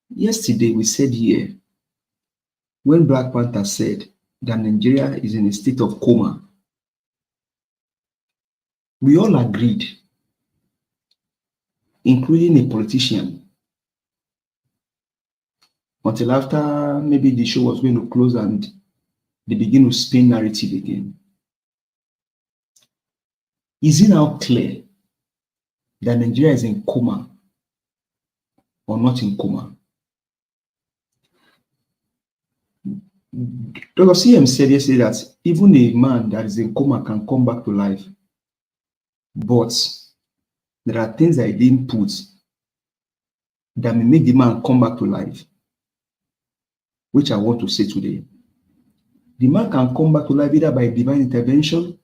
Yesterday we said here, when Black Panther said that Nigeria is in a state of coma, we all agreed, including a politician, until after maybe the show was going to close and they begin to spin narrative again. Is it now clear that Nigeria is in coma or not in coma? Dr. CM said yesterday that even a man that is in coma can come back to life. But there are things I didn't put that may make the man come back to life, which I want to say today. The man can come back to life either by divine intervention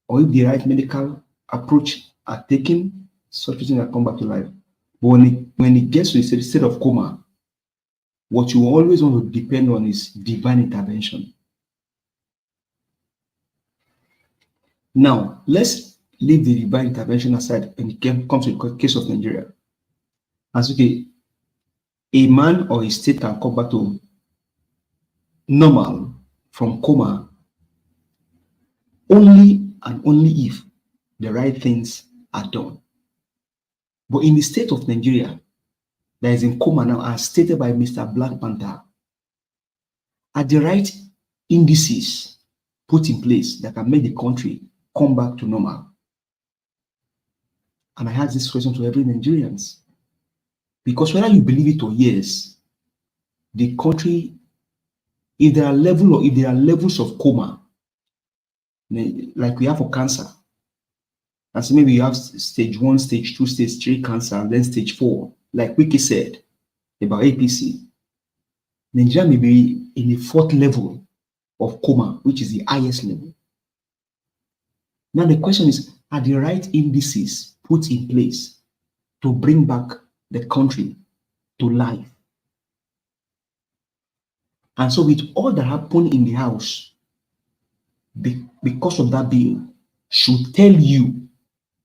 or if the right medical approach are taken, such a thing can come back to life. But when it gets to a state of coma, what you always want to depend on is divine intervention. Now, let's leave the divine intervention aside when it comes to the case of Nigeria. As okay, a man or a state can come back to normal from coma only and only if the right things are done. But in the state of Nigeria that is in coma now, as stated by Mr. Black Panther, are the right indices put in place that can make the country come back to normal? And I ask this question to every Nigerians. Because whether you believe it or yes, the country, if there are levels of coma, like we have for cancer, and so maybe you have stage 1, stage 2, stage 3 cancer, and then stage 4, like Wiki said about APC, Nigeria may be in the 4th level of coma, which is the highest level. Now the question is, are the right indices put in place to bring back the country to life? And so with all that happened in the house, because of that bill, should tell you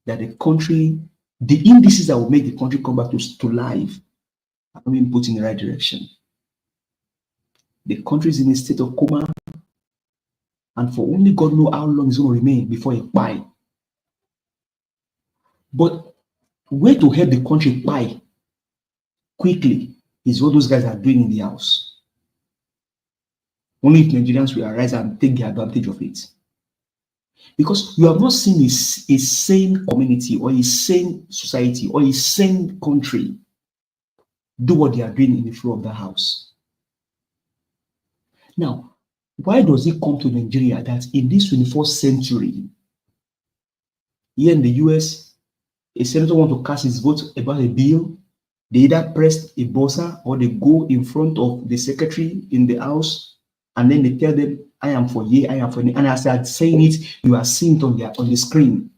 that the country, the indices that will make the country come back to life are being put in the right direction. The country is in a state of coma, and for only God knows how long it's going to remain before it buy. But way to help the country buy quickly is what those guys are doing in the house. Only if Nigerians will arise and take the advantage of it. Because you have not seen a sane community or a sane society or a sane country do what they are doing in the floor of the house. Now, why does it come to Nigeria that in this 21st century, here in the US, a senator wants to cast his vote about a bill, they either press a buzzer or they go in front of the secretary in the house and then they tell them, I am for yea, I am for nay. And as they are saying it, you are seeing it on the screen.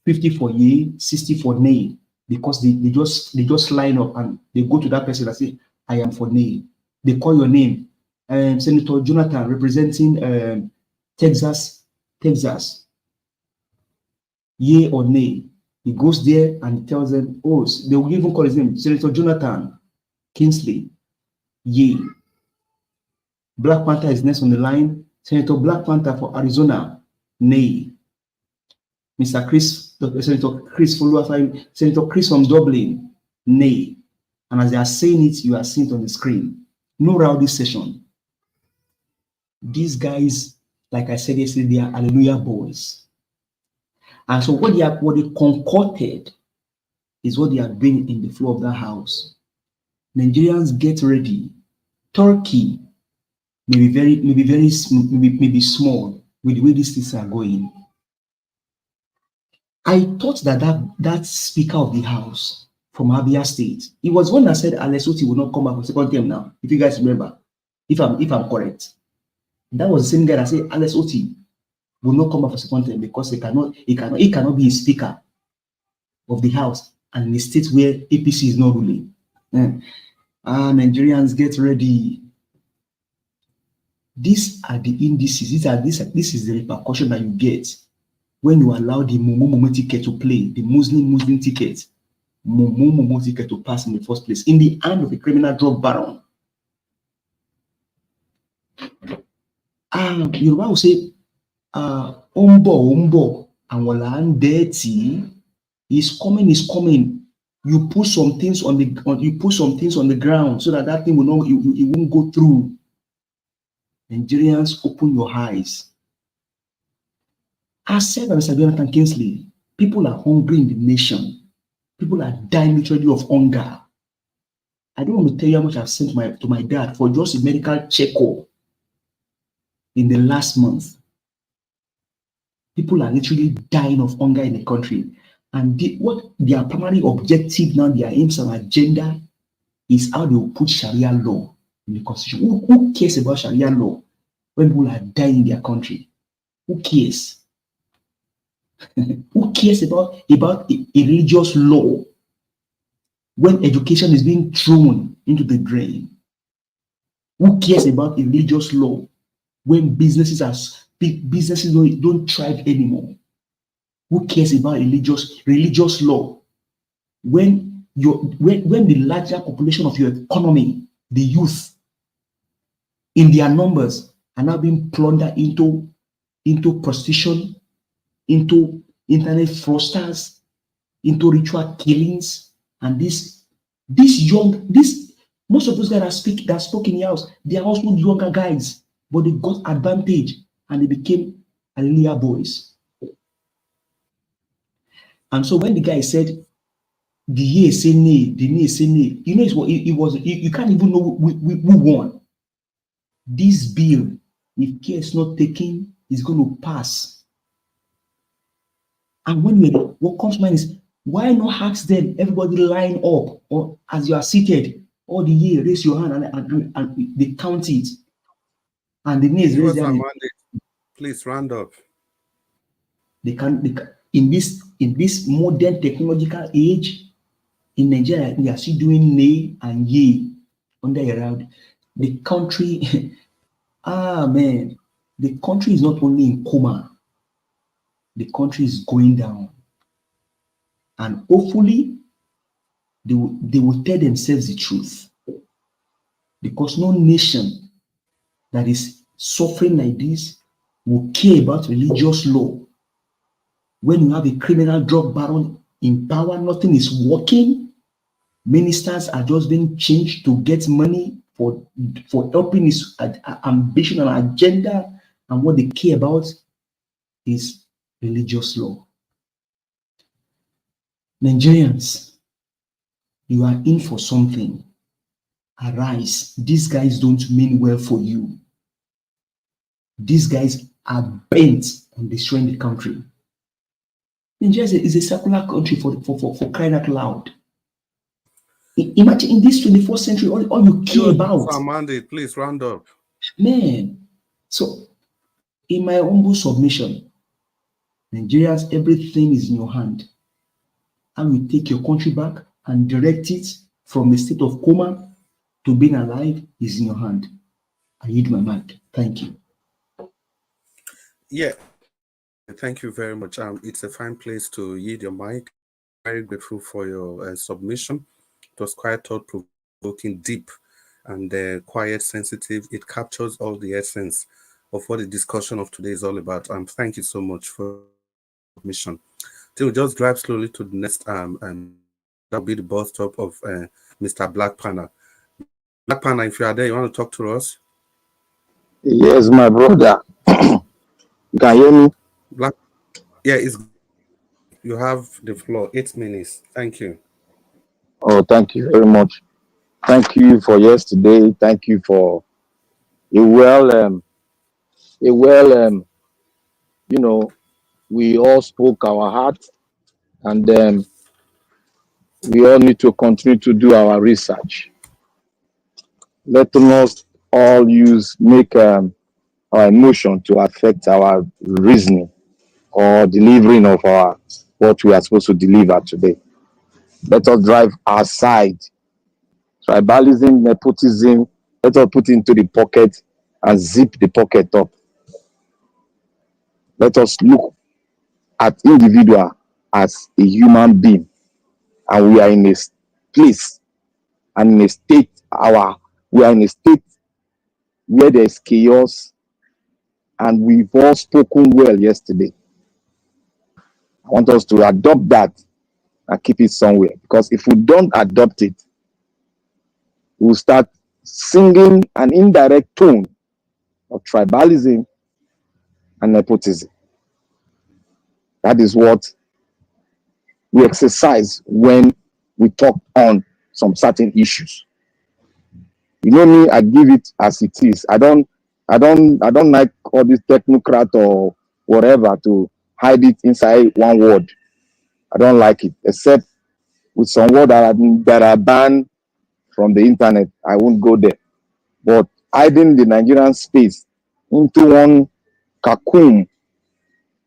50 for yea, 60 for nay. Because they just line up and they go to that person and say, I am for nay. They call your name. Senator Jonathan representing Texas. Yea or nay. He goes there and tells them, oh, they will even call his name, Senator Jonathan Kingsley. Yay. Black Panther is next on the line. Senator Black Panther for Arizona. Nay. Mr. Chris, Senator Chris Foluafai, Senator Chris from Dublin. Nay. And as they are saying it, you are seeing it on the screen. No rowdy session. These guys, like I said yesterday, they are hallelujah boys. And so what they concocted is what they are doing in the floor of that house. Nigerians, get ready. Turkey may be small with the way these things are going. I thought that Speaker of the House from Abia State, he was one that said Alex Oti will not come back for second term now. If you guys remember, if I'm correct, that was the same guy that said Alex Oti will not come back for second term because he cannot be a Speaker of the House and in a state where APC is not ruling. Nigerians, get ready. These are the indices. This is the repercussion that you get when you allow the Momo ticket to play, the Muslim ticket, Momo ticket to pass in the first place, in the hand of a criminal drug baron. Yoruba will say, Ombo, and Walan dirty is coming. You put some things on the ground so that thing will not, it won't go through. Nigerians, open your eyes. As said by Mr. Jonathan Kingsley, people are hungry in the nation. People are dying literally of hunger. I don't want to tell you how much I've sent to my dad for just a medical checkup in the last month. People are literally dying of hunger in the country. And what their primary objective now, their aims and agenda is how they will put Sharia law in the constitution. Who cares about Sharia law when people are dying in their country? Who cares? Who cares about a religious law when education is being thrown into the drain? Who cares about a religious law when businesses don't thrive anymore? Who cares about religious law when the larger population of your economy, the youth, in their numbers, are now being plundered into prostitution, into internet fraudsters, into ritual killings, and most of those guys that spoke in the house, they are also younger guys, but they got advantage and they became hallelujah boys. And so when the guy said the yea say nay, the nay say nay, you know you can't even know who won. This bill, if care is not taken, is going to pass. And what comes to mind is, why not ask them, everybody line up, or as you are seated, all the year, raise your hand and they count it. And the nays raise their hand. Please round up. They can in this modern technological age in Nigeria, we are still doing nay and yea under around the country. Man, the country is not only in coma, the country is going down. And hopefully they will tell themselves the truth. Because no nation that is suffering like this will care about religious law. When you have a criminal drug baron in power, nothing is working. Ministers are just being changed to get money for helping his ambition and agenda, and what they care about is religious law. Nigerians, you are in for something. Arise. These guys don't mean well for you. These guys are bent on destroying the country. Nigeria is a secular country for crying out loud. Imagine in this 21st century, all you care about. Mandate, please round up. Man, so in my humble submission, Nigerians, everything is in your hand. And we take your country back and direct it from the state of coma to being alive is in your hand. I yield my mic. Thank you. Yeah, thank you very much. It's a fine place to yield your mic. very grateful for your submission. It was quite thought-provoking, deep, and quiet, sensitive. It captures all the essence of what the discussion of today is all about. Thank you so much for submission. So we'll just drive slowly to the next that'll be the bus stop of Mr. Black Panther. Black Panther, if you are there, you want to talk to us? Yes, my brother. You can hear me? Black, yeah, you have the floor. 8 minutes. Thank you. Oh, thank you very much. Thank you for yesterday. Thank you for a well, you know, we all spoke our heart, and we all need to continue to do our research. Let us all make our emotion to affect our reasoning or delivering of our what we are supposed to deliver today. Let us drive our side. Tribalism, nepotism, let us put into the pocket and zip the pocket up. Let us look at individual as a human being, and we are in a place and in a state we are in a state where there is chaos, and we've all spoken well yesterday. I want us to adopt that and keep it somewhere, because if we don't adopt it, we'll start singing an indirect tone of tribalism and nepotism. That is what we exercise when we talk on some certain issues. You know me, I give it as it is. I don't like all this technocrat or whatever to hide it inside one word. I don't like it, except with some words that are banned from the internet. I won't go there. But hiding the Nigerian space into one cocoon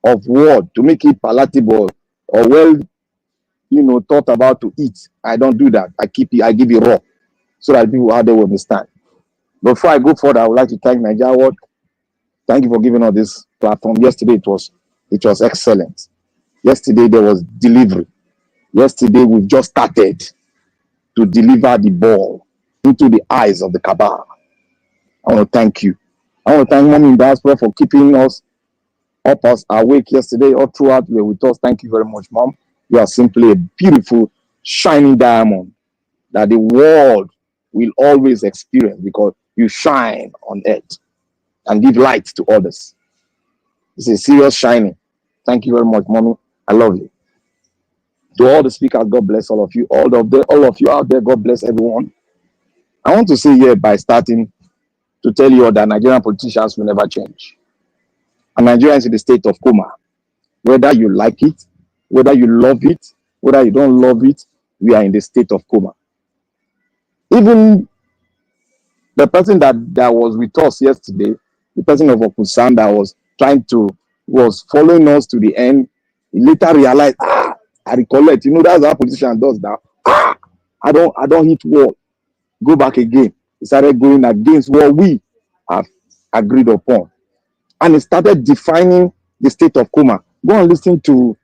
of word to make it palatable or well, thought about to eat, I don't do that. I give it raw so that people out there will understand. Before I go further, I would like to thank Nigeria World. Thank you for giving us this platform. Yesterday it was excellent. Yesterday there was delivery. Yesterday we just started to deliver the ball into the eyes of the cabal. I want to thank you. I want to thank Mommy in Diaspora for keeping us awake yesterday all throughout. You were with us. Thank you very much, Mom. You are simply a beautiful, shining diamond that the world will always experience, because you shine on earth and give light to others. It's a serious shining. Thank you very much, Mommy. I love you. To all the speakers, God bless all of you. All of you out there, God bless everyone. I want to say here by starting to tell you all that Nigerian politicians will never change. And Nigeria is in the state of coma. Whether you like it, whether you love it, whether you don't love it, we are in the state of coma. Even the person that was with us yesterday, the person of Okusam that was following us to the end, he later realized, I recollect, that's how politician does that. I don't hit wall. Go back again. He started going against what we have agreed upon. And he started defining the state of coma. Go and listen to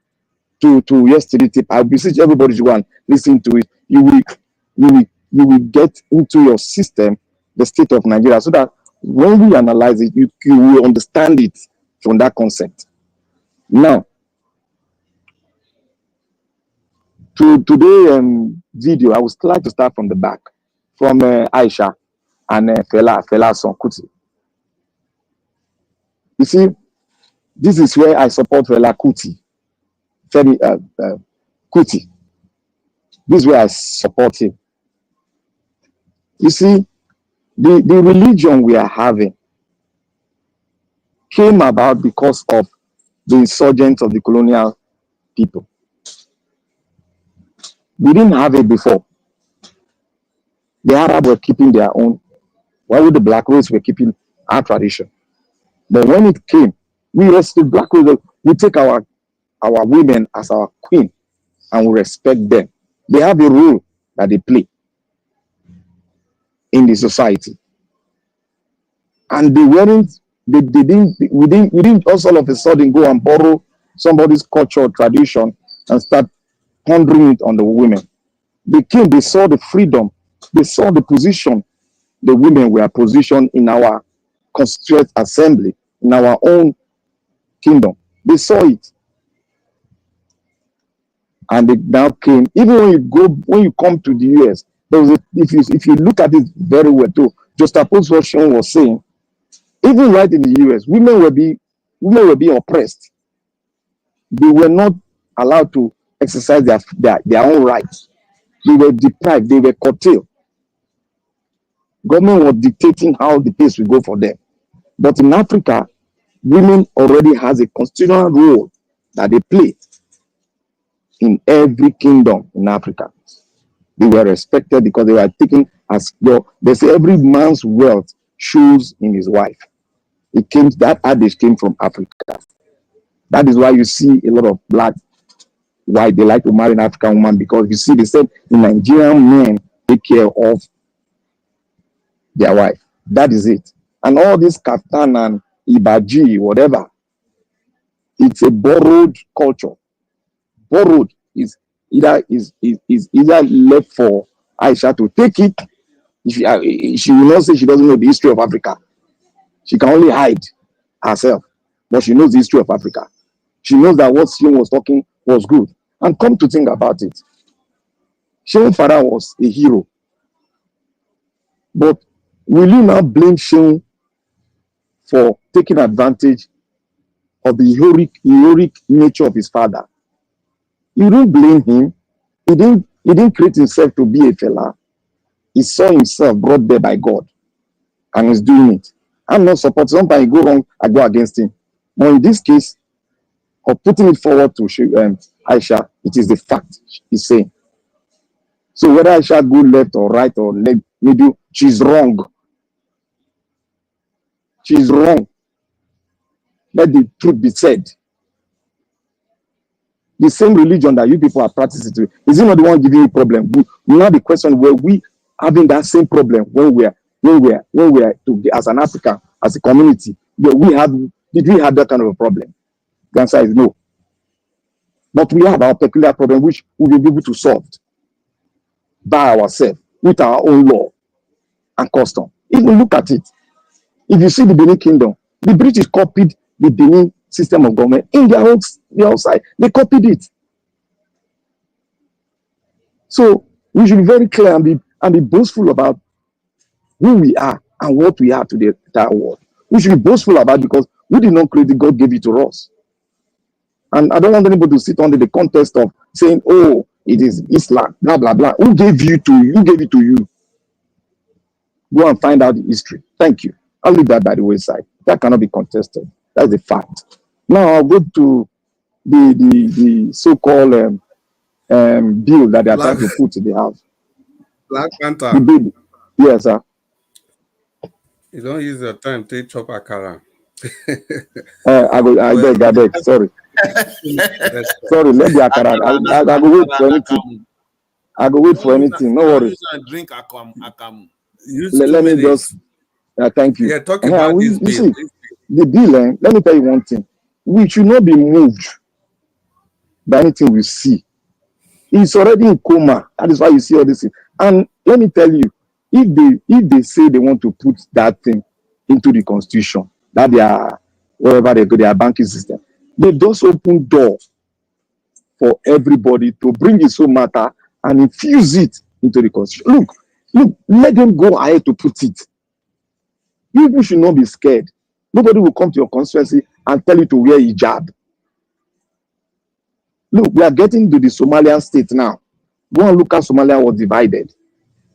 yesterday's tip. I beseech everybody to go and listen to it. You will get into your system the state of Nigeria, so that when we analyze it, you will understand it from that concept. Now, to today's video, I would like to start from the back, from Aisha and Fela Son Kuti. You see, this is where I support Fela Kuti. Kuti. This is where I support him. You see, the religion we are having came about because of the insurgents of the colonial people. We didn't have it before. The Arabs were keeping their own, while the black race were keeping our tradition. But when it came, the black race, we take our women as our queen and we respect them. They have a role that they play in the society. And we didn't just all of a sudden go and borrow somebody's culture or tradition and start pondering it on the women. They came, they saw the freedom, they saw the position the women were positioned in our constituent assembly, in our own kingdom. They saw it. And they now came. Even when you come to the US, there was if you look at it very well too, just suppose what Sean was saying, even right in the US, women were being oppressed. They were not allowed to exercise their own rights. They were deprived, they were curtailed. Government was dictating how the pace will go for them. But in Africa, women already has a constitutional role that they play in every kingdom in Africa. They were respected because they were taken as they say every man's wealth shows in his wife. That adage came from Africa. That is why you see a lot of black, white, they like to marry an African woman, because you see they said the Nigerian men take care of their wife. That is it. And all this kaftan and ibaji, whatever, it's a borrowed culture. Borrowed is either left for Aisha to take it. She will not say she doesn't know the history of Africa. She can only hide herself, but she knows the history of Africa. She knows that what Sheon was talking was good. And come to think about it, Sheon's father was a hero. But will you now blame Sheon for taking advantage of the heroic nature of his father? You don't blame him. He didn't create himself to be a fella. He saw himself brought there by God, and he's doing it. I'm not supporting. Sometimes he go wrong, I go against him. But in this case, of putting it forward to Aisha, it is the fact he's saying. So whether Aisha go left or right or middle, she's wrong. She's wrong. Let the truth be said. The same religion that you people are practicing, is it not the one giving you problem? Now the question, were we having that same problem when we are as an African, as a community? Did we have that kind of a problem? The answer is no. But we have our peculiar problem, which we will be able to solve by ourselves with our own law and custom. Even look at it. If you see the Benin Kingdom, the British copied the Benin system of government in their own side. They copied it. So we should be very clear and be boastful about who we are and what we are to the entire world. We should be boastful about it because we did not create it, God gave it to us. And I don't want anybody to sit under the context of saying, oh, it is Islam, blah, blah, blah. Who gave it to you? Go and find out the history. Thank you. I'll leave that by the wayside. That cannot be contested. That's the fact. Now I'll go to the so-called bill that they are trying to put in the house. Black Panther. The bill. Yes, sir. You don't use your time to chop akara. I beg. Sorry. Sorry, let the akara. I go wait for anything. I go wait for anything. No worries. Drink akamu. Let me just. Thank you. Yeah, talk about this bill. See, the bill. Let me tell you one thing. We should not be moved by anything we see. It's already in coma. That is why you see all this thing. And let me tell you, if they say they want to put that thing into the constitution, that they are wherever they go, their banking system, they just open door for everybody to bring its own matter and infuse it into the constitution. Look, let them go ahead to put it. You should not be scared. Nobody will come to your constituency and tell you to wear hijab. Look, we are getting to the Somalian state now. Go and look how Somalia was divided.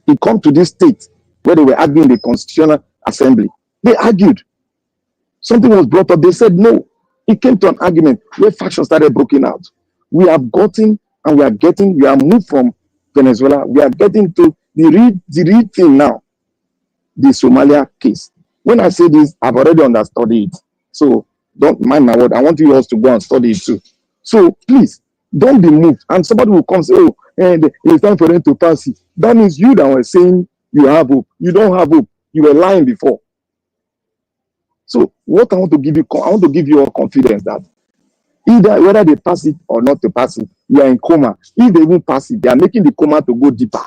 It come to this state where they were arguing the Constitutional Assembly. They argued. Something was brought up. They said no. It came to an argument where factions started breaking out. We are moved from Venezuela. We are getting to the real thing now. The Somalia case. When I say this, I've already understood it. So don't mind my word. I want you all to go and study it too. So please, don't be moved. And somebody will come and say, oh, it's time for them to pass it. That means you that were saying you have hope. You don't have hope. You were lying before. So what I want to give you all confidence that Either whether they pass it or not to pass it, you are in coma. If they even pass it, they are making the coma to go deeper.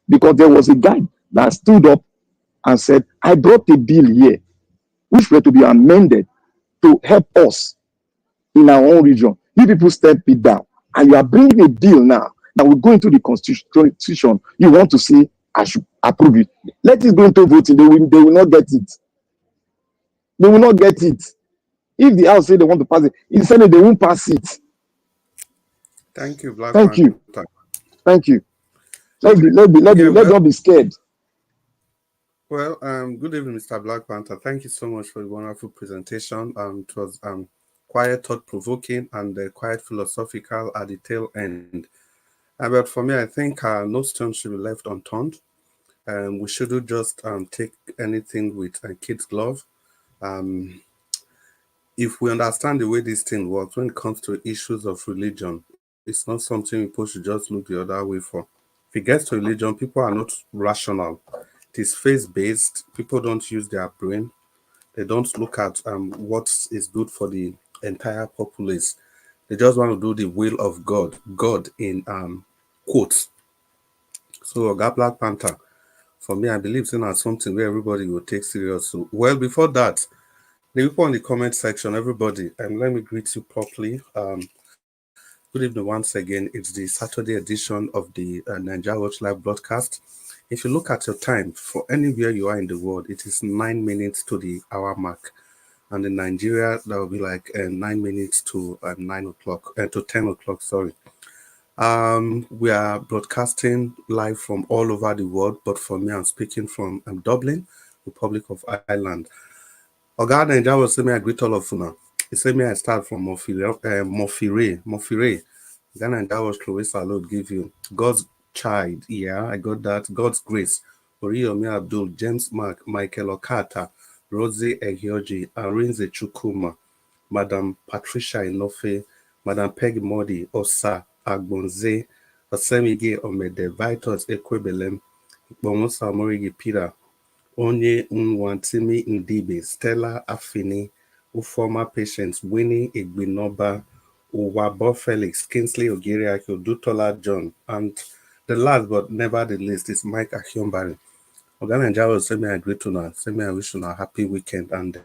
Because there was a guy that stood up and said, I brought a bill here, which were to be amended to help us in our own region. You people step it down. And you are bringing a bill now that will go into the constitution. You want to say, I should approve it. Let it go into voting. They will not get it. They will not get it. If the House say they want to pass it, in the Senate, they won't pass it. Thank you, Black Thank you. Panther. Thank you. Let's not be scared. Well, good evening, Mr. Black Panther. Thank you so much for the wonderful presentation. It was quite thought-provoking and quite philosophical at the tail end. But for me, I think no stone should be left unturned. We shouldn't just take anything with a kid's glove. If we understand the way this thing works, when it comes to issues of religion, it's not something people should just look the other way for. If it gets to religion, people are not rational. It is faith-based. People don't use their brain. They don't look at what is good for the entire populace. They just want to do the will of God. God in quotes. So, Black Panther, for me, I believe it's not something where everybody will take serious. So, well, before that, the people in the comment section, everybody, let me greet you properly. Good evening once again. It's the Saturday edition of the Nigeria Watch Live broadcast. If you look at your time, for anywhere you are in the world, it is 9 minutes to the hour mark. And in Nigeria, that will be like 9 minutes to 9 o'clock, to 10 o'clock, sorry. We are broadcasting live from all over the world, but for me, I'm speaking from Dublin, Republic of Ireland. Oga Nigeria will say me I greet all of you now. He said me I start from Mofire. Ghana Nigeria was Chloe Salute give you God's child. Yeah, I got that. God's grace. Oriyomi Abdul, James Mark, Michael Okata, Rosie Ehioji, Arinze Chukuma, Madam Patricia Inofe, Madam Peggy Modi, Osa Agbonze, Osemige Omede, Vitus Ekwebelem, Bomosa Morigi Peter, Onye Nwantimi Ndibe, Stella Afini, former patients Winnie Igbinoba, Uwabo Felix, Kingsley Ogiriaki, Dutola John, and the last but never the least is Mike Akiombari. Ogana Njaro send me a great tuna, send me a wish you a happy weekend, and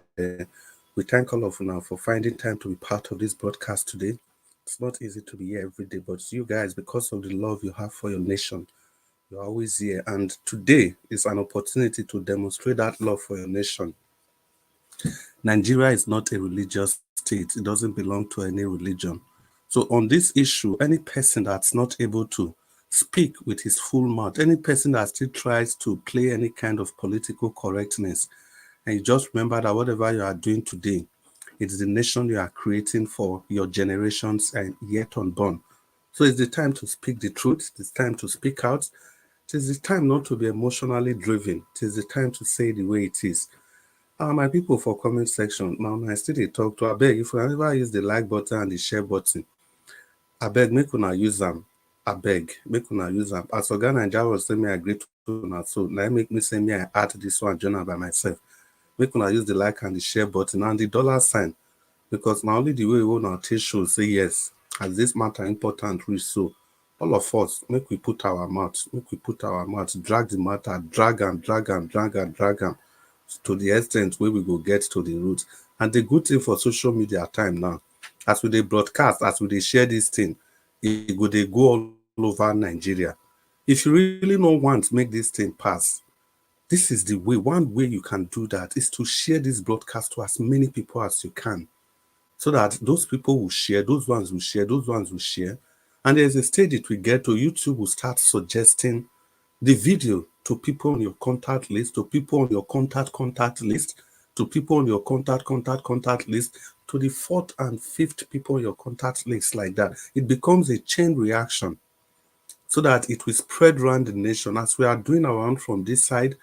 we thank all of you now for finding time to be part of this broadcast today. It's not easy to be here every day, but you guys, because of the love you have for your nation, you're always here. And today is an opportunity to demonstrate that love for your nation. Nigeria is not a religious state. It doesn't belong to any religion. So on this issue, any person that's not able to speak with his full mouth, any person that still tries to play any kind of political correctness, and you just remember that whatever you are doing today, it's the nation you are creating for your generations and yet unborn. So it's the time to speak the truth. It's time to speak out. It is the time not to be emotionally driven. It is the time to say the way it is. My people for comment section, now I still talk to abeg. If you ever use the like button and the share button, abeg make una use them. Abeg make una use them. As Oga Naija was saying, me agree to una, so now make me say me I add this one journal by myself. Make una use the like and the share button and the dollar sign, because now only the way we want to show say yes, as this matter important reach, so all of us make we put our mouth, drag the matter, drag and to the extent where we go get to the root. And the good thing for social media time now, as we dey broadcast, as we dey share this thing, it go dey go all over Nigeria. If you really don't want to make this thing pass, this is the way. One way you can do that is to share this broadcast to as many people as you can, so that those people will share, those ones will share. And there's a stage it will get to, YouTube will start suggesting the video to people on your contact list, to people on your contact list, to people on your contact list, to the fourth and fifth people on your contact list, like that. It becomes a chain reaction, so that it will spread around the nation. As we are doing our own from this side,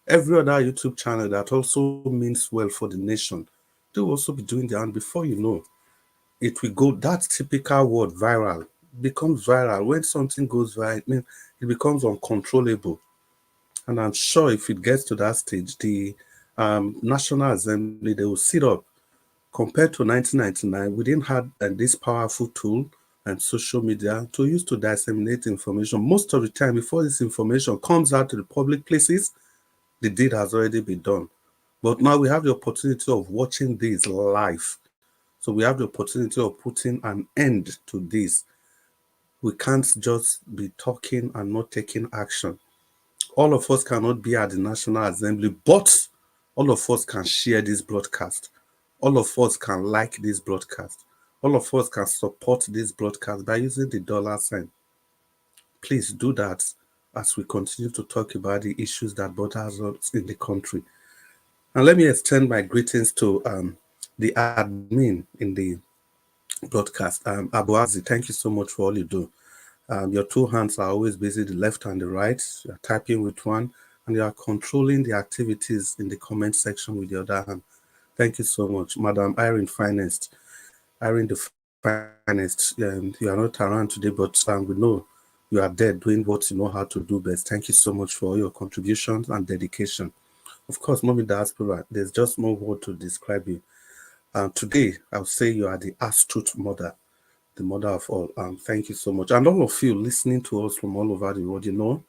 every other YouTube channel that also means well for the nation, they will also be doing their own. Before you know, it will go, that typical word viral becomes viral. When something goes viral, it becomes uncontrollable. And I'm sure if it gets to that stage, the National Assembly, they will sit up Compared to 1999, we didn't have this powerful tool and social media to use to disseminate information. Most of the time, before this information comes out to the public places, the deed has already been done. But now we have the opportunity of watching this live. So we have the opportunity of putting an end to this. We can't just be talking and not taking action. All of us cannot be at the National Assembly, but all of us can share this broadcast. All of us can like this broadcast. All of us can support this broadcast by using the $sign. Please do that as we continue to talk about the issues that bother us in the country. And let me extend my greetings to the admin in the broadcast. Abuazi, thank you so much for all you do. Your two hands are always busy, the left and the right. You're typing with one, and you are controlling the activities in the comment section with the other hand. Thank you so much. Madam Irene Finest. Irene the Finest, you are not around today, but we know you are there doing what you know how to do best. Thank you so much for all your contributions and dedication. Of course, Mommy Diaspora, there's just no word to describe you. Today, I'll say you are the astute mother, the mother of all. Thank you so much. And all of you listening to us from all over the world, you know,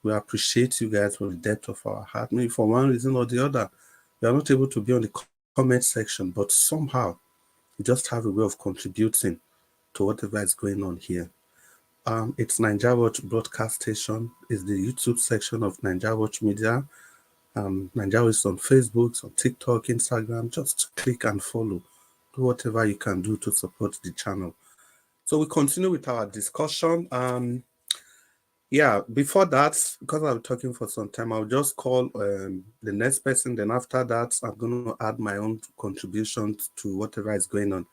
we appreciate you guys from the depth of our heart. Maybe for one reason or the other, we are not able to be on the comment section, but somehow we just have a way of contributing to whatever is going on here. It's Nigeria Watch Broadcast Station. It's the YouTube section of Nigeria Watch Media. Nigeria is on Facebook, on TikTok, Instagram. Just click and follow. Do whatever you can do to support the channel. So we continue with our discussion. Before that, because I've been talking for some time, I'll just call the next person. Then after that, I'm going to add my own contribution to whatever is going on.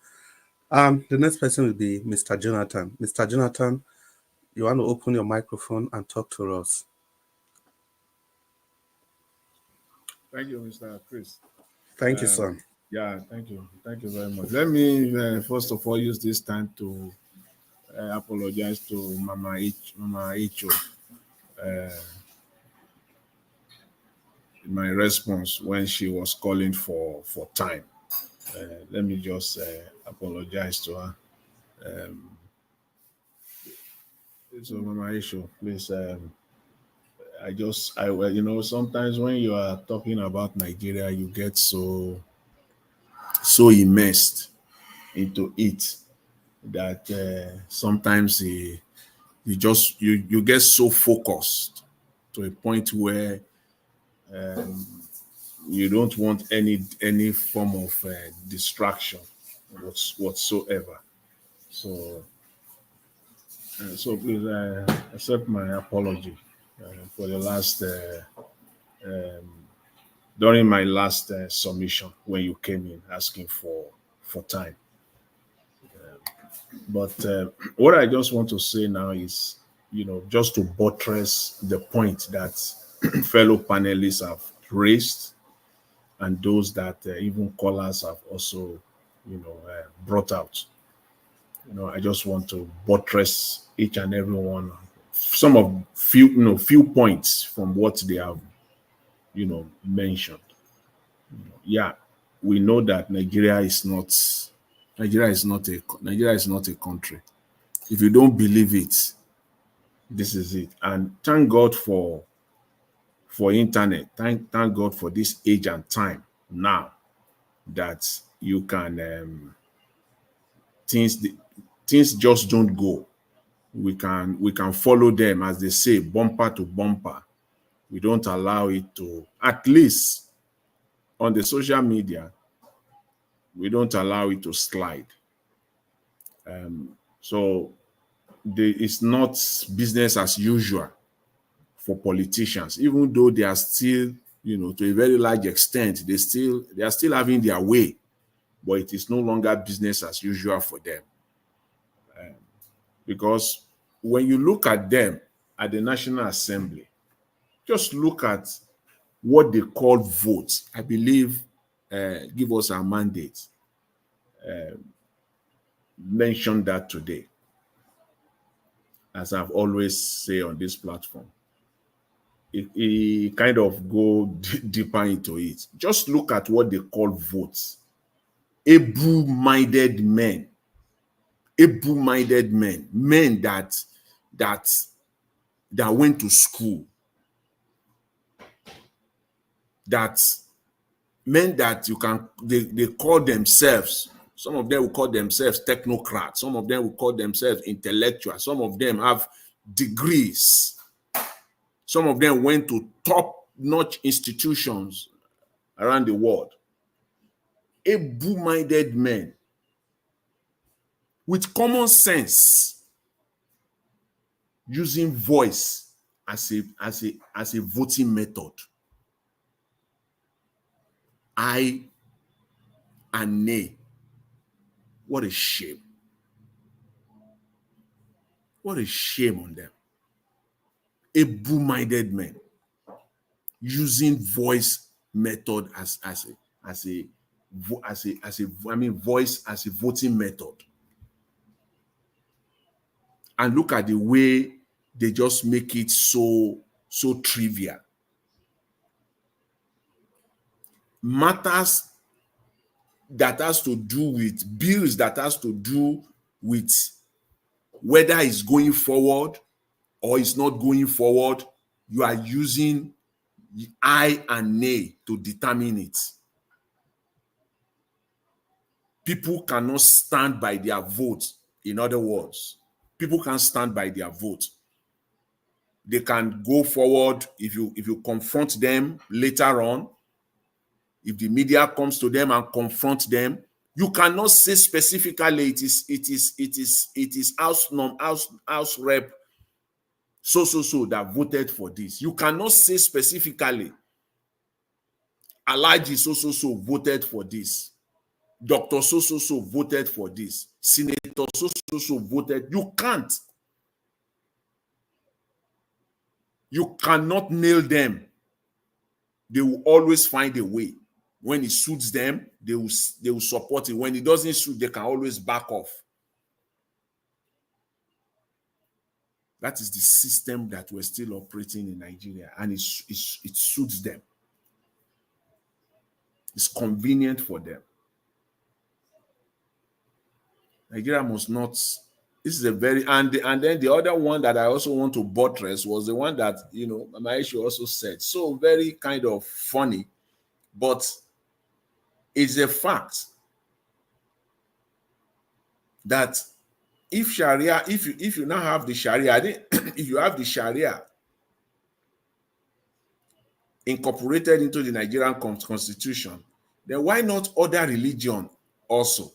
The next person will be Mr. Jonathan. Mr. Jonathan, you want to open your microphone and talk to us. Thank you, Mr. Chris. Thank you, sir. Yeah, thank you. Thank you very much. Let me first of all use this time to apologize to Mama Icho. My response when she was calling for time. Let me just apologize to her. So Mama Icho, please. Sometimes when you are talking about Nigeria, you get so immersed into it that sometimes you get so focused to a point where you don't want any form of distraction whatsoever. So please accept my apology for the last during my last submission when you came in asking for time. But what I just want to say now is, just to buttress the point that fellow panelists have raised, and those that even callers have also, brought out. I just want to buttress each and every one, some of few points from what they have, mentioned. We know that Nigeria is not a country. If you don't believe it, this is it. And thank God for internet. Thank God for this age and time now that you can things just don't go. We can follow them, as they say, bumper to bumper. We don't allow it to, at least on the social media, we don't allow it to slide. So it's not business as usual for politicians, even though they are still, to a very large extent, they are still having their way, but it is no longer business as usual for them. Because when you look at them at the National Assembly, just look at what they call votes. I believe, give us our mandate, mentioned that today, as I've always say on this platform. It kind of go deeper into it. Just look at what they call votes. able-minded men, men that went to school, that men that they call themselves, some of them will call themselves technocrats, some of them will call themselves intellectuals, some of them have degrees, some of them went to top-notch institutions around the world. Able-minded men with common sense, using voice as a voting method. Aye and nay. What a shame. What a shame on them. Able-minded men using voice method as a voice as a voting method. And look at the way they just make it so trivial. Matters that has to do with bills, that has to do with whether it's going forward or it's not going forward, you are using aye and nay to determine it. People cannot stand by their vote. In other words, people can't stand by their vote. They can go forward if you confront them later on. If the media comes to them and confront them, you cannot say specifically it is house rep so that voted for this. You cannot say specifically Alhaji so voted for this. Dr. so voted for this. Senator so voted. You can't. You cannot nail them. They will always find a way. When it suits them, they will support it. When it doesn't suit, they can always back off. That is the system that we're still operating in Nigeria, and it suits them. It's convenient for them. Nigeria must not. This is a very and then the other one that I also want to buttress was the one that Maisha also said. So very kind of funny, but it's a fact that if Sharia, if you now have the Sharia, if you have the Sharia incorporated into the Nigerian constitution, then why not other religion also?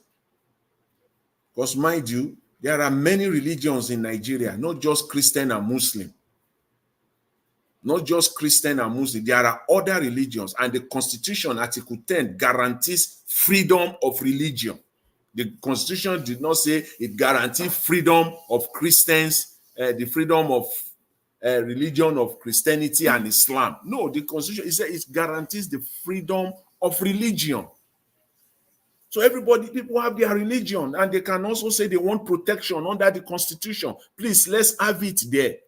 Because mind you, there are many religions in Nigeria, not just Christian and Muslim. Not just Christian and Muslim. There are other religions, and the Constitution, Article 10, guarantees freedom of religion. The Constitution did not say it guarantees freedom of Christians, the freedom of religion of Christianity and Islam. No, the Constitution it guarantees the freedom of religion. So people have their religion, and they can also say they want protection under the Constitution. Please, let's have it there.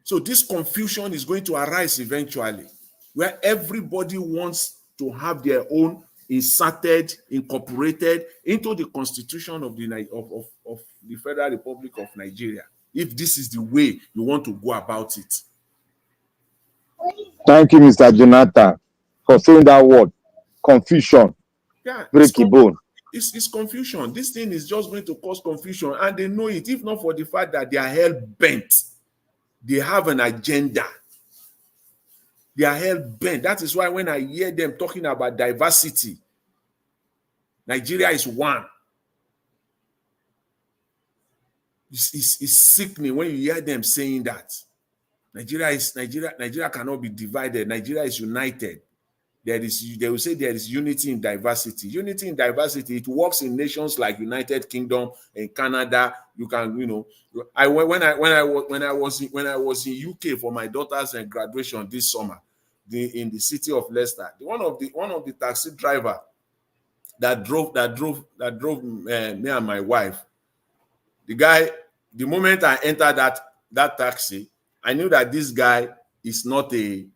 So this confusion is going to arise eventually, where everybody wants to have their own incorporated into the Constitution of the Federal Republic of Nigeria, if this is the way you want to go about it. Thank you, Mr. Jonathan, for saying that word, confusion. Yeah, it's confusion. This thing is just going to cause confusion, and they know it. If not for the fact that they are hell-bent, they have an agenda. They are hell-bent. That is why when I hear them talking about diversity, Nigeria is one. It's sickening when you hear them saying that. Nigeria cannot be divided. Nigeria is united. They will say there is unity in diversity. Unity in diversity, it works in nations like United Kingdom and Canada. You can, when I was in UK for my daughter's graduation this summer, in the city of Leicester, one of the taxi driver that drove me and my wife, the guy, the moment I entered that taxi, I knew that this guy is not a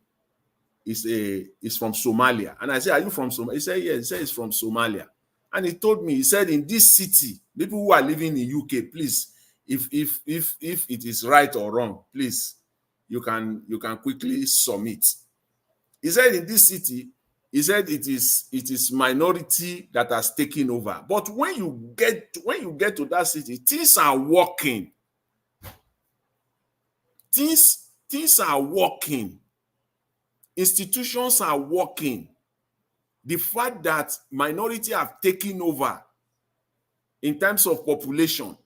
is from Somalia. And I said, are you from Somalia? He said, yes. He said, he's from Somalia. And he told me, he said, in this city, people who are living in UK, please, if it is right or wrong, please, you can quickly submit. He said, in this city, he said it is minority that has taken over. But when you get to that city, things are working. Things are working. Institutions are working. The fact that minority have taken over in terms of population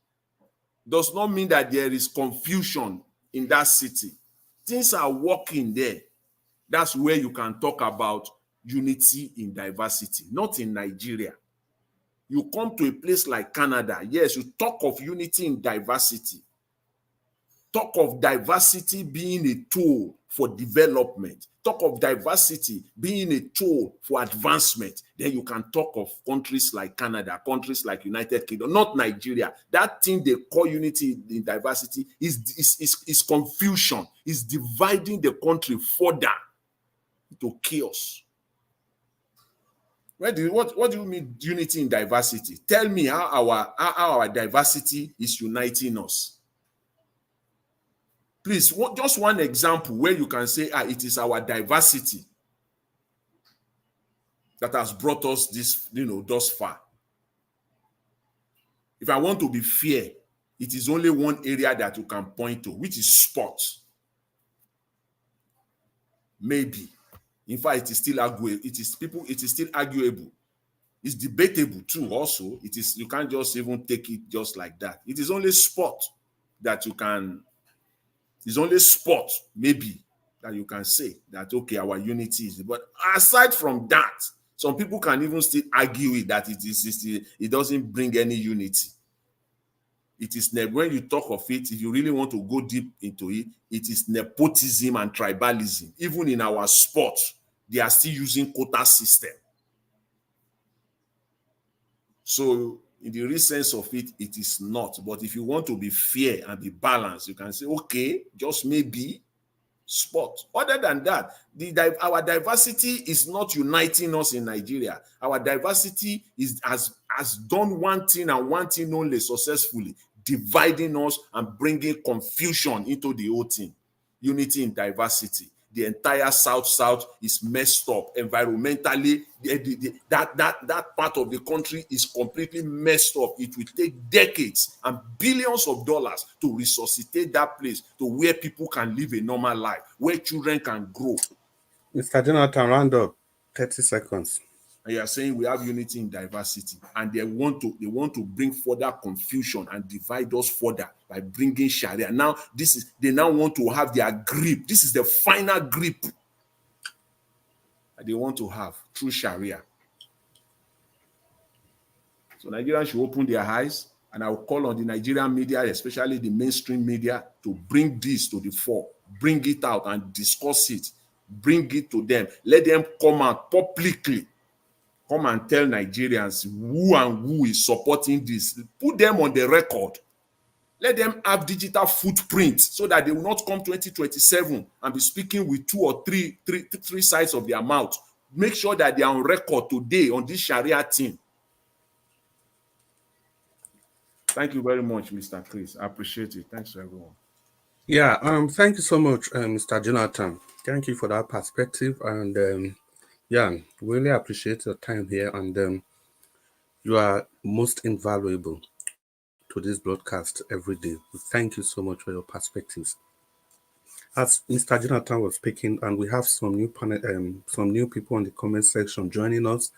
does not mean that there is confusion in that city. Things are working there. That's where you can talk about unity in diversity, not in Nigeria. You come to a place like Canada, yes, you talk of unity in diversity. Talk of diversity being a tool for development. Talk of diversity being a tool for advancement. Then you can talk of countries like Canada, countries like United Kingdom, not Nigeria. That thing they call unity in diversity is confusion, is dividing the country further to chaos. What do you mean unity in diversity? Tell me how our diversity is uniting us. Please, just one example where you can say, it is our diversity that has brought us this, thus far. If I want to be fair, it is only one area that you can point to, which is sports. Maybe. In fact, it is still arguable. It is still arguable. It's debatable too. Also, you can't just even take it just like that. It is only sport that you can. It's only sport, maybe, that you can say that okay, our unity is. But aside from that, some people can even still argue it that it doesn't bring any unity. It is when you talk of it, if you really want to go deep into it, it is nepotism and tribalism. Even in our sport, they are still using quota system. So, in the real sense of it, it is not. But if you want to be fair and be balanced, you can say, okay, just maybe sport. Other than that, our diversity is not uniting us in Nigeria. Our diversity has done one thing and one thing only successfully, dividing us and bringing confusion into the whole thing. Unity in diversity. The entire South is messed up environmentally. That part of the country is completely messed up. It will take decades and billions of dollars to resuscitate that place to where people can live a normal life, where children can grow. Mr. Jonathan, round up 30 seconds. And you are saying we have unity in diversity, and they want to bring further confusion and divide us further by bringing Sharia. Now they now want to have their grip. This is the final grip that they want to have through Sharia. So Nigerians should open their eyes, and I will call on the Nigerian media, especially the mainstream media, to bring this to the fore, bring it out and discuss it, bring it to them. Let them come out publicly. Come and tell Nigerians who is supporting this. Put them on the record. Let them have digital footprint so that they will not come 2027 and be speaking with two or three sides of their mouth. Make sure that they are on record today on this Sharia thing. Thank you very much, Mr. Chris. I appreciate it. Thanks to everyone. Yeah, thank you so much, Mr. Jonathan. Thank you for that perspective, and yeah, really appreciate your time here, and you are most invaluable to this broadcast every day. Thank you so much for your perspectives. As Mr. Jonathan was speaking, and we have some new people in the comment section joining us,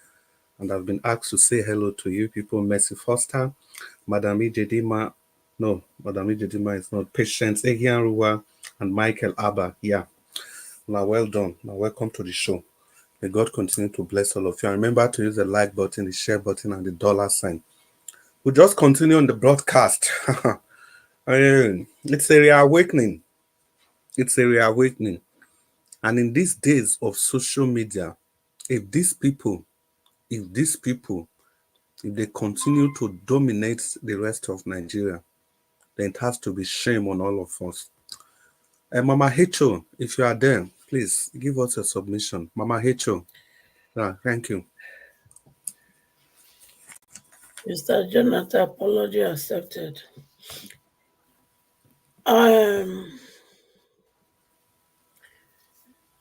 and I've been asked to say hello to you people. Mercy Foster, Madam Ijedima, no, Madam Ijedima is not, Patience Egianruwa, and Michael Abba. Yeah, now well done. Now welcome to the show. May God continue to bless all of you. And remember to use the like button, the share button, and the dollar sign. We'll just continue on the broadcast. It's a reawakening. It's a reawakening. And in these days of social media, if these people, if they continue to dominate the rest of Nigeria, then it has to be shame on all of us. Mama Hecho, if you are there, Please give us a submission. Mama Hecho. Thank you. Mr. Jonathan, apology accepted.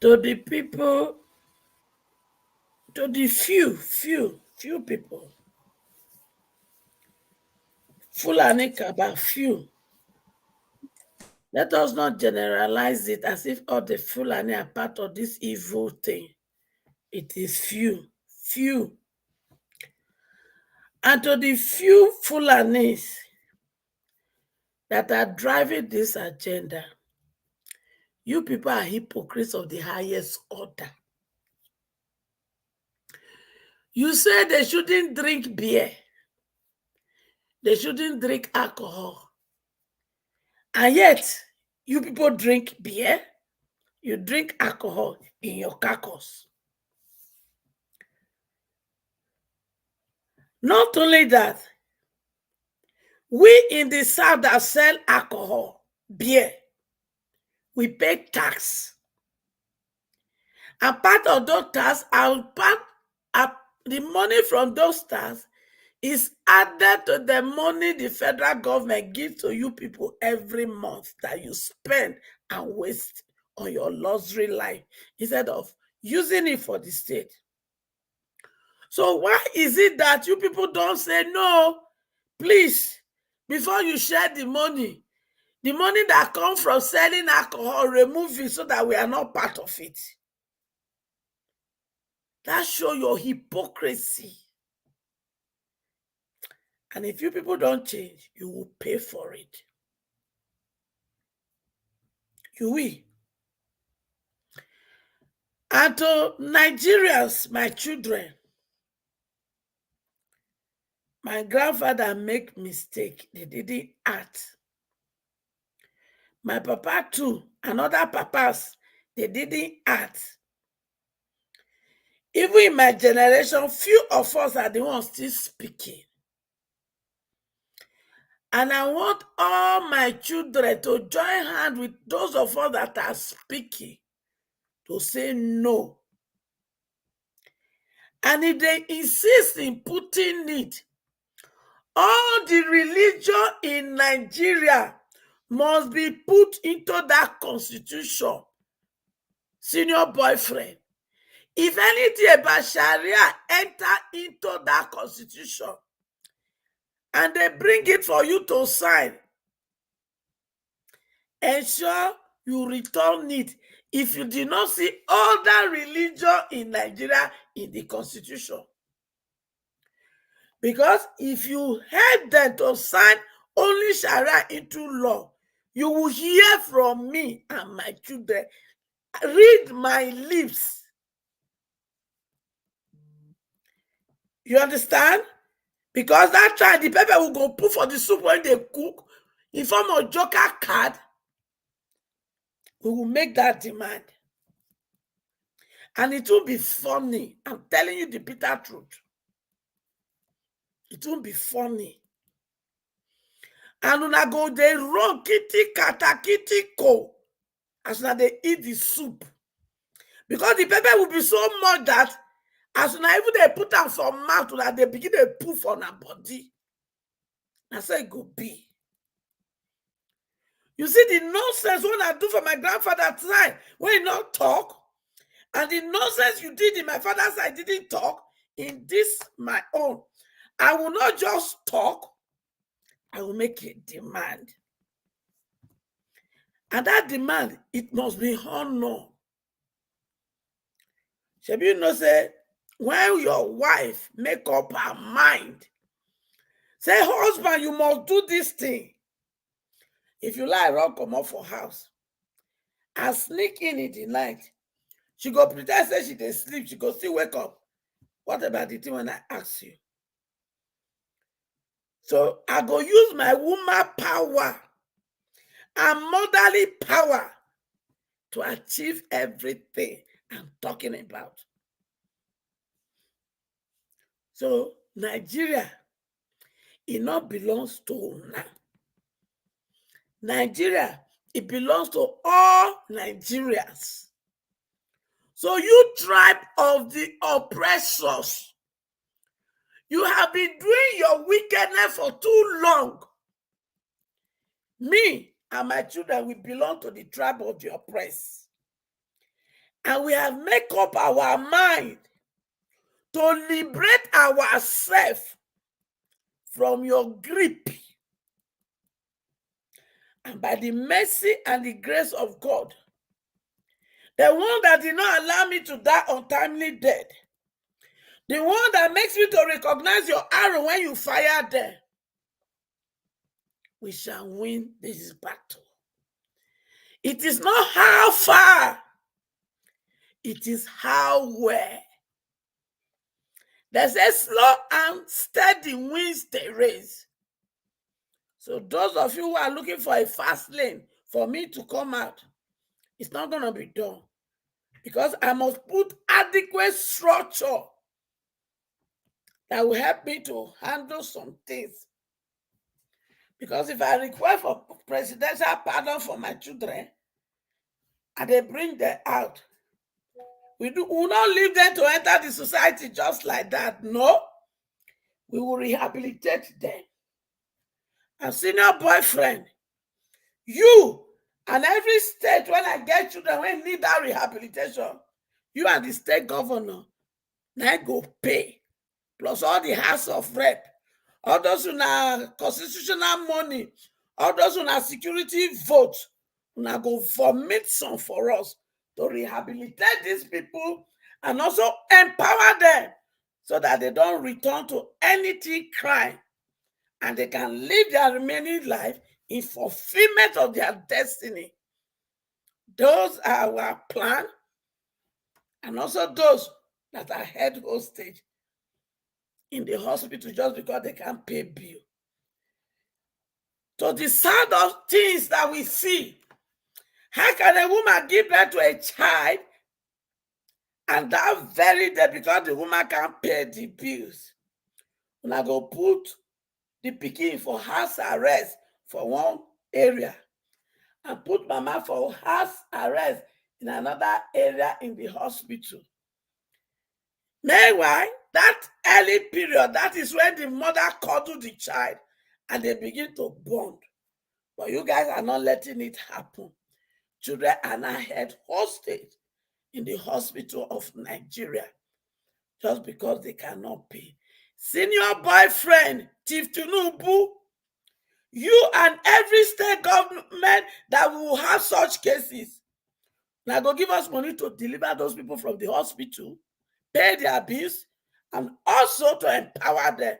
To the people, to the few people, Fulani Kaba, few. Let us not generalize it as if all the Fulani are part of this evil thing. It is few. And to the few Fulanis that are driving this agenda, you people are hypocrites of the highest order. You say they shouldn't drink beer. They shouldn't drink alcohol. And yet, you people drink beer, you drink alcohol in your carcass. Not only that, we in the South that sell alcohol, beer, we pay tax. And part of those tax, the money from those tax is added to the money the federal government gives to you people every month that you spend and waste on your luxury life instead of using it for the state. So why is it that you people don't say, no, please, before you share the money that comes from selling alcohol, remove it so that we are not part of it? That shows your hypocrisy. And if you people don't change, you will pay for it. You will. And to Nigerians, my children, my grandfather make mistake. They didn't act. My papa too, and other papas, they didn't act. Even in my generation, few of us are the ones still speaking. And I want all my children to join hands with those of us that are speaking to say no. And if they insist in putting it, all the religion in Nigeria must be put into that constitution. Senior boyfriend. If anything about Shariah enter into that constitution and they bring it for you to sign, ensure you return it if you did not see other religion in Nigeria in the constitution. Because if you help them to sign only Sharia into law, you will hear from me and my children. Read my lips. You understand? Because that time the pepper will go put for the soup when they cook in form of joker card. We will make that demand. And it will be funny. I'm telling you the bitter truth. It won't be funny. And when I go, they run kitty kata kitty ko as soon as they eat the soup. Because the pepper will be so much that as soon as even they put out some mouth, that they begin to poof on her body. That's how it go be. You see the nonsense when I do for my grandfather's side, when he not talk, and the nonsense you did in my father's side didn't talk, in this my own. I will not just talk, I will make a demand. And that demand, it must be honor. Shebi, you know, say, when your wife make up her mind, say, husband, you must do this thing. If you like, run come out for house and sneak in the night, she go pretend say she dey sleep, she go still wake up. What about the thing when I ask you? So I go use my woman power and motherly power to achieve everything I'm talking about. So Nigeria, it not belongs to now. Nigeria, it belongs to all Nigerians. So you tribe of the oppressors, you have been doing your wickedness for too long. Me and my children, we belong to the tribe of the oppressed. And we have made up our mind to liberate ourselves from your grip. And by the mercy and the grace of God, the one that did not allow me to die untimely death, the one that makes me to recognize your arrow when you fire them, we shall win this battle. It is not how far, it is how well. There's a slow and steady wins the race. So those of you who are looking for a fast lane for me to come out, it's not going to be done. Because I must put adequate structure that will help me to handle some things. Because if I request for presidential pardon for my children, and they bring them out, we will not leave them to enter the society just like that. No. We will rehabilitate them. And senior boyfriend, you and every state, when I get children, when need that rehabilitation, you and the state governor, now go pay. Plus all the House of Rep, all those who have constitutional money, all those who have security votes, who go vomit some for us to rehabilitate these people and also empower them so that they don't return to anything crime and they can live their remaining life in fulfillment of their destiny. Those are our plan, and also those that are held hostage in the hospital just because they can't pay bill. So the sound of things that we see, how can a woman give birth to a child and that very day, because the woman can't pay the bills, when I go put the pikin for house arrest for one area and put mama for house arrest in another area in the hospital. Meanwhile, that early period, that is when the mother cuddles the child and they begin to bond. But you guys are not letting it happen. Children are now held hostage in the hospital of Nigeria just because they cannot pay. Senior boyfriend, Chief Tinubu, you and every state government that will have such cases, now go give us money to deliver those people from the hospital, pay their bills, and also to empower them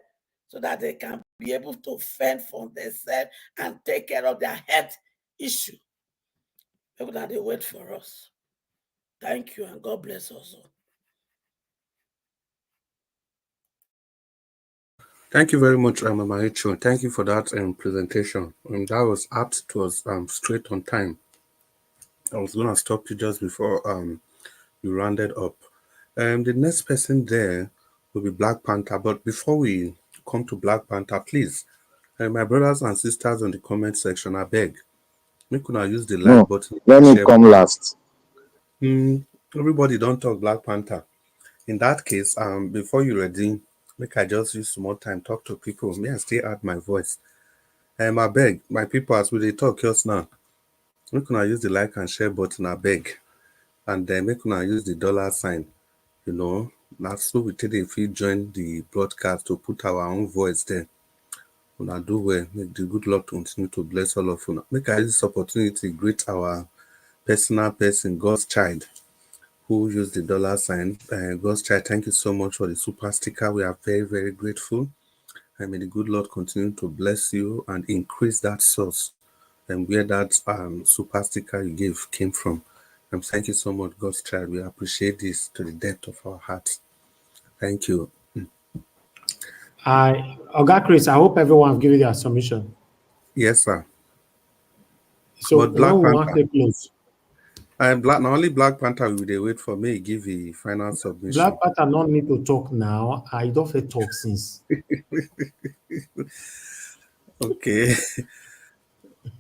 so that they can be able to fend for themselves and take care of their health issue. People that they wait for us. Thank you, and God bless us all. Thank you very much, Mama Echo. Thank you for that presentation. That was apt. It was straight on time. I was going to stop you just before you rounded up. The next person there will be Black Panther. But before we come to Black Panther, please, my brothers and sisters in the comment section, I beg, make una use the like button. Let me come last. Everybody don't talk Black Panther. In that case, before you ready, make I just use some more time, talk to people. May I still add my voice. I beg, my people, as we talk just now, make una use the like and share button, I beg. And then make una use the dollar sign. You know, that's so we take if you join the broadcast to put our own voice there. Una do well. Make the good Lord continue to bless all of you. Make I use this opportunity to greet our personal person, God's child, who used the dollar sign. God's child, thank you so much for the super sticker. We are very, very grateful. And may the good Lord continue to bless you and increase that source and where that super sticker you gave came from. Thank you so much, God's child. We appreciate this to the depth of our hearts. Thank you. Oga Chris, I hope everyone have given their submission. Yes, sir. So but Black Panther, not only Black Panther will they wait for me give the final submission. Black Panther don't need to talk now. I don't have to talk since. Okay.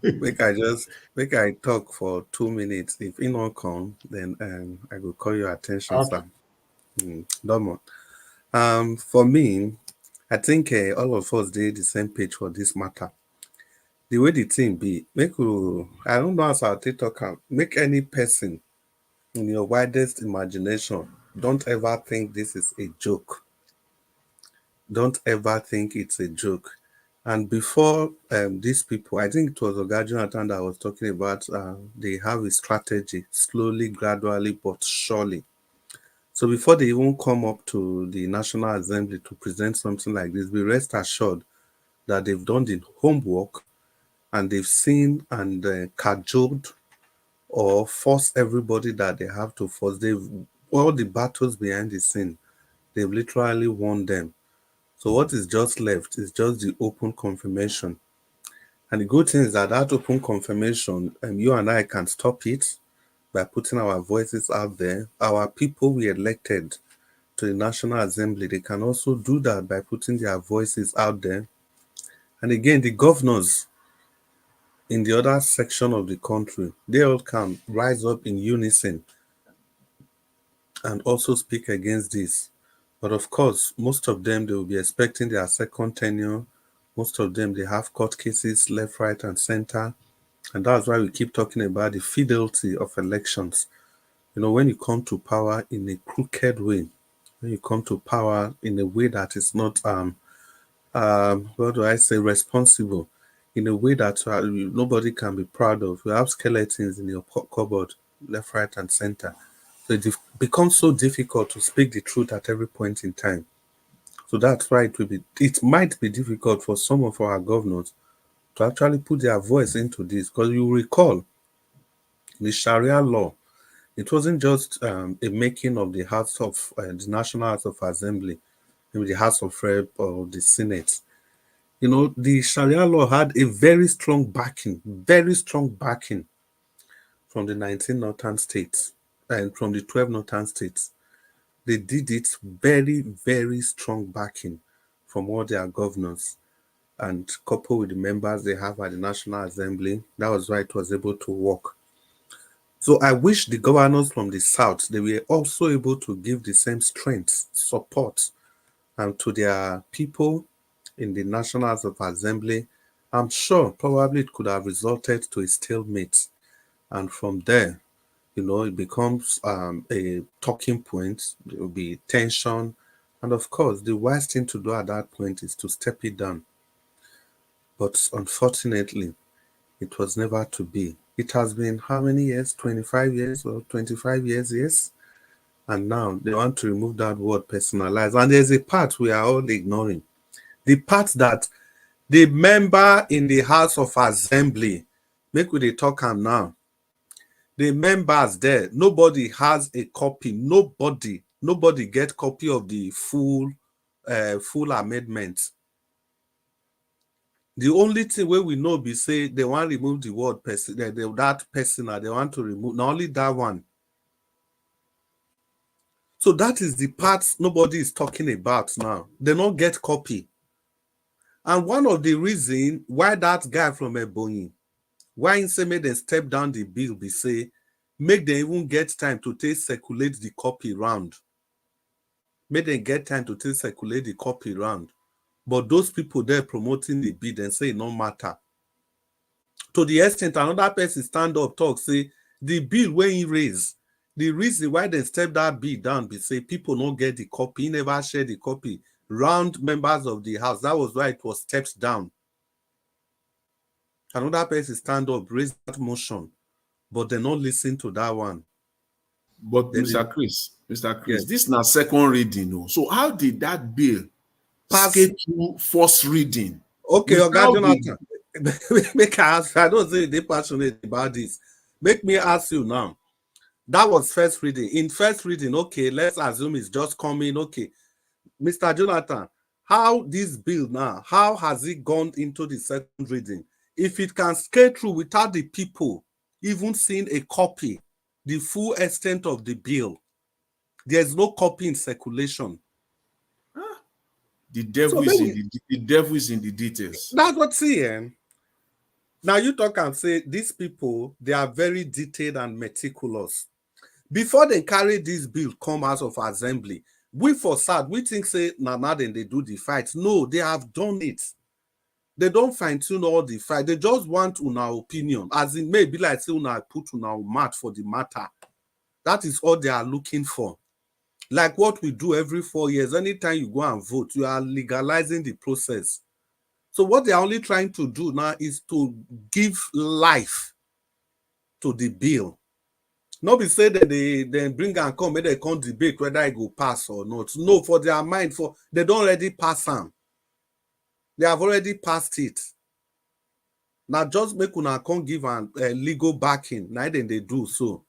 make I talk for 2 minutes. If he not come, then I will call your attention, Okay. sir. Don't for me, I think all of us did the same page for this matter. The way the thing be, I don't know how I'll talk am, make any person in your widest imagination, don't ever think this is a joke. Don't ever think it's a joke. And before these people, I think it was Oga Jonathan that was talking about, they have a strategy, slowly, gradually, but surely. So before they even come up to the National Assembly to present something like this, we rest assured that they've done the homework and they've seen and cajoled or forced everybody that they have to force. All the battles behind the scene, they've literally won them. So what is just left is just the open confirmation. And the good thing is that open confirmation, you and I can stop it by putting our voices out there. Our people we elected to the National Assembly, they can also do that by putting their voices out there. And again, the governors in the other section of the country, they all can rise up in unison and also speak against this. But of course, most of them, they will be expecting their second tenure. Most of them, they have court cases left, right, and center. And that's why we keep talking about the fidelity of elections. You know, when you come to power in a crooked way, when you come to power in a way that is not, what do I say, responsible, in a way that nobody can be proud of. You have skeletons in your cupboard, left, right, and center. So it becomes so difficult to speak the truth at every point in time. So that's why it might be difficult for some of our governors to actually put their voice into this. Because you recall the Sharia law, it wasn't just a making of the House of the National House of Assembly, maybe the House of Rep or the Senate. You know, the Sharia law had a very strong backing from the 19 northern states and from the 12 northern states. They did it very, very strong backing from all their governors and coupled with the members they have at the National Assembly. That was why it was able to work. So I wish the governors from the South, they were also able to give the same strength, support to their people in the National House of Assembly. I'm sure probably it could have resulted to a stalemate. And from there, you know, it becomes a talking point. There will be tension. And of course, the worst thing to do at that point is to step it down. But unfortunately, it was never to be. It has been how many years? 25 years or 25 years, yes? And now they want to remove that word personalized. And there's a part we are all ignoring. The part that the member in the House of Assembly, make we dey talk am now. The members there, nobody has a copy. Nobody get copy of the full amendment. The only thing wey we know be say they want to remove the word person, that personal, they want to remove, not only that one. So that is the part nobody is talking about now. They don't get copy. And one of the reasons why that guy from Ebonyi, why he say make them step down the bill, be say, make them even get time to take circulate the copy round. Make them get time to take circulate the copy round. But those people there promoting the bill, then say it no matter. To the extent another person stand up, talk, say, the bill when he raise, the reason why they step that bill down be say people don't get the copy, he never share the copy round members of the house. That was why it was stepped down. Another person stand up, raise that motion, but they not listen to that one. But Mr. Chris, yes. This is not second reading. No. So how did that bill skate through first reading? Okay, Oga Jonathan, make I ask, I don't say they're passionate about this. Make me ask you now. That was first reading. In first reading, okay, let's assume it's just coming. Okay, Mr. Jonathan, how this bill now, how has it gone into the second reading? If it can skate through without the people even seeing a copy, the full extent of the bill, there's no copy in circulation. The devil is in the details. That's what see. Now you talk and say these people, they are very detailed and meticulous. Before they carry this bill come out of assembly, we for sad, we think say now then they do the fight. No, they have done it. They don't fine-tune all the fight. They just want una opinion. As in maybe like say una put una mouth for the matter. That is all they are looking for. Like what we do every 4 years. Anytime you go and vote, you are legalizing the process. So what they are only trying to do now is to give life to the bill. Not be say that they bring and come, maybe they can't debate whether it go pass or not. No, for their mind, for they don't already pass them. They have already passed it. Now just make una come give a legal backing. Now then they do so.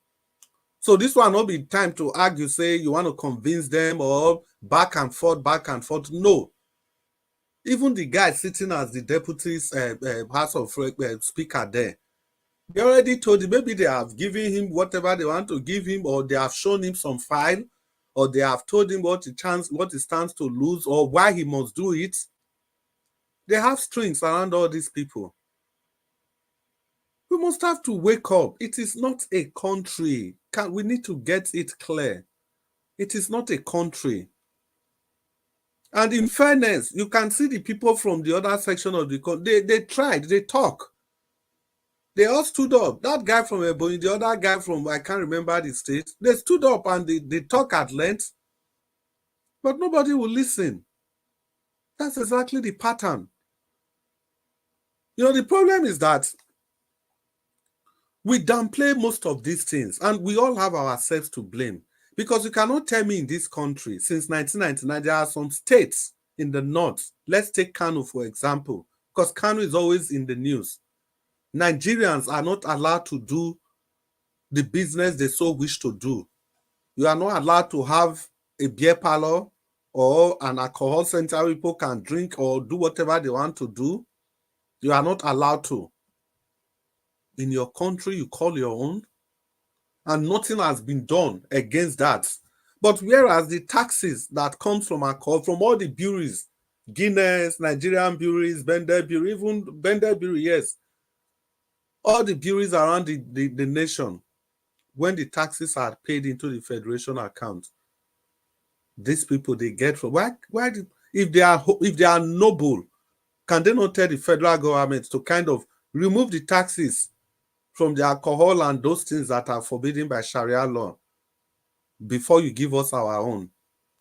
So this one not be time to argue, say you want to convince them or back and forth. No. Even the guy sitting as the deputy's House of Speaker there, they already told him, maybe they have given him whatever they want to give him, or they have shown him some file, or they have told him what he stands to lose, or why he must do it. They have strings around all these people. We must have to wake up. It is not a country. We need to get it clear. It is not a country. And in fairness, you can see the people from the other section of the country, they tried, they talk. They all stood up. That guy from Ebonyi, the other guy from, I can't remember the state, they stood up and they talk at length, but nobody will listen. That's exactly the pattern. You know, the problem is that we downplay most of these things, and we all have ourselves to blame. Because you cannot tell me in this country, since 1999, there are some states in the north. Let's take Kano, for example, because Kano is always in the news. Nigerians are not allowed to do the business they so wish to do. You are not allowed to have a beer parlor or an alcohol center where people can drink or do whatever they want to do. You are not allowed to. In your country, you call your own, and nothing has been done against that. But whereas the taxes that comes from alcohol, from all the breweries, Guinness, Nigerian breweries, Bender Brewery, even Bender Brewery, yes, all the breweries around the nation, when the taxes are paid into the federation account, these people, they get from if they are noble, can they not tell the federal government to kind of remove the taxes from the alcohol and those things that are forbidden by Sharia law before you give us our own?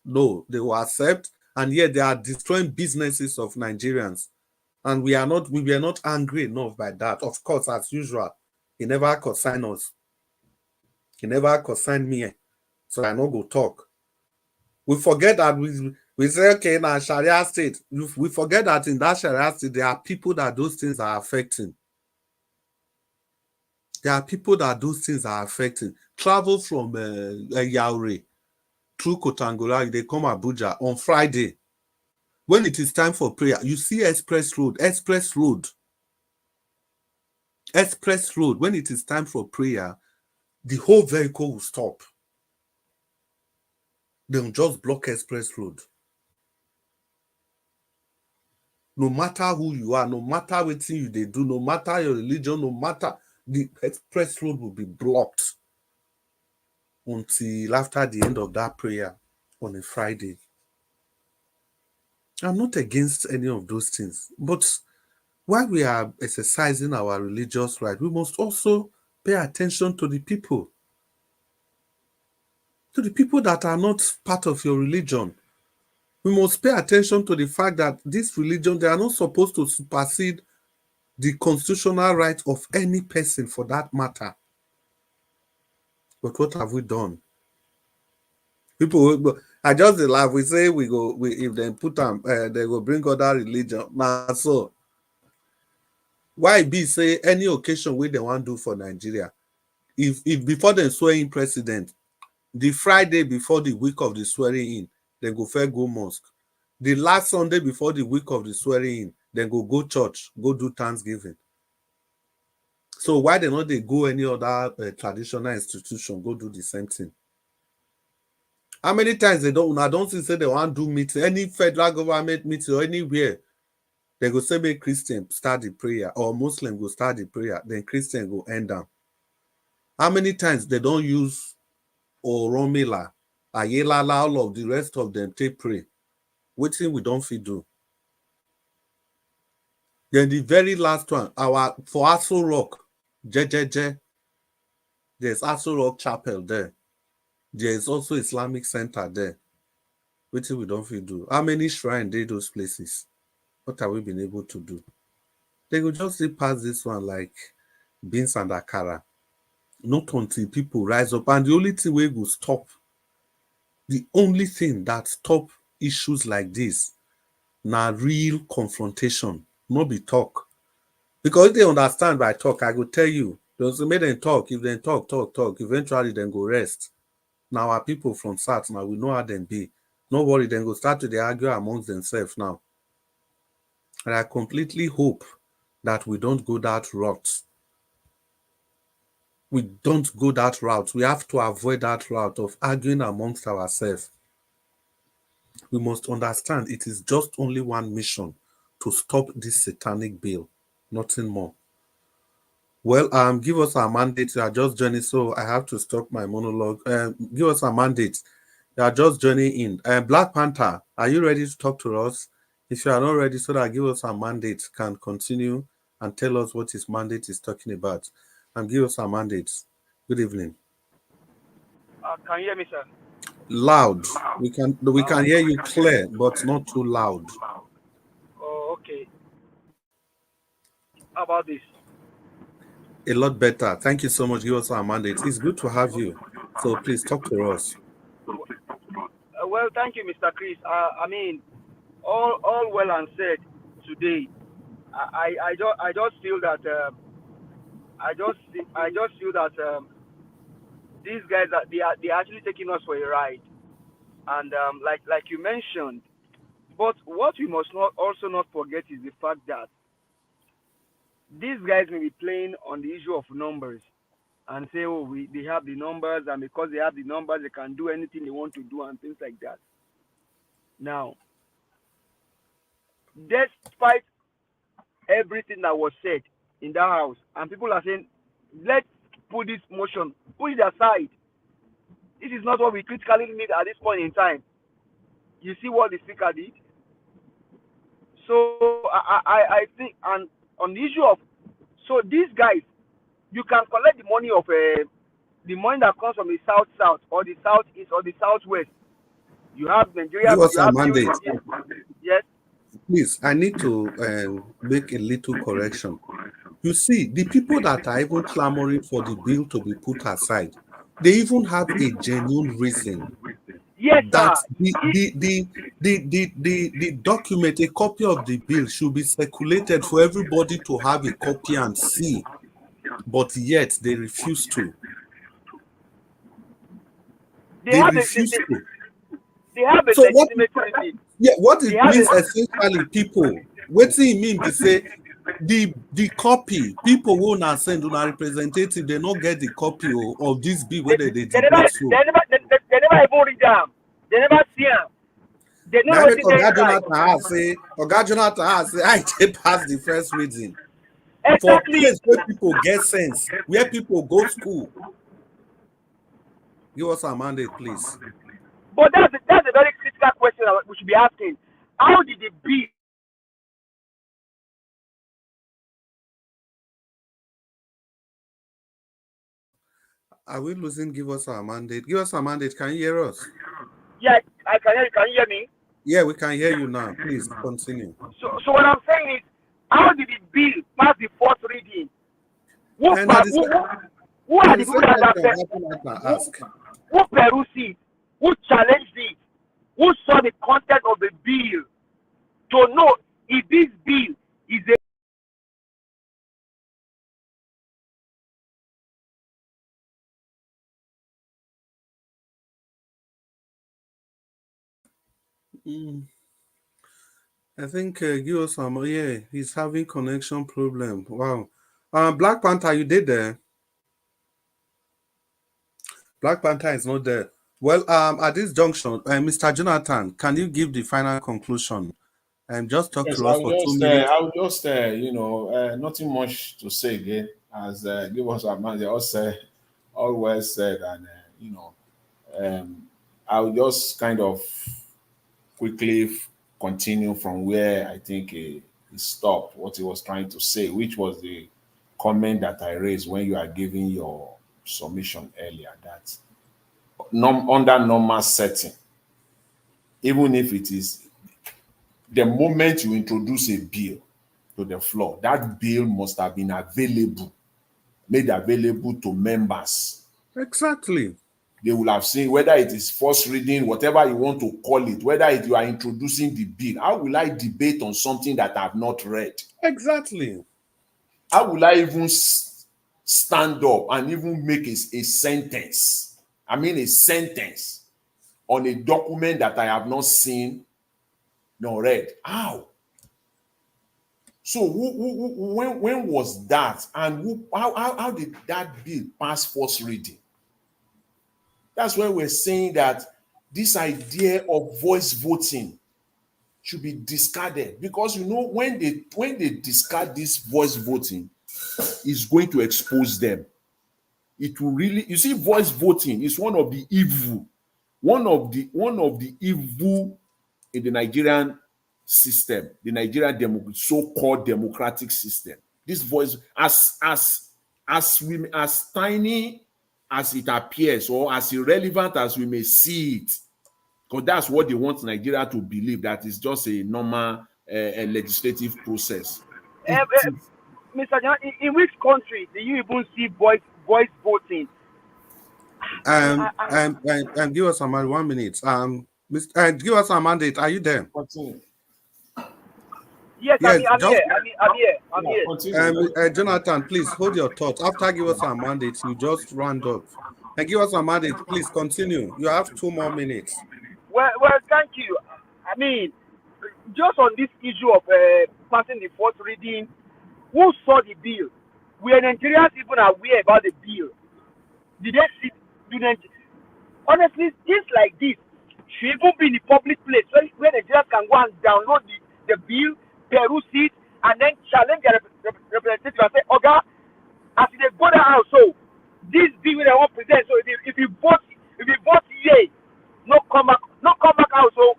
No, they will accept, and yet they are destroying businesses of Nigerians. And we were not angry enough by that. Of course, as usual, he never consigned us. He never consigned me. So I no go talk. We forget that we say, okay, now Sharia state. We forget that in that Sharia state, there are people that those things are affecting. There are people that those things are affecting. Travel from Yauri through Kotangora, they come Abuja on Friday. When it is time for prayer, you see express road. When it is time for prayer, the whole vehicle will stop. They'll just block express road. No matter who you are, no matter what thing they do, no matter your religion, no matter, the express road will be blocked until after the end of that prayer on a Friday. I'm not against any of those things, but while we are exercising our religious right, we must also pay attention to the people. To the people that are not part of your religion. We must pay attention to the fact that this religion, they are not supposed to supersede the constitutional right of any person for that matter. But what have we done? People, I just laugh. We say if they put them, they will bring other religion. Now, so why be say any occasion where they want to do for Nigeria? If before they swear in president, the Friday before the week of the swearing in, they go fair go mosque. The last Sunday before the week of the swearing in, they go church, go do Thanksgiving. So why they not they go any other traditional institution, go do the same thing? How many times they don't? I don't think say they want to do meeting, any federal government meeting or anywhere. They go say make Christian start the prayer or Muslim go start the prayer, then Christian go end down. How many times they don't use Oromila, Ayelala, all of the rest of them take pray? Waiting we don't fit do. Then the very last one, our for Aso Rock, JJJ, there's Aso Rock Chapel there. There is also Islamic Center there. Waiting we don't fit do. How many shrines they those places? What have we been able to do? They will just pass this one like beans and akara. Not until people rise up. And the only thing we will stop, the only thing that stop issues like this, now real confrontation, not be talk. Because if they understand by talk, I will tell you, those make them talk. If they talk, eventually then go rest. Now our people from SAT, now we know how them be. No worry, then go start to argue amongst themselves now. And I completely hope that we don't go that route. We don't go that route. We have to avoid that route of arguing amongst ourselves. We must understand it is just only one mission, to stop this satanic bill, nothing more. Well, give us our mandate. You are just joining, so I have to stop my monologue. Give us a mandate. You are just joining in. Black Panther, are you ready to talk to us? If you are not ready, so that give us a mandate, can continue and tell us what his mandate is talking about. And give us a mandate. Good evening. Can you hear me, sir? Loud. We can hear you clear, but not too loud. Oh, okay. How about this? A lot better. Thank you so much. Give us our mandate. It's good to have you. So please talk to us. Well, thank you, Mr. Chris. I mean, all well and said today. I just feel that I just feel that these guys they're actually taking us for a ride, and like you mentioned. But what we must also not forget is the fact that these guys may be playing on the issue of numbers and say, oh, they have the numbers, and because they have the numbers, they can do anything they want to do and things like that. Now, despite everything that was said in that house, and people are saying, let's put this motion, put it aside. This is not what we critically need at this point in time. You see what the speaker did? So I think, and on the issue of, so these guys, you can collect the money of the money that comes from the south or the southeast or the southwest. You have Nigeria. Give us a mandate. Yes. Please, I need to make a little correction. You see, the people that are even clamoring for the bill to be put aside, they even have a genuine reason. Yes, that the document, a copy of the bill, should be circulated for everybody to have a copy and see, but yet they refuse to. They refuse to. They have a so legitimate reason. Yeah, what it means essentially, people, what it mean to say the copy, people who not send to a representative, they not get the copy of this bill whether they debate through. They never even read them. They never see them. They know what Oga Jonathan say, I take pass the first reading. Exactly. For place where people get sense, where people go to school. Give us a mandate, please. But that's a very critical question we should be asking. How did the bill? Are we losing? Give us our mandate. Give us our mandate. Can you hear us? Yeah, I can hear you. Can you hear me? Yeah, we can hear you now. Please continue. So what I'm saying is, how did the bill pass the first reading? Who are the people that ask? Who perused it? Who challenged it? Who saw the content of the bill to know if this bill is a I think give us some. Yeah, he's having connection problem. Wow. Black Panther, you did there. Black Panther is not there. Well, at this junction, Mr. Jonathan, can you give the final conclusion And just talk Yes, to us for 2 minutes. I'll just, nothing much to say again. As give us a man, they all say, all well said, and I'll just kind of quickly continue from where I think he stopped, what he was trying to say, which was the comment that I raised when you are giving your submission earlier, that under normal setting, even if it is the moment you introduce a bill to the floor, that bill must have been made available to members. Exactly. They will have seen whether it is first reading, whatever you want to call it, whether you are introducing the bill. How will I debate on something that I have not read? Exactly. How will I even stand up and even make a sentence? I mean, a sentence on a document that I have not seen nor read. How? So when was that? And how did that bill pass first reading? That's why we're saying that this idea of voice voting should be discarded, because when they discard this voice voting, it's going to expose them. It will really, you see, voice voting is one of the evil in the Nigerian system, the Nigerian so-called democratic system. This voice, as tiny as it appears, or as irrelevant as we may see it, because that's what they want Nigeria to believe, that it's just a normal legislative process. Mr. John, in which country do you even see voice voting? And give us a mandate. 1 minute. Give us a mandate. Are you there? Yes, I'm here. Jonathan, please hold your thoughts. After give us a mandate, you just round up. And give us a mandate, please continue. You have 2 more minutes. Well, thank you. I mean, just on this issue of passing the first reading, who saw the bill? Were Nigerians even aware about the bill? Did they see? Honestly, things like this should even be in the public place where Nigerians can go and download the bill, peruse it, and then challenge their representative and say, "Oga, as they go to house, so this bill they want present. So if you vote yay, no come back out. So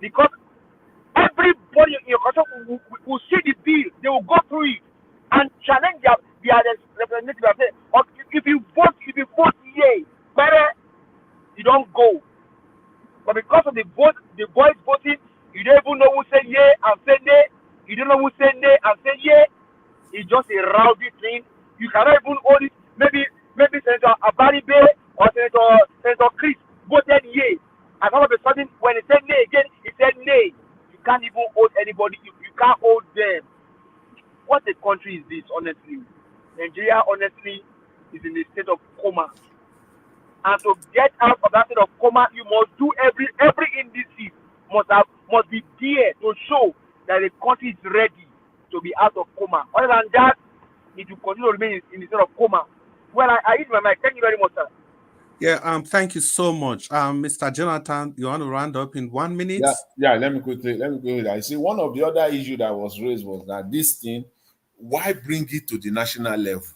because everybody in your country will see the bill, they will go through it and challenge their representative and say, if you vote yay, better you don't go. But because of the voice voting, you don't even know who say yay and say nay. You don't know who say nay and say yay. It's just a rowdy thing. You cannot even hold it. Maybe Senator Abaribe or Senator Chris voted yay, and all of a sudden when he said nay again, he said nay. You can't even hold anybody. You can't hold them. What a country is this, honestly? Nigeria, honestly, is in a state of coma. And to get out of that state of coma, you must do every indices must be there to show that the country is ready to be out of coma. Other than that, it will continue to remain in the state of coma. Well, I eat my mic. Thank you very much, sir. Yeah, thank you so much. Mr. Jonathan, you want to round up in 1 minute? Yeah, let me quickly. I see one of the other issues that was raised was that this thing, why bring it to the national level?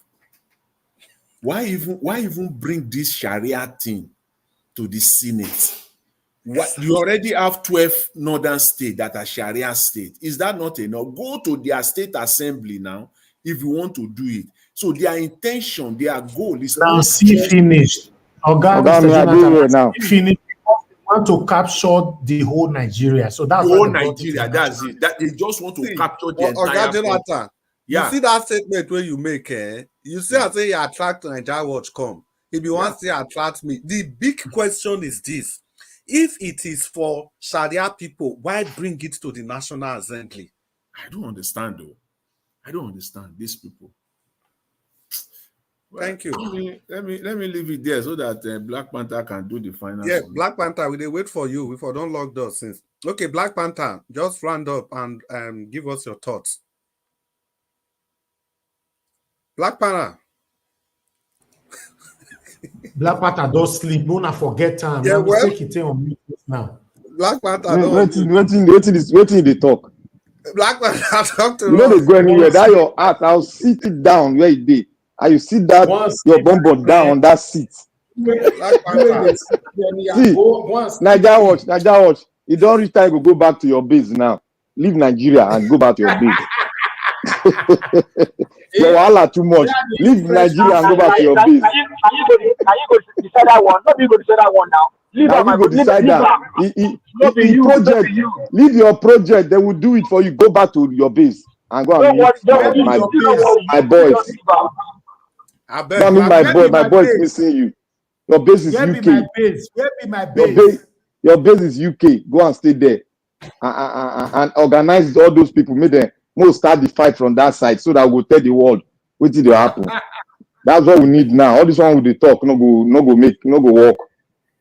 Why even bring this Shariah thing to the Senate? You already have 12 northern states that are Sharia states. Is that not enough? Go to their state assembly now if you want to do it. So their intention, their goal is now see finished. Finished. Want to capture the whole Nigeria. So that's the whole Nigeria. That's it. That they just want to capture the entire Jonathan, you see that statement where you make, you see I say you attract Nigeria watch come. If you want to attract me, the big question is this: if it is for Sharia people, why bring it to the National Assembly? I don't understand though. I don't understand these people. Well, thank you. Let me leave it there so that Black Panther can do the final. Yeah, Black Panther, we wait for you. We don't lock doors since. Okay, Black Panther, just round up and give us your thoughts. Black Panther. Black Panther don't sleep. Don't forget time. Yeah, well, take it on me now. Black Panther. Waiting they talk. Black man, I talk to You know they go anywhere. Once That your ass, I'll sit it down where it be. And you sit that your bum down on that seat. Black Panther. See, Naija watch. You don't reach time to go back to your base now. Leave Nigeria and go back to your base. Your wahala too much. Leave Nigeria and go back to your base. Can you go decide that one? Not you go decide that one now. Leave Now we go decide that. Project. Leave your project. They will do it for you. Go back to your base and go and meet my boys. I mean my boys missing you. Your base is UK. Where be my base? Your base is UK. Go and stay there and organize all those people. Make them most start the fight from that side so that we'll tell the world what did happen. That's what we need now. All this one with the talk, no go work.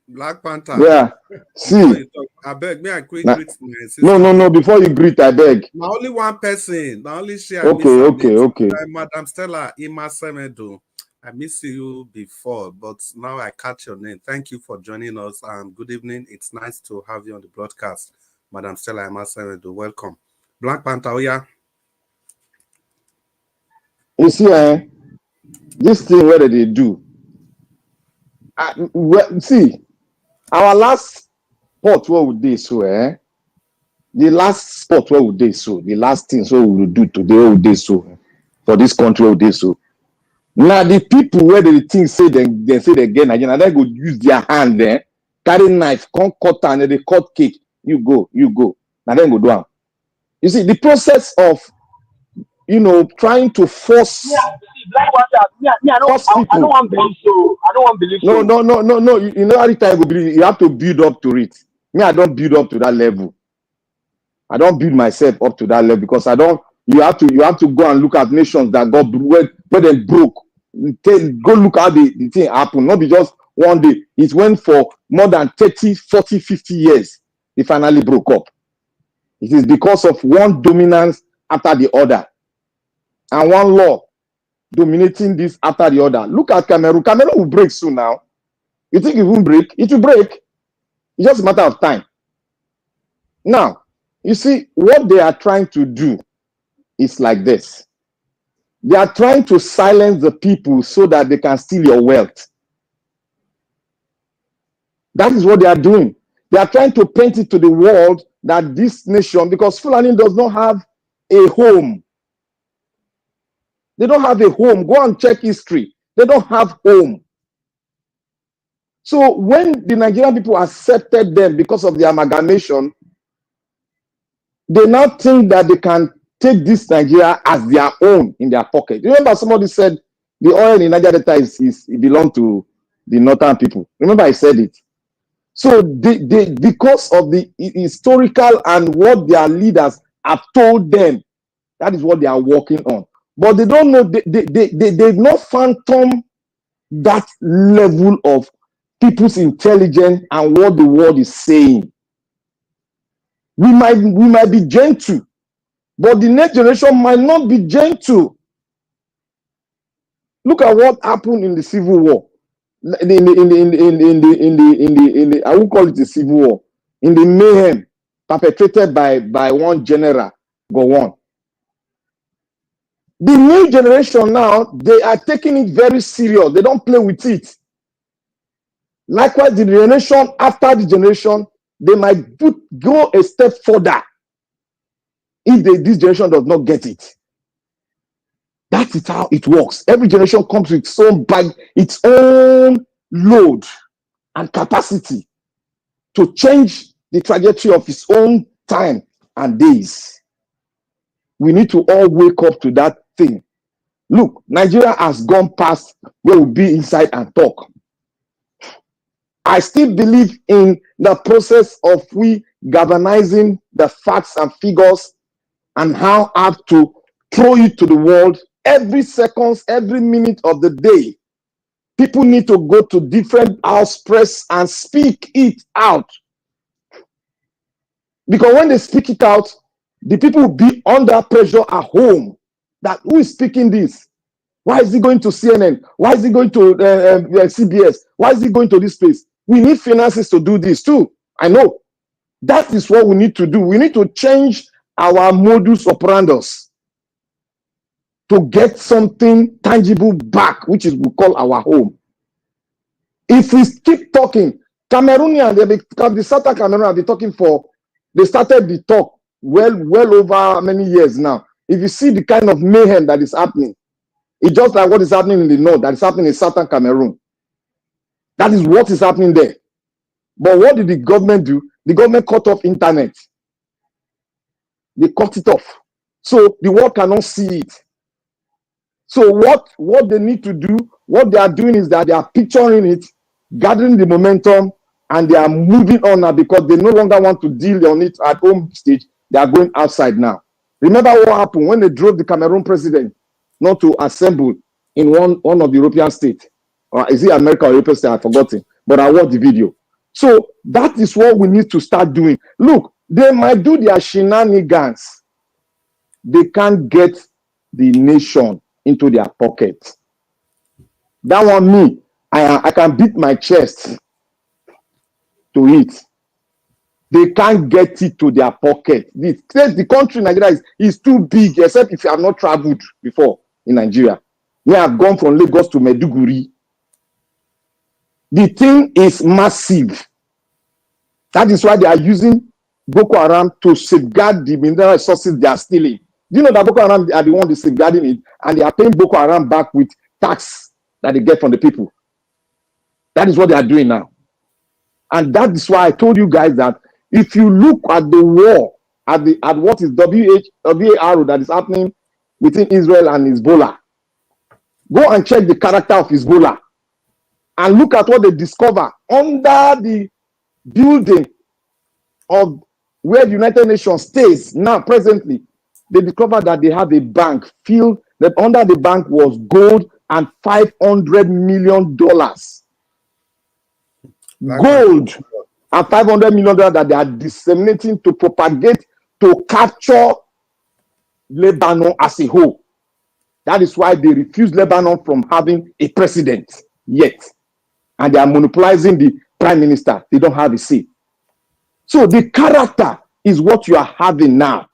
Black Panther. Yeah. See. I beg me, I quick Nah, greet my sister. No. Before you greet, I beg. Now only one person. Now only share. Okay. Madam Stella Ima Semedo. I miss you before, but now I catch your name. Thank you for joining us and good evening. It's nice to have you on the broadcast, Madam Stella Ima Semedo. Welcome. Black Panther, yeah. You see, this thing where they do. See, our last spot where we did so, the last spot where we did so, the last thing so we will do today where we did so for this country where we did so. Now the people where they think say they say they get Nigeria, they go use their hand there, carry knife, come cut and they cut cake. You go. Now then go down. You see the process of trying to force. I don't want to believe so. I don't want to believe so. No. You know how the time go believe. You have to build up to it. Me, I don't build up to that level. I don't build myself up to that level because I don't. You have to go and look at nations that got where they broke. Go look at the thing happen. Not be just one day. It went for more than 30, 40, 50 years. They finally broke up. It is because of one dominance after the other. And one law dominating this after the other. Look at Cameroon. Cameroon will break soon now. You think it won't break? It will break. It's just a matter of time. Now, you see, what they are trying to do is like this. They are trying to silence the people so that they can steal your wealth. That is what they are doing. They are trying to paint it to the world that this nation, because Fulani does not have a home. They don't have a home. Go and check history. They don't have home. So when the Nigerian people accepted them because of the amalgamation, they now think that they can take this Nigeria as their own in their pocket. Remember, somebody said the oil in Nigeria Delta it belongs to the northern people. Remember, I said it. So they because of the historical and what their leaders have told them, that is what they are working on. But they don't know, they've not phantom that level of people's intelligence and what the world is saying. We might be gentle, but the next generation might not be gentle. Look at what happened in the Civil War. I won't call it a civil war. In the mayhem perpetrated by one general, Gowon. The new generation now, they are taking it very serious. They don't play with it. Likewise, the generation after the generation, they might go a step further if this generation does not get it. That is how it works. Every generation comes with its own load and capacity to change the trajectory of its own time and days. We need to all wake up to that thing. Look, Nigeria has gone past where we'll be inside and talk. I still believe in the process of we galvanizing the facts and figures and how I have to throw it to the world every second, every minute of the day. People need to go to different house press and speak it out. Because when they speak it out, the people will be under pressure at home. That who is speaking this? Why is he going to CNN? Why is he going to CBS? Why is he going to this place? We need finances to do this too. I know. That is what we need to do. We need to change our modus operandus to get something tangible back, which is we call our home. If we keep talking, Cameroonian, because the Southern Cameroon have been talking they started the talk well over many years now. If you see the kind of mayhem that is happening, it's just like what is happening in the north, that is happening in Southern Cameroon. That is what is happening there. But what did the government do? The government cut off internet. They cut it off. So the world cannot see it. So what they need to do, what they are doing is that they are picturing it, gathering the momentum, and they are moving on now because they no longer want to deal on it at home stage. They are going outside now. Remember what happened when they drove the Cameroon president not to assemble in one of the European states? Or is it America or European state? I've forgotten. But I watched the video. So that is what we need to start doing. Look, they might do their shenanigans. They can't get the nation into their pocket. That one, me, I can beat my chest to it. They can't get it to their pocket. The country Nigeria is too big, except if you have not traveled before in Nigeria. We have gone from Lagos to Maiduguri. The thing is massive. That is why they are using Boko Haram to safeguard the mineral resources they are stealing. Do you know that Boko Haram are the one that's safeguarding it, and they are paying Boko Haram back with tax that they get from the people? That is what they are doing now. And that is why I told you guys that if you look at the war, at what is WAR that is happening within Israel and Hezbollah, go and check the character of Hezbollah and look at what they discover under the building of where the United Nations stays now presently. They discovered that they have a bank filled, that under the bank was gold and $500 million. Gold and $500 million that they are disseminating to propagate, to capture Lebanon as a whole. That is why they refuse Lebanon from having a president yet. And they are monopolizing the prime minister. They don't have a say. So the character is what you are having now.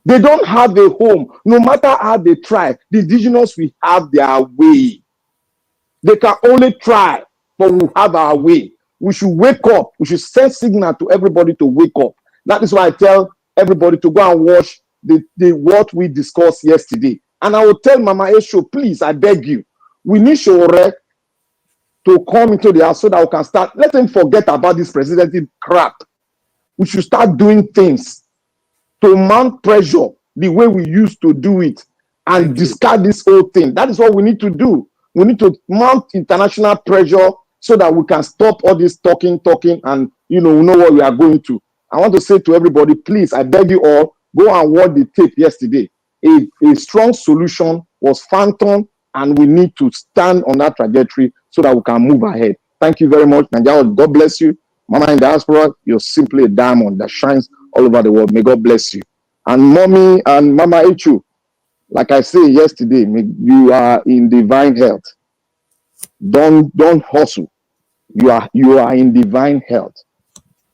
They don't have a home. No matter how they try, the indigenous will have their way. They can only try, but we'll have our way. We should wake up. We should send signal to everybody to wake up. That is why I tell everybody to go and watch what we discussed yesterday. And I will tell Mama Esho, please, I beg you, we need Shore to come into the house so that we can start. Let them forget about this presidential crap. We should start doing things to mount pressure the way we used to do it and discard this whole thing. That is what we need to do. We need to mount international pressure so that we can stop all this talking, and we know what we are going to. I want to say to everybody, please, I beg you all, go and watch the tape yesterday. A strong solution was phantom, and we need to stand on that trajectory so that we can move ahead. Thank you very much, Nigeria. God bless you. Mama in diaspora, you're simply a diamond that shines all over the world. May God bless you. And Mommy and Mama Ichu, like I said yesterday, you are in divine health. Don't hustle. You are in divine health.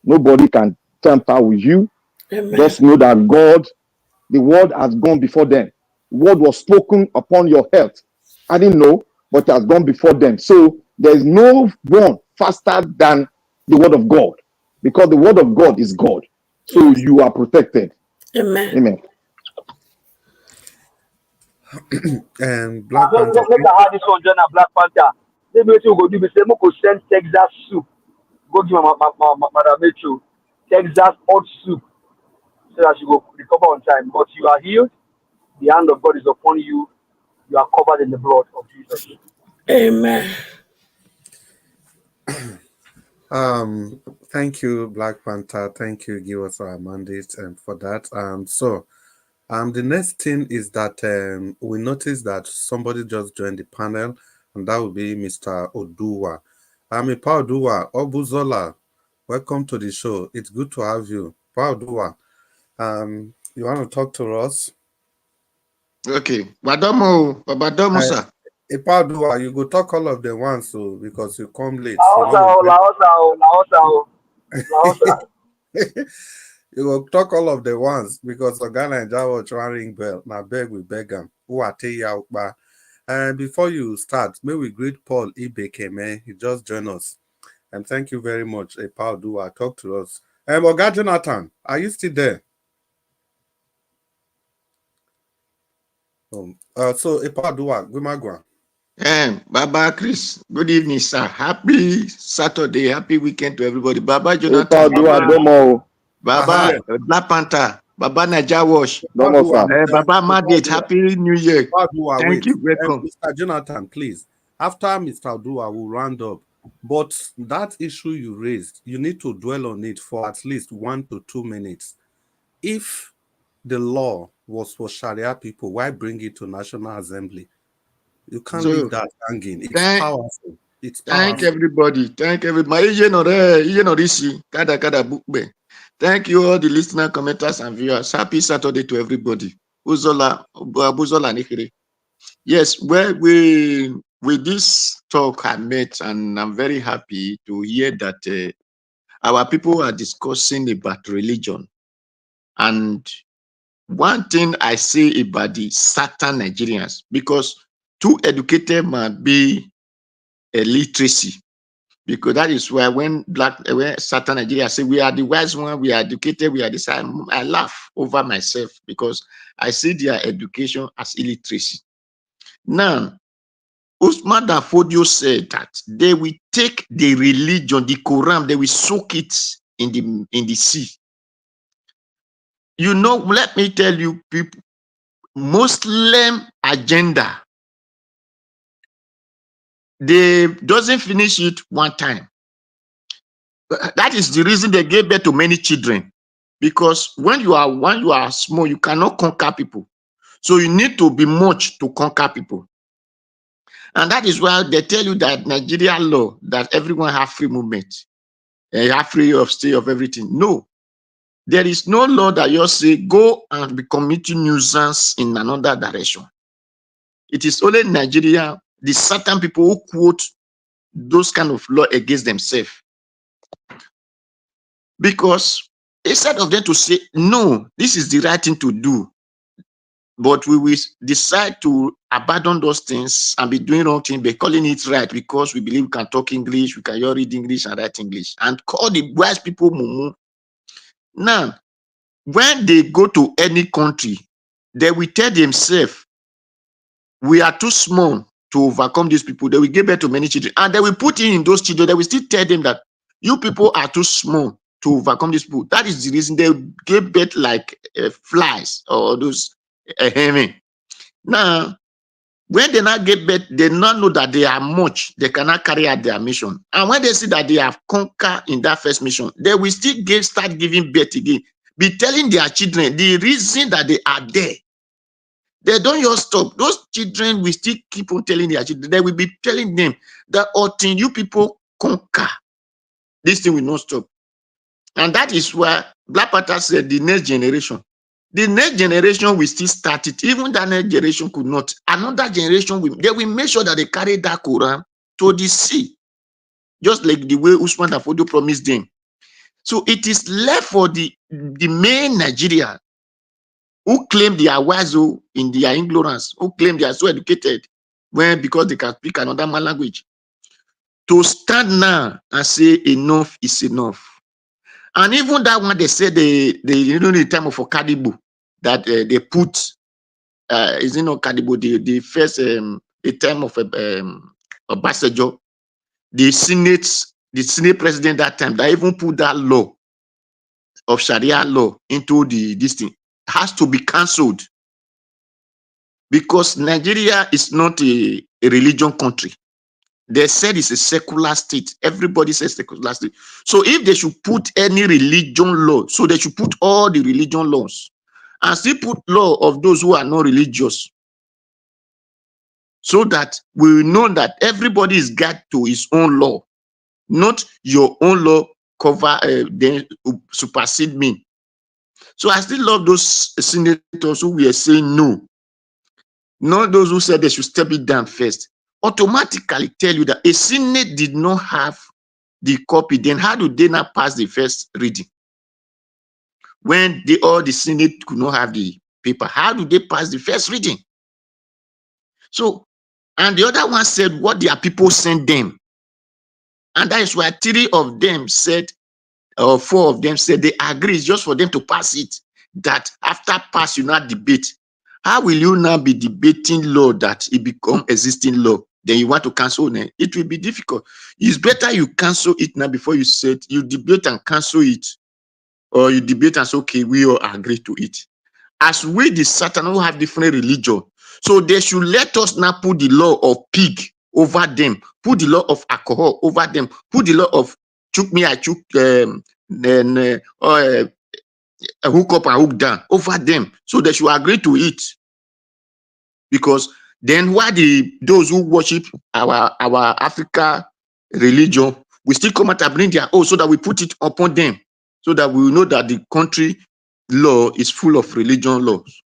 Nobody can tamper with you. Amen. Just know that God, the word has gone before them. The word was spoken upon your health. I didn't know, but it has gone before them. So there is no one faster than the word of God, because the word of God is God. So you are protected. Amen. Amen. And Black Panther. Panther. I had this one, John, Black Panther. Maybe what you go do, we say, we go send Texas soup. Go give Madam Metro Texas hot soup so that you go recover on time. But you are healed. The hand of God is upon you. You are covered in the blood of Jesus. Amen. Thank you, Black Panther. Thank you, give us our mandate for that. The next thing is that we noticed that somebody just joined the panel, and that will be Mr. Oduwa. Pa Oduwa, Obuzola, welcome to the show. It's good to have you. Pa Oduwa, you want to talk to us? Okay. Badomo, sir. Pa Oduwa, you go talk all of them once, so because you come late. You will talk all of the ones because Ghana and Java will ring bell. Now beg we beg them. Who are out by? And before you start, may we greet Paul Ibekeme. He just joined us. And thank you very much, Paul Dua. Talk to us. Oga Jonathan, are you still there? So Paul Dua, Gumagwa. Baba Chris, good evening, sir. Happy Saturday, happy weekend to everybody. Baba Jonathan, Baba Black Panther, Baba Naija Wash, Baba Margaret, happy New Year. Thank you, welcome. Mr. Jonathan, please. After Mr. Dua will round up, but that issue you raised, you need to dwell on it for at least 1 to 2 minutes. If the law was for Sharia people, why bring it to National Assembly? You can't leave that hanging. It's powerful. It's powerful. Thank everybody. Thank everybody. Thank you, all the listeners, commenters, and viewers. Happy Saturday to everybody. Yes, well, with this talk I met, and I'm very happy to hear that our people are discussing about religion. And one thing I say about the certain Nigerians, because too educated might be illiteracy, because that is why when certain Nigerians say we are the wise one, we are educated, we are this, I laugh over myself because I see their education as illiteracy. Now, Usman Dafodio said that they will take the religion, the Quran, they will soak it in the sea. You know, let me tell you, people, Muslim agenda, they doesn't finish it one time. That is the reason they gave birth to many children, because when you are small, you cannot conquer people. So you need to be much to conquer people. And that is why they tell you that Nigeria law, that everyone have free movement, and have free of stay of everything. No, there is no law that you say go and be committing nuisance in another direction. It is only Nigeria, the certain people who quote those kind of law against themselves. Because instead of them to say, no, this is the right thing to do, but we will decide to abandon those things and be doing wrong things, by calling it right because we believe we can talk English, we can read English and write English, and call the wise people mumu. Now, when they go to any country, they will tell themselves, we are too small to overcome these people. They will give birth to many children, and they will put in those children, they will still tell them that you people are too small to overcome these people. That is the reason they give birth like flies or those Now, when they not get birth, they not know that they are much, they cannot carry out their mission. And when they see that they have conquered in that first mission, they will still start giving birth again, be telling their children the reason that they are there. They don't just stop. Those children will still keep on telling their children. They will be telling them that until you people conquer, this thing will not stop. And that is why Black Panther said the next generation will still start it. Even that next generation could not. Another generation, they will make sure that they carry that Quran to the sea. Just like the way Usman Dafodio promised them. So it is left for the main Nigeria who claim they are wise in their ignorance, who claim they are so educated, because they can speak another language, to stand now and say enough is enough. And even that one, they said the time of Okadibu, that they put, is it not Okadibu, the first, the time of Obasanjo, the Senate president that time, that even put that law of Sharia law into this thing, has to be cancelled. Because Nigeria is not a religion country. They said it's a secular state. Everybody says secular state. So if they should put any religion law, so they should put all the religion laws and still put law of those who are not religious, so that we know that everybody is got to his own law, not your own law cover, then supersede me. So I still love those senators who were saying no. Not those who said they should step it down first. Automatically tell you that a Senate did not have the copy. Then how do they not pass the first reading? when all the Senate could not have the paper? How do they pass the first reading? So, and the other one said what their people sent them. And that is why 3 of them said, or 4 of them said they agree, it's just for them to pass it. That after pass, you not debate. How will you now be debating law that it become existing law? Then you want to cancel it? It will be difficult. It's better you cancel it now before you say you debate and cancel it. Or you debate and say, okay, we all agree to it. As we, the Satan, who have different religion, so they should let us now put the law of pig over them, put the law of alcohol over them, put the law of chook me, I chook, hook up and hook down over them. So they should agree to it. Because then why those who worship our Africa religion, we still come out and bring their own so that we put it upon them, so that we will know that the country law is full of religion laws.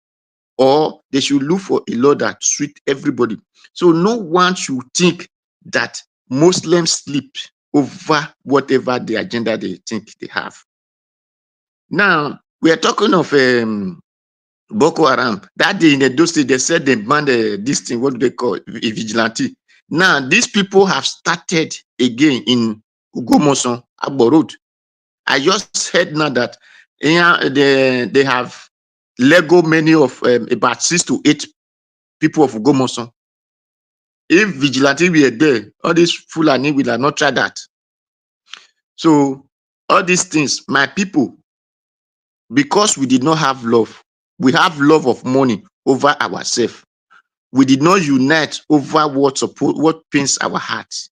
Or they should look for a law that suits everybody. So no one should think that Muslims sleep over whatever the agenda they think they have. Now, we are talking of Boko Haram. That day in the state, they said they banned this thing, what do they call it? A vigilante. Now, these people have started again in Ugomoson, Abo Road. I just heard now that they have Lego many of about 6 to 8 people of Ugomoson. If vigilante were there, all these Fulani will not try that. So all these things, my people, because we did not have love, we have love of money over ourselves. We did not unite over what pains our hearts.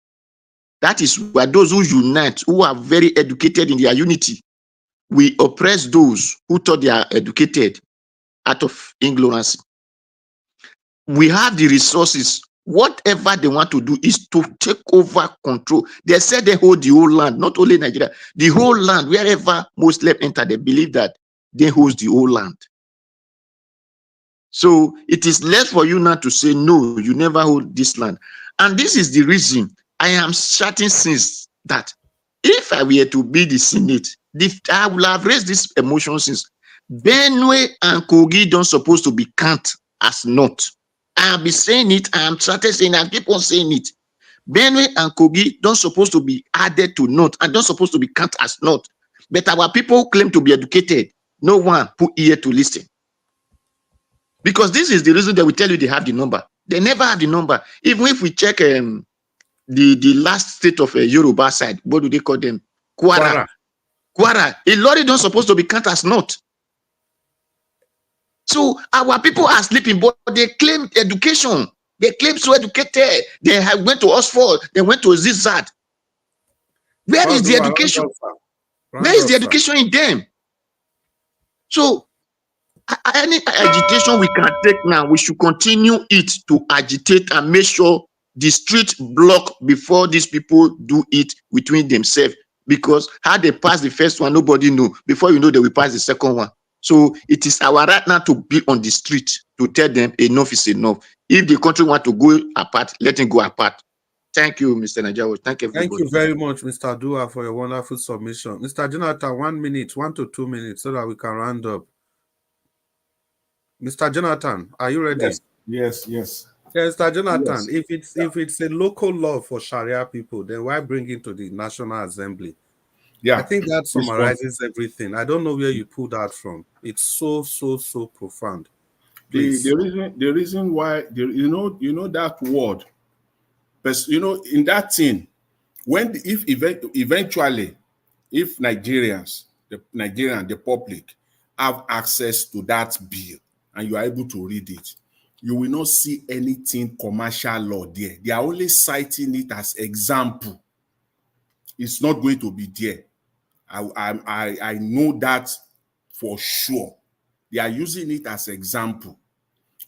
That is why those who unite, who are very educated in their unity, we oppress those who thought they are educated out of ignorance. We have the resources. Whatever they want to do is to take over control. They said they hold the whole land, not only Nigeria, the whole land. Wherever Muslims enter, they believe that they hold the whole land. So it is less for you now to say, no, you never hold this land. And this is the reason I am shouting since that if I were to be the Senate, I will have raised this emotion since Benue and Kogi don't supposed to be count as not. I'll be saying it, I'm started saying it, and keep on saying it. Benue and Kogi don't supposed to be added to not and don't supposed to be count as not. But our people claim to be educated. No one put ear to listen. Because this is the reason that we tell you they have the number. They never have the number. Even if we check the last state of Yoruba side, what do they call them? Kwara. Kwara. A lorry don't supposed to be count as not. So our people are sleeping, but they claim education. They claim so educated. They have went to Oxford. They went to Zizad. Where is the education? Where is the education in them? So any agitation we can take now, we should continue it to agitate and make sure the street block before these people do it between themselves. Because how they pass the first one, nobody know. Before you know, they will pass the second one. So it is our right now to be on the street to tell them enough is enough. If the country want to go apart, let it go apart. Thank you, Mr. Najawo. Thank everybody. Thank you very much, Mr. Dua, for your wonderful submission. Mr. Jonathan, 1 minute, 1 to 2 minutes, so that we can round up. Mr. Jonathan, are you ready? Yes. Yes, Mr. Jonathan, Yes. if it's a local law for Sharia people, then why bring it to the National Assembly? Yeah, I think that summarizes everything. I don't know where you pulled that from. It's so profound. Please. The reason why you know that word, but in that thing, eventually if Nigerians, the public have access to that bill and you are able to read it, you will not see anything commercial law there. They are only citing it as example. It's not going to be there. I know that for sure. They are using it as example.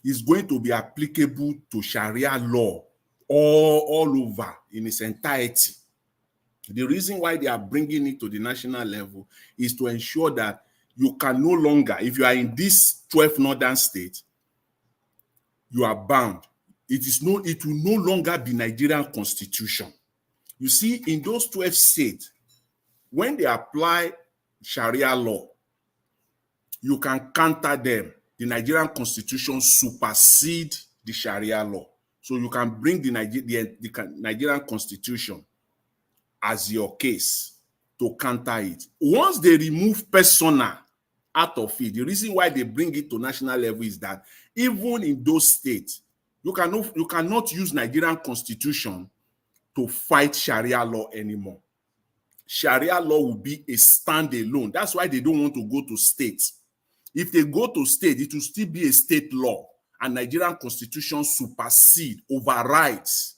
It's going to be applicable to Sharia law all over in its entirety. The reason why they are bringing it to the national level is to ensure that you can no longer, if you are in these 12 northern states, you are bound. It will no longer be Nigerian constitution. You see, in those 12 states, when they apply Sharia law, you can counter them. The Nigerian constitution supersedes the Sharia law. So you can bring the Nigerian constitution as your case to counter it. Once they remove persona out of it, the reason why they bring it to national level is that even in those states, you cannot use Nigerian constitution to fight Sharia law anymore. Sharia law will be a standalone. That's why they don't want to go to states. If they go to state, it will still be a state law, and Nigerian constitution supersedes, overrides.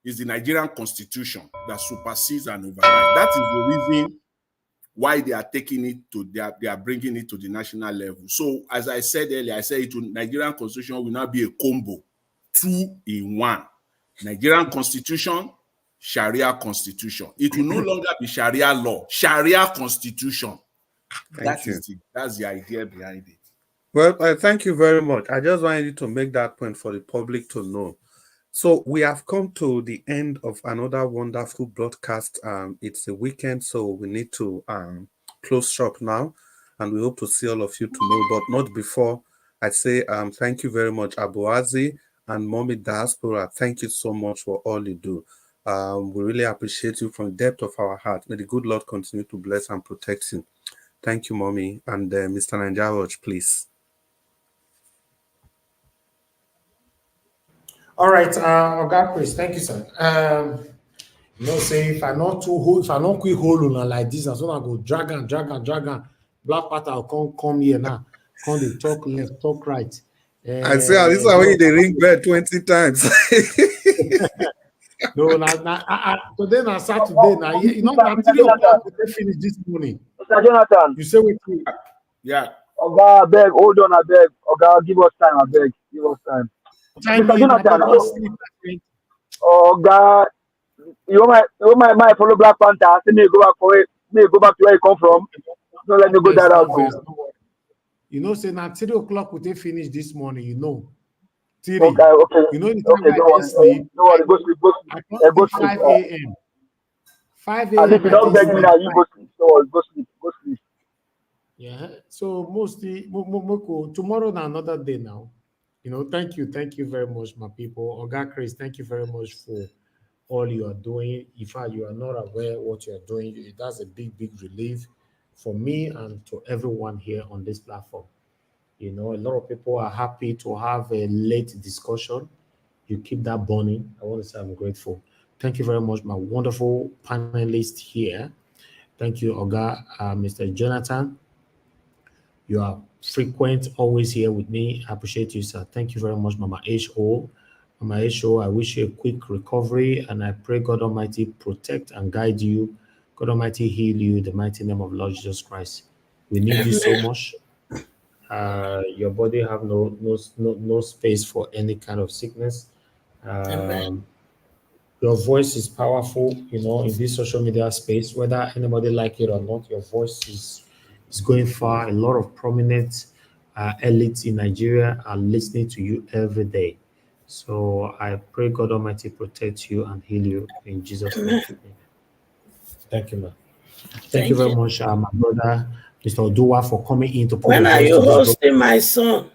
It's the Nigerian constitution that supersedes and overrides. That is the reason why they are taking it to, they are bringing it to the national level. So, as I said earlier, I said Nigerian constitution will now be a combo, 2 in 1. Nigerian constitution, Sharia constitution. It will no longer be Sharia law, Sharia constitution. That's the idea behind it. Well, thank you very much. I just wanted you to make that point for the public to know. So we have come to the end of another wonderful broadcast. It's a weekend, so we need to close shop now, and we hope to see all of you tomorrow, but not before I say thank you very much, Abuazi and Mommy Diaspora. Thank you so much for all you do. We really appreciate you from the depth of our heart. May the good Lord continue to bless and protect you. Thank you, Mommy. And Mr. Nanjawaj, please. All right, Oga Chris, thank you, sir. You know, say if I not quick hold on like this, as soon as I go drag and Black Panther will come here now. Come they talk left, talk right. I say this is how they ring bell 20 times. No, today na Saturday now. You know, na 3 o'clock we finish this morning. Mr. Jonathan. You say with me? Yeah. Oga, I beg, hold on, I beg. Oga, give us time, I beg. Give us time. Mr. Jonathan. Oga, you want my follow Black Panther? Say me go back for it. Me go back to where you come from. Don't let me go that out. You know, say now 3 o'clock we finish this morning. You know. 3. Okay. You know the time I sleep. No worry, go sleep. Go sleep. 5 a.m. 5 a.m. And if you don't beg me now, you go sleep. So go sleep. Go sleep. Yeah. So mostly tomorrow na another day now. You know, thank you very much, my people. Oga Chris, thank you very much for all you are doing. If you are not aware what you are doing, that's a big relief for me and to everyone here on this platform. You know, a lot of people are happy to have a late discussion. You keep that burning. I want to say I'm grateful. Thank you very much, my wonderful panelists here. Thank you, Oga, Mr. Jonathan. You are frequent, always here with me. I appreciate you, sir. Thank you very much, Mama H.O. Mama H.O., I wish you a quick recovery, and I pray God Almighty protect and guide you. God Almighty heal you in the mighty name of Lord Jesus Christ. We need you so much. Your body have no space for any kind of sickness. Your voice is powerful, you know, in this social media space, whether anybody like it or not. Your voice is going far. A lot of prominent elites in Nigeria are listening to you every day. So I pray God Almighty protect you and heal you in Jesus' name. Thank you, man. Thank you very much, my brother, Mr. Oduwa, for coming in to put. When are you hosting my son?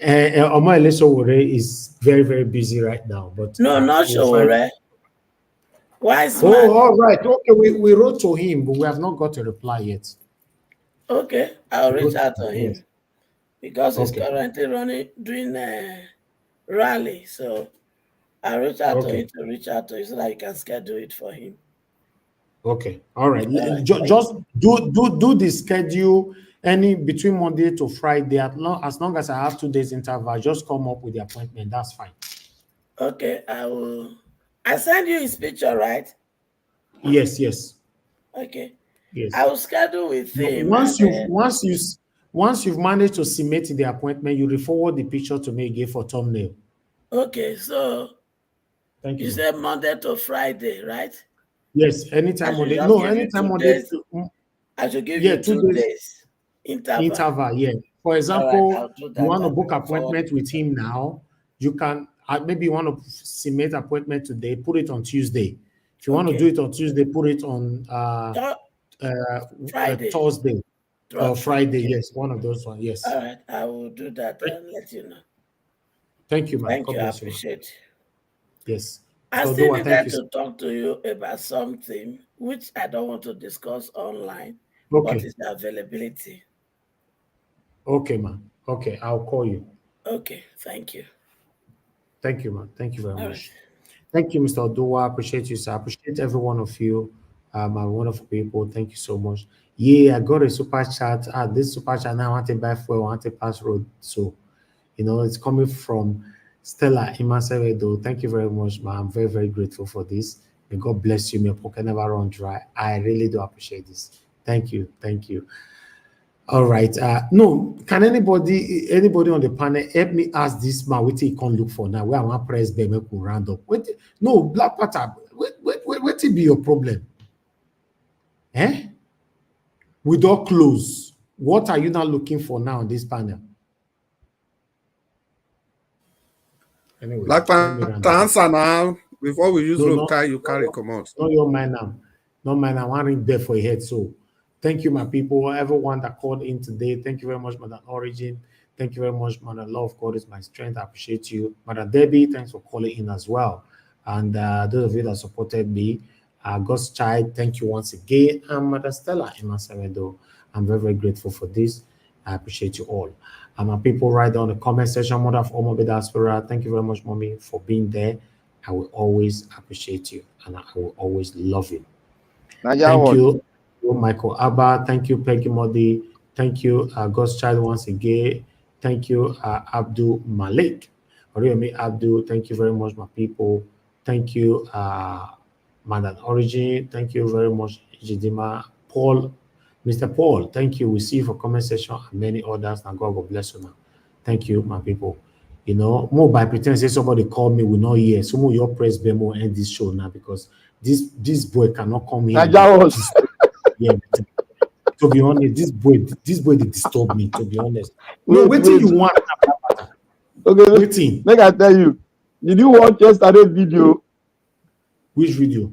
Oma Elesowore is very busy right now, but no, not Showore. Wise man. Oh, all right. Okay, we wrote to him, but we have not got a reply yet. Okay, I'll reach out to him because he's currently doing a rally. So I'll reach out to him so that you can schedule it for him. Okay, all right. Just do the schedule any between Monday to Friday. As long as I have 2 days interval, just come up with the appointment. That's fine. Okay, I will. I send you his picture, right? Yes. Okay. Yes. I will schedule with him. Once you've managed to submit the appointment, you re-forward the picture to me again for thumbnail. Okay, so thank you. You said Monday to Friday, right? Yes, anytime Monday. No, anytime Monday. I should give you 2 days. Interval, yeah. For example, you want to book appointment with him now, you can maybe you want to submit appointment today, put it on Tuesday. If you want to do it on Tuesday, put it on Friday. Thursday. Friday, yes, one of those ones, yes. All right, I will do that and let you know. Thank you, man. Thank God you, I bless you, man. appreciate. Yes. I So, still Dua, thank needed you. to talk to you about something which I don't want to discuss online, but Okay. it's the availability. Okay, man. Okay, I'll call you. Okay, thank you. Thank you, man. Thank you very All much. Thank you, Mr. Odua. I appreciate you, sir. I appreciate every one of you, my wonderful people. Thank you so much. Yeah, I got a super chat. This super chat now, I want to buy fuel, I want to pass road. So, it's coming from Stella Imasevedo. Thank you very much, man. I'm very, very grateful for this. May God bless you. May your pocket never run dry. I really do appreciate this. Thank you. Thank you. All right. No, can anybody on the panel help me ask this man what he can look for now? Where I want press bell make we round up. Wait, no, Black Panther. What be your problem? We don't close. What are you now looking for now on this panel? Anyway, Black Panther, answer now. Before we use rope tie, you carry come out. No, your mind now. No mind. I want ring bell for your head. So thank you, my people. Everyone that called in today. Thank you very much, Madam Origin. Thank you very much, Madam Love. God is my strength. I appreciate you. Madam Debbie, thanks for calling in as well. And those of you that supported me, God's child, thank you once again. And Madam Stella Imasemedo, I'm very, very grateful for this. I appreciate you all. And my people, right down the comment section, Mother of Omobe Diaspora, thank you very much, Mommy, for being there. I will always appreciate you and I will always love you. Thank you, Michael Abba. Thank you, Peggy Modi. Thank you, God's child once again. Thank you, Abdul Malik. Oriyomi Abdul, thank you very much, my people. Thank you, Madam Origin. Thank you very much, Jidima. Paul, Mr. Paul, thank you. We see you for comment section and many others. And God will bless you now. Thank you, my people. More by pretend say somebody called me, we not hear. Some of your press Bemo end this show now because this boy cannot come here. Yeah, to be honest, this boy they disturb me. To be honest, wait till you want. Okay, waiting. Make I tell you. Did you watch yesterday's video? Which video?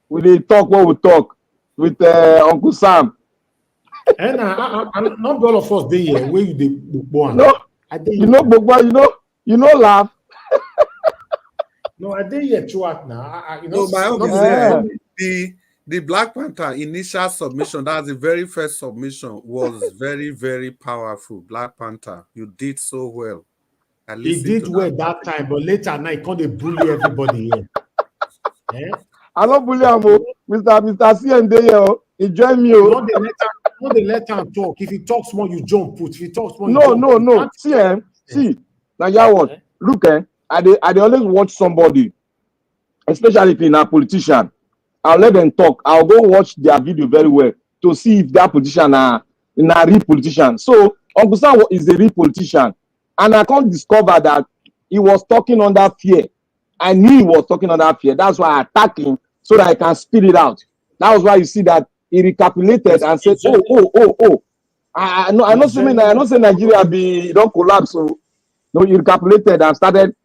We talk what we talk with Uncle Sam. And not all of us there. Where you the born? No, you know, laugh. No, I didn't hear throughout now. No, my own is the Black Panther initial submission, that's the very first submission, was very, very powerful. Black Panther, you did so well. He did well that time, but later now he can't bully everybody here. I don't bully him, Mr. CND. He join me. Don't they let him talk. If he talks more, you jump. If he talks more, no. See, now you what? Look, I always watch somebody, especially if you're a politician. I'll let them talk. I'll go watch their video very well to see if that politician are a real politician. So Uncle Sam is a real politician, and I can't discover that he was talking under fear. I knew he was talking under fear. That's why I attacked him so that I can spit it out. That was why you see that he recapitulated and said, "Oh. I know say Nigeria don't collapse." So no, he recapitulated and started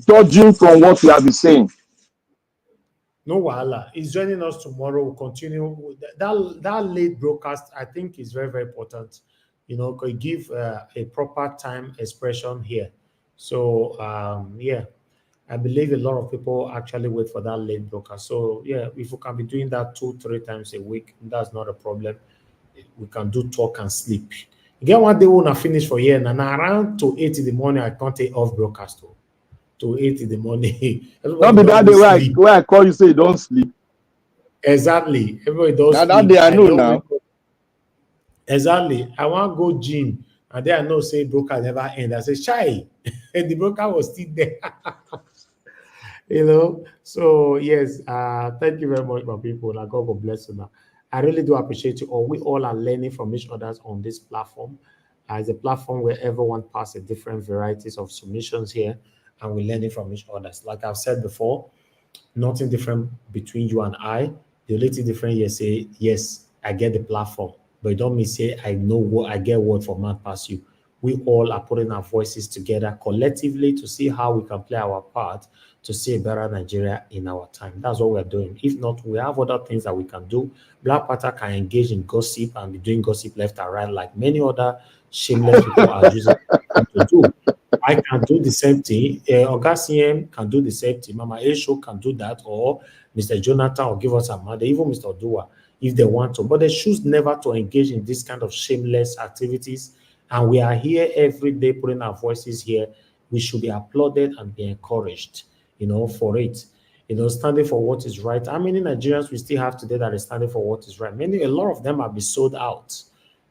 dodging from what we have been saying. No wahala. He's joining us tomorrow. We'll continue. That late broadcast, I think, is very, very important. Could give a proper time expression here. So, yeah, I believe a lot of people actually wait for that late broadcast. So, yeah, if we can be doing that 2-3 times a week, that's not a problem. We can do talk and sleep. Again, one day when I finish for here, and around to 8 in the morning, I can't take off broadcast. To 8 in the morning. Not be that day where I call you say you don't sleep. Exactly. Everybody does now, sleep. That day I know now. Exactly. I want to go gym. And then I know say broker never end. I say, shy. And the broker was still there. So yes, thank you very much, my people. God will bless you now. I really do appreciate you all. We all are learning from each other on this platform. It's a platform where everyone passes different varieties of submissions here. And we're learning from each other. Like I've said before, nothing different between you and I. The only thing different here say, yes, I get the platform. But don't mean say I know what I get word from man past you. we all are putting our voices together collectively to see how we can play our part to see a better Nigeria in our time. That's what we're doing. If not, we have other things that we can do. Black Panther can engage in gossip and be doing gossip left and right like many other shameless people are using to do. I can do the same thing. Oga CM can do the same thing. Mama Esho can do that, or Mr. Jonathan, or give us a mother, even Mr. Dua, if they want to. But they choose never to engage in this kind of shameless activities. And we are here every day putting our voices here. We should be applauded and be encouraged, for it. Standing for what is right. How many Nigerians we still have today that are standing for what is right? A lot of them have been sold out.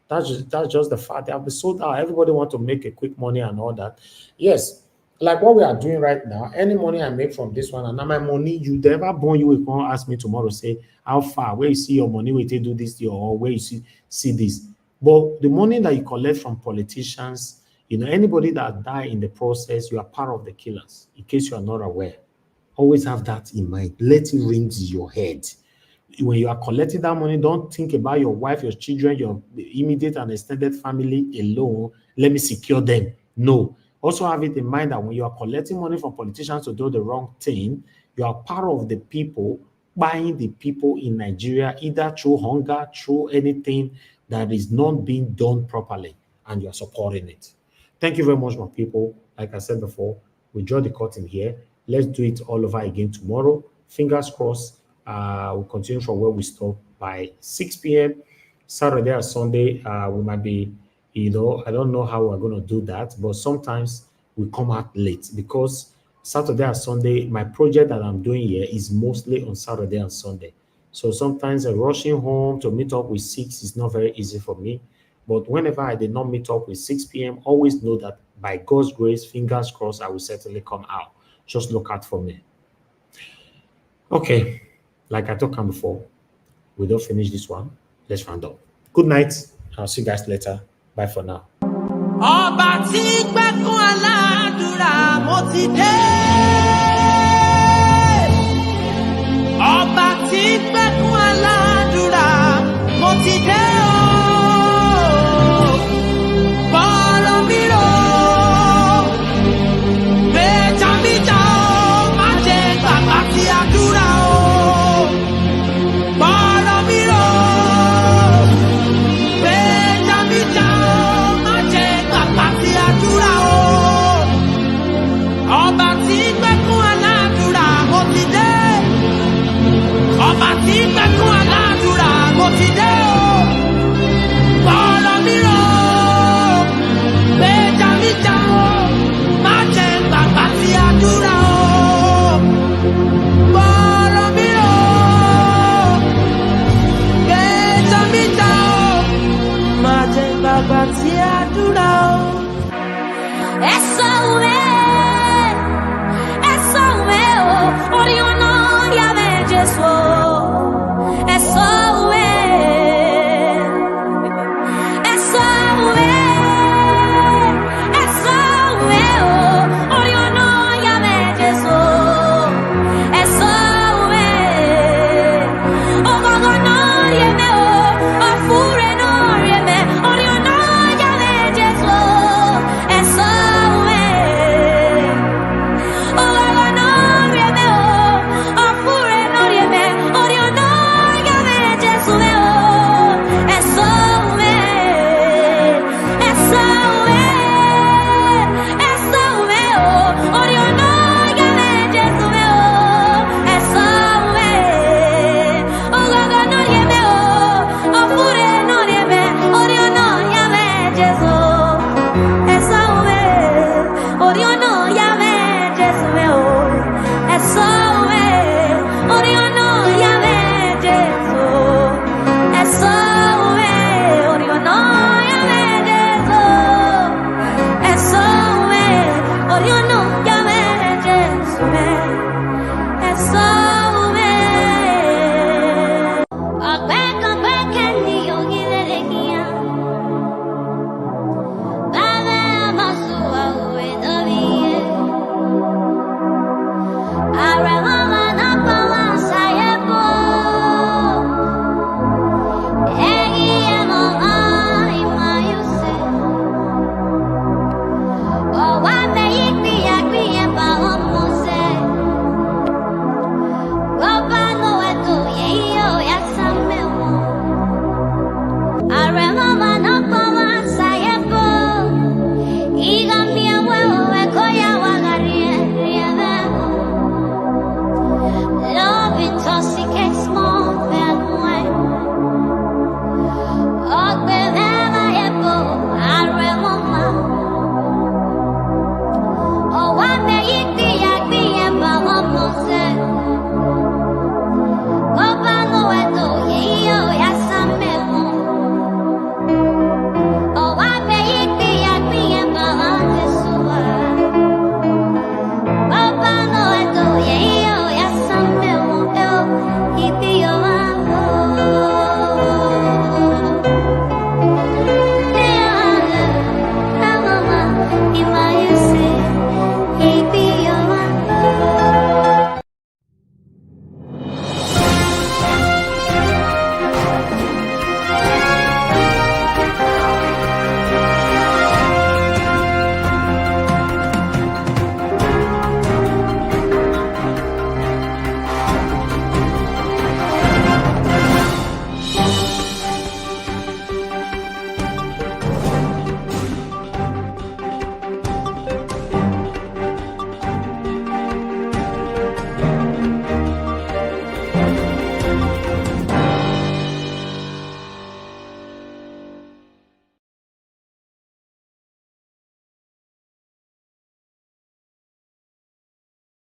That's just the fact. They have been sold out. Everybody want to make a quick money and all that. Yes, like what we are doing right now. Any money I make from this one, and now my money, you never born you will come ask me tomorrow, say how far, where you see your money, where you do this, or where you see this. But the money that you collect from politicians, anybody that die in the process, you are part of the killers. In case you are not aware, always have that in mind. Let it ring to your head. When you are collecting that money, don't think about your wife, your children, your immediate and extended family alone. Let me secure them. No. Also have it in mind that when you are collecting money from politicians to do the wrong thing, you are part of the people buying the people in Nigeria, either through hunger, through anything that is not being done properly, and you are supporting it. Thank you very much, my people. Like I said before, we draw the curtain here. Let's do it all over again tomorrow. Fingers crossed. We'll continue from where we stop by 6 p.m. Saturday or Sunday. We might be, I don't know how we're going to do that, but sometimes we come out late because Saturday or Sunday, my project that I'm doing here is mostly on Saturday and Sunday. So sometimes rushing home to meet up with 6 is not very easy for me. But whenever I did not meet up with 6 p.m., always know that by God's grace, fingers crossed, I will certainly come out. Just look out for me. Okay. Like I talked about before, we don't finish this one. Let's round up. Good night. I'll see you guys later. Bye for now. Ọba tí gbẹ́kún aládùúrà mo ti dé.